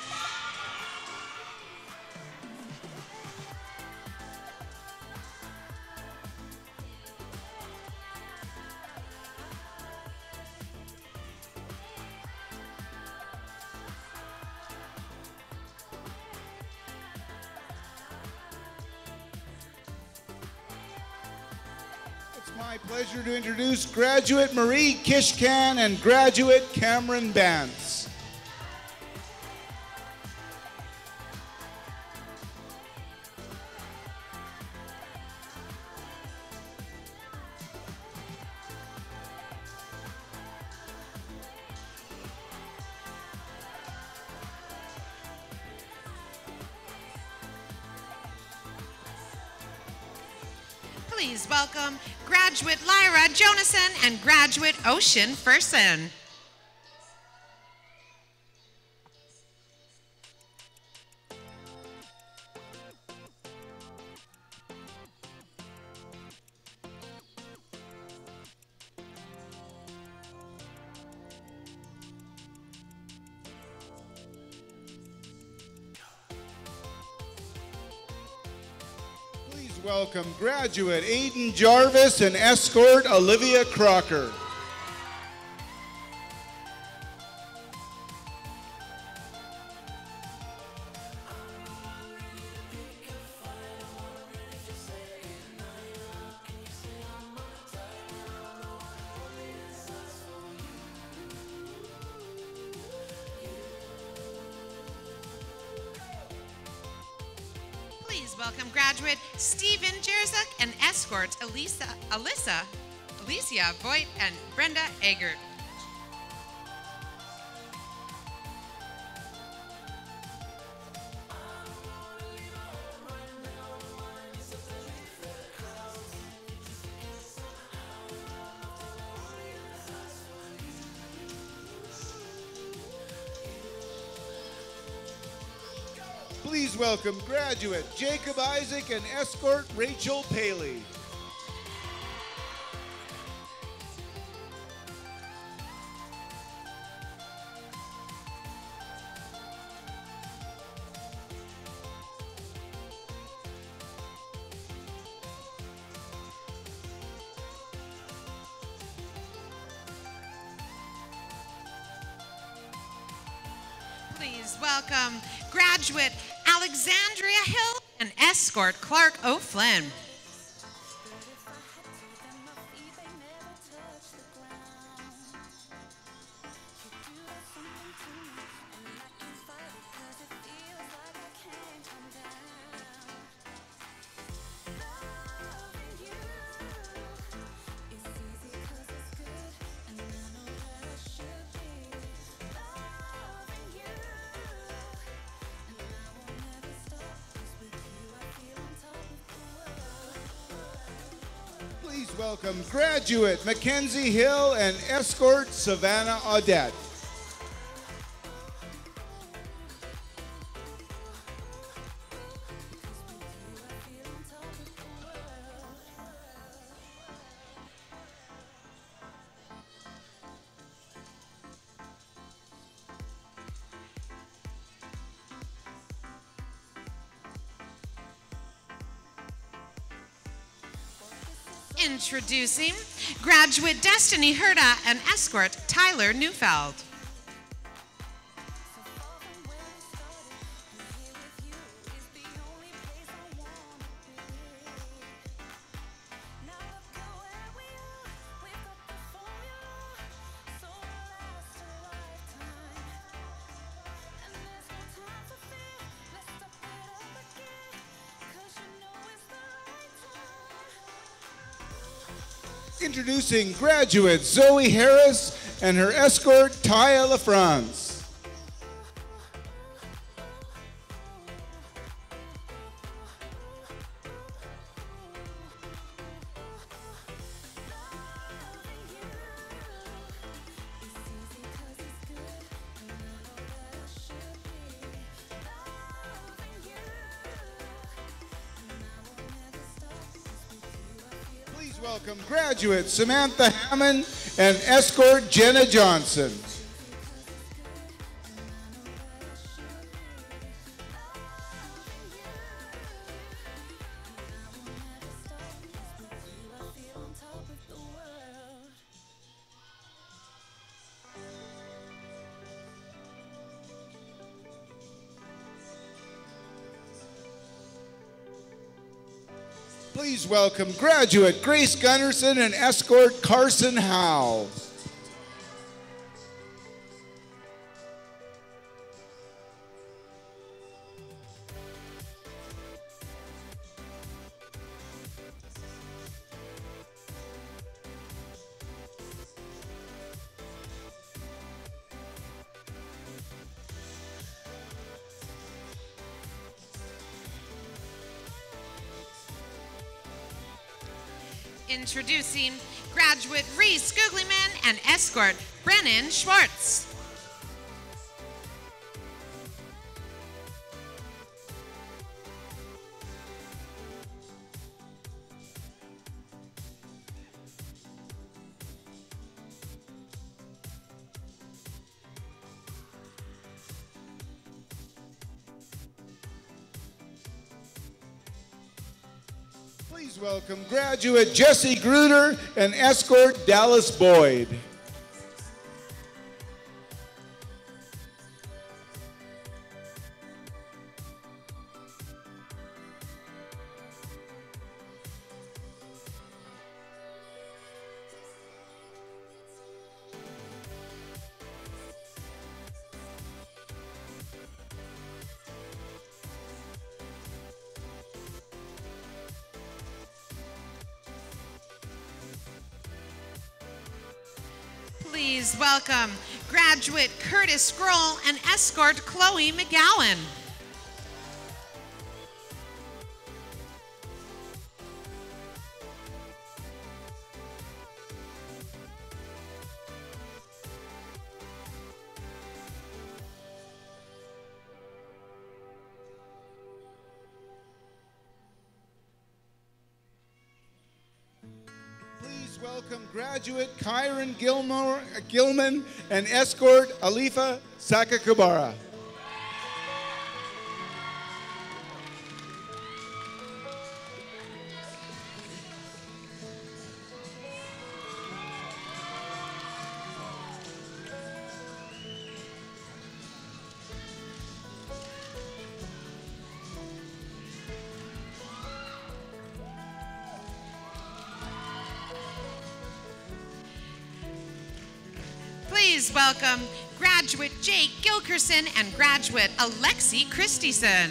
It's my pleasure to introduce graduate Marie Kishkan and graduate Cameron Bance. Please welcome graduate Lyra Jonason and graduate Ocean Ferson. Please welcome graduate Aiden Jarvis and escort Olivia Crocker. Please welcome graduate Stephen Jerzak and escort Alicia Voigt and Brenda Eggert. Please welcome graduate Jacob Isaac and escort Rachel Paley. Please welcome graduate Alexandria Hill and escort Clark O'Flynn. Please welcome graduate Mackenzie Hill and escort Savannah Audette. Introducing graduate Destiny Herda and escort Tyler Neufeld. Introducing graduate Zoe Harris and her escort Taya LaFrance. Welcome graduate Samantha Hammond and escort Jenna Johnson. Please welcome graduate Grace Gunnerson and escort Carson Howe. Introducing graduate Reese Googlyman and escort Brennan Schwartz. Please welcome graduate Jesse Gruder and escort Dallas Boyd. Please welcome graduate Curtis Grohl and escort Chloe McGowan. Welcome graduate Kyron Gilman and escort Alifa Sakakabara. Please welcome graduate Jake Gilkerson and graduate Alexi Christison.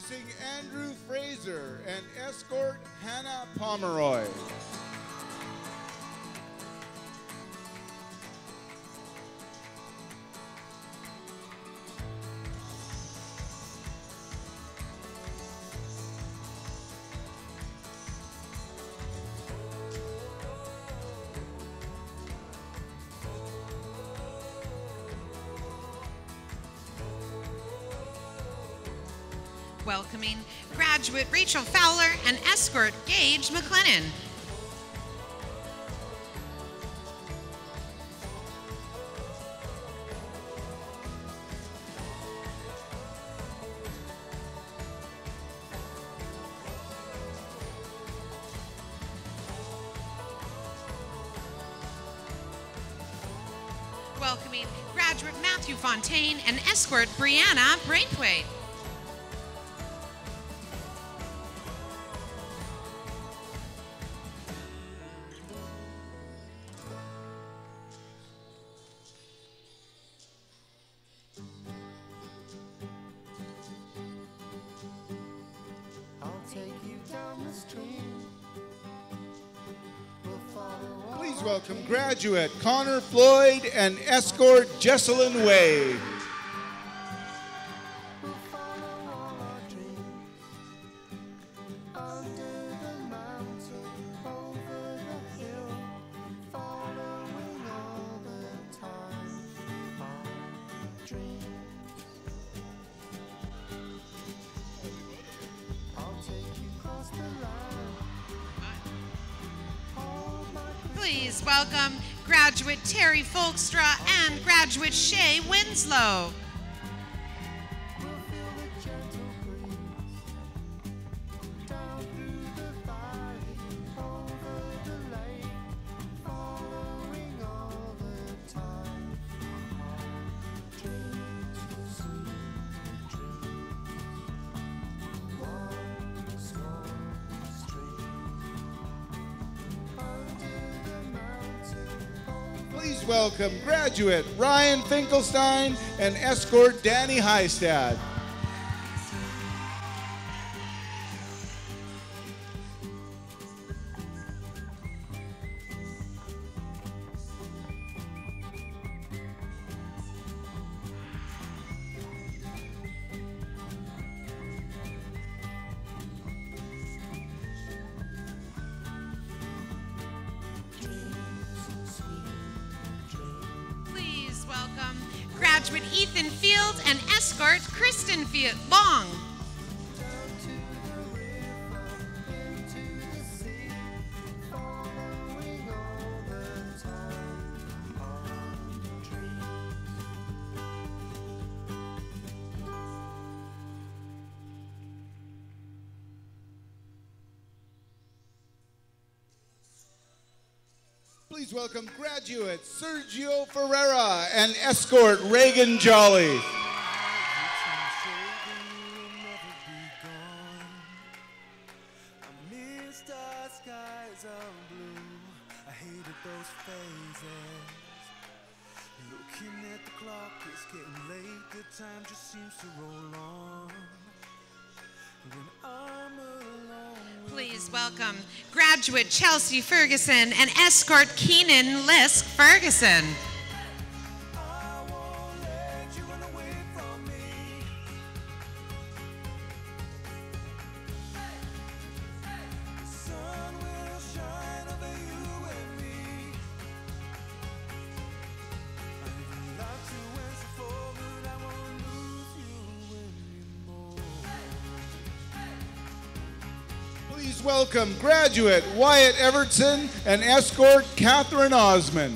Introducing Andrew Fraser and escort Hannah Pomeroy. Welcoming graduate Rachel Fowler and escort Gage McLennan. Welcoming graduate Matthew Fontaine and escort Brianna Braithwaite. Please welcome graduate Connor Floyd and escort Jesselyn Wade. Please welcome graduate Terry Folkstra and graduate Shay Winslow. Please welcome graduate Ryan Finkelstein and escort Danny Heistad. Please welcome graduate Ethan Field and escort Kristen Long. Please welcome graduate Sergio Ferreira and escort Reagan Jolly. Please welcome graduate Chelsea Ferguson and escort Keenan Lisk Ferguson. Please welcome graduate Wyatt Evertson and escort Catherine Osman.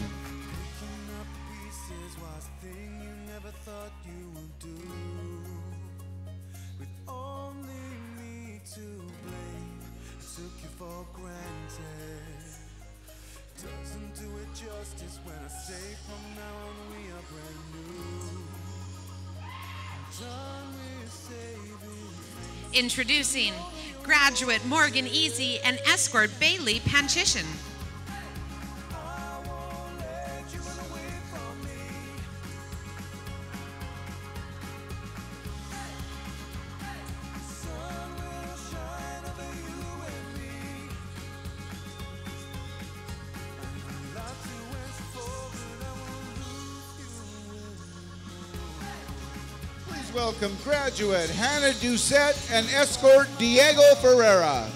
Introducing graduate Morgan Easy and escort Bailey Panchishan. Please welcome graduate Hannah Doucette and escort Diego Ferreira.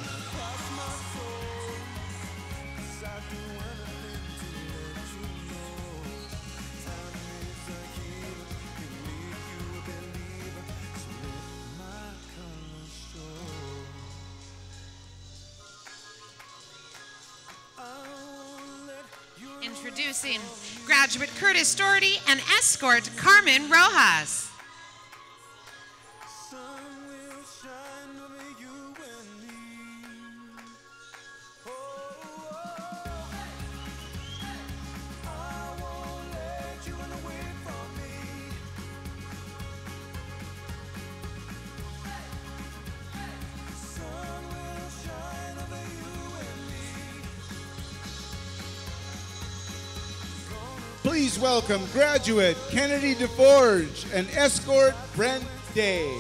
Introducing graduate Curtis Doherty and escort Carmen Rojas. Please welcome graduate Kennedy DeForge and escort Brent Day.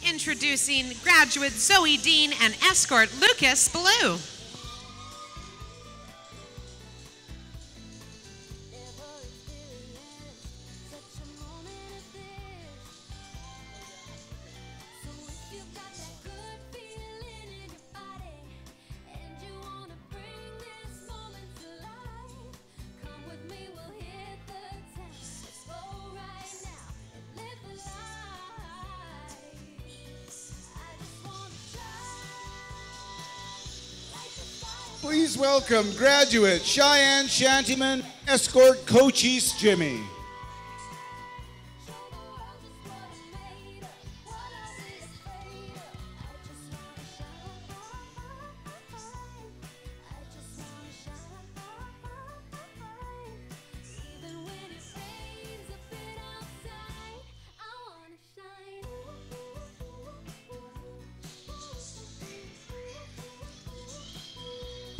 Introducing graduate Zoe Dean and escort Lucas Ballou. Please welcome graduate Cheyenne Shantyman, escort Cochise Jimmy.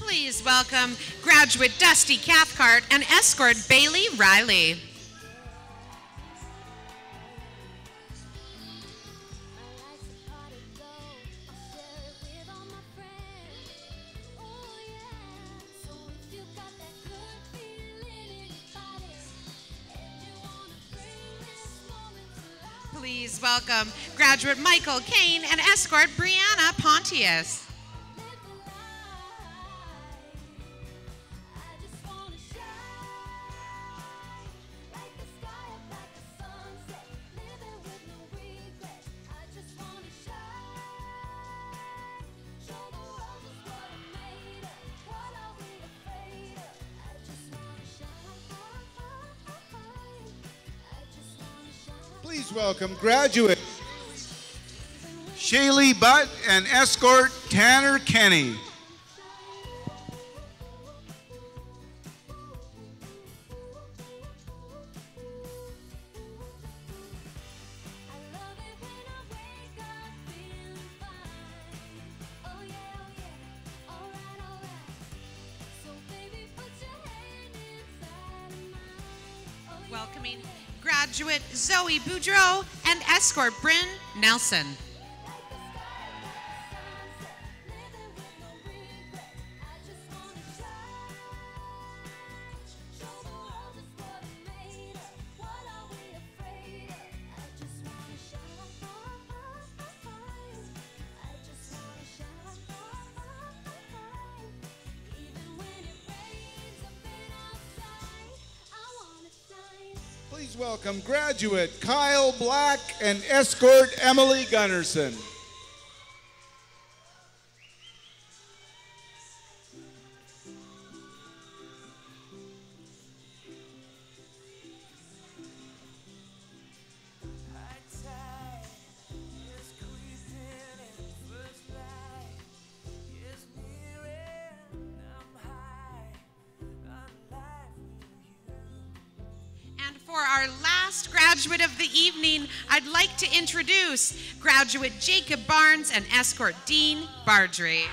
Please welcome graduate Dusty Cathcart and escort Bailey Riley. Please welcome graduate Michael Kane and escort Brianna Pontius. Please welcome graduate Shaylee Butt and escort Tanner Kenny. Welcoming graduate Zoe Boudreau and escort Bryn Nelson. Please welcome graduate Kyle Black and escort Emily Gunnerson. For our last graduate of the evening, I'd like to introduce graduate Jacob Barnes and escort Dean Bardry.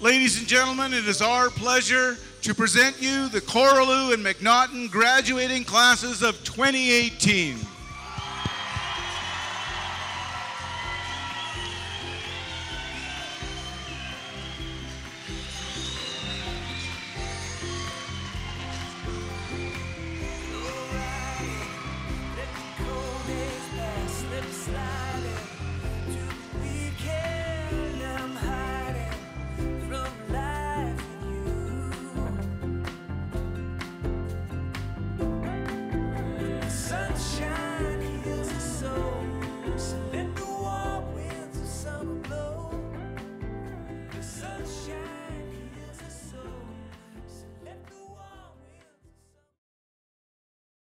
Ladies and gentlemen, it is our pleasure to present you the Correlieu and McNaughton graduating classes of 2018.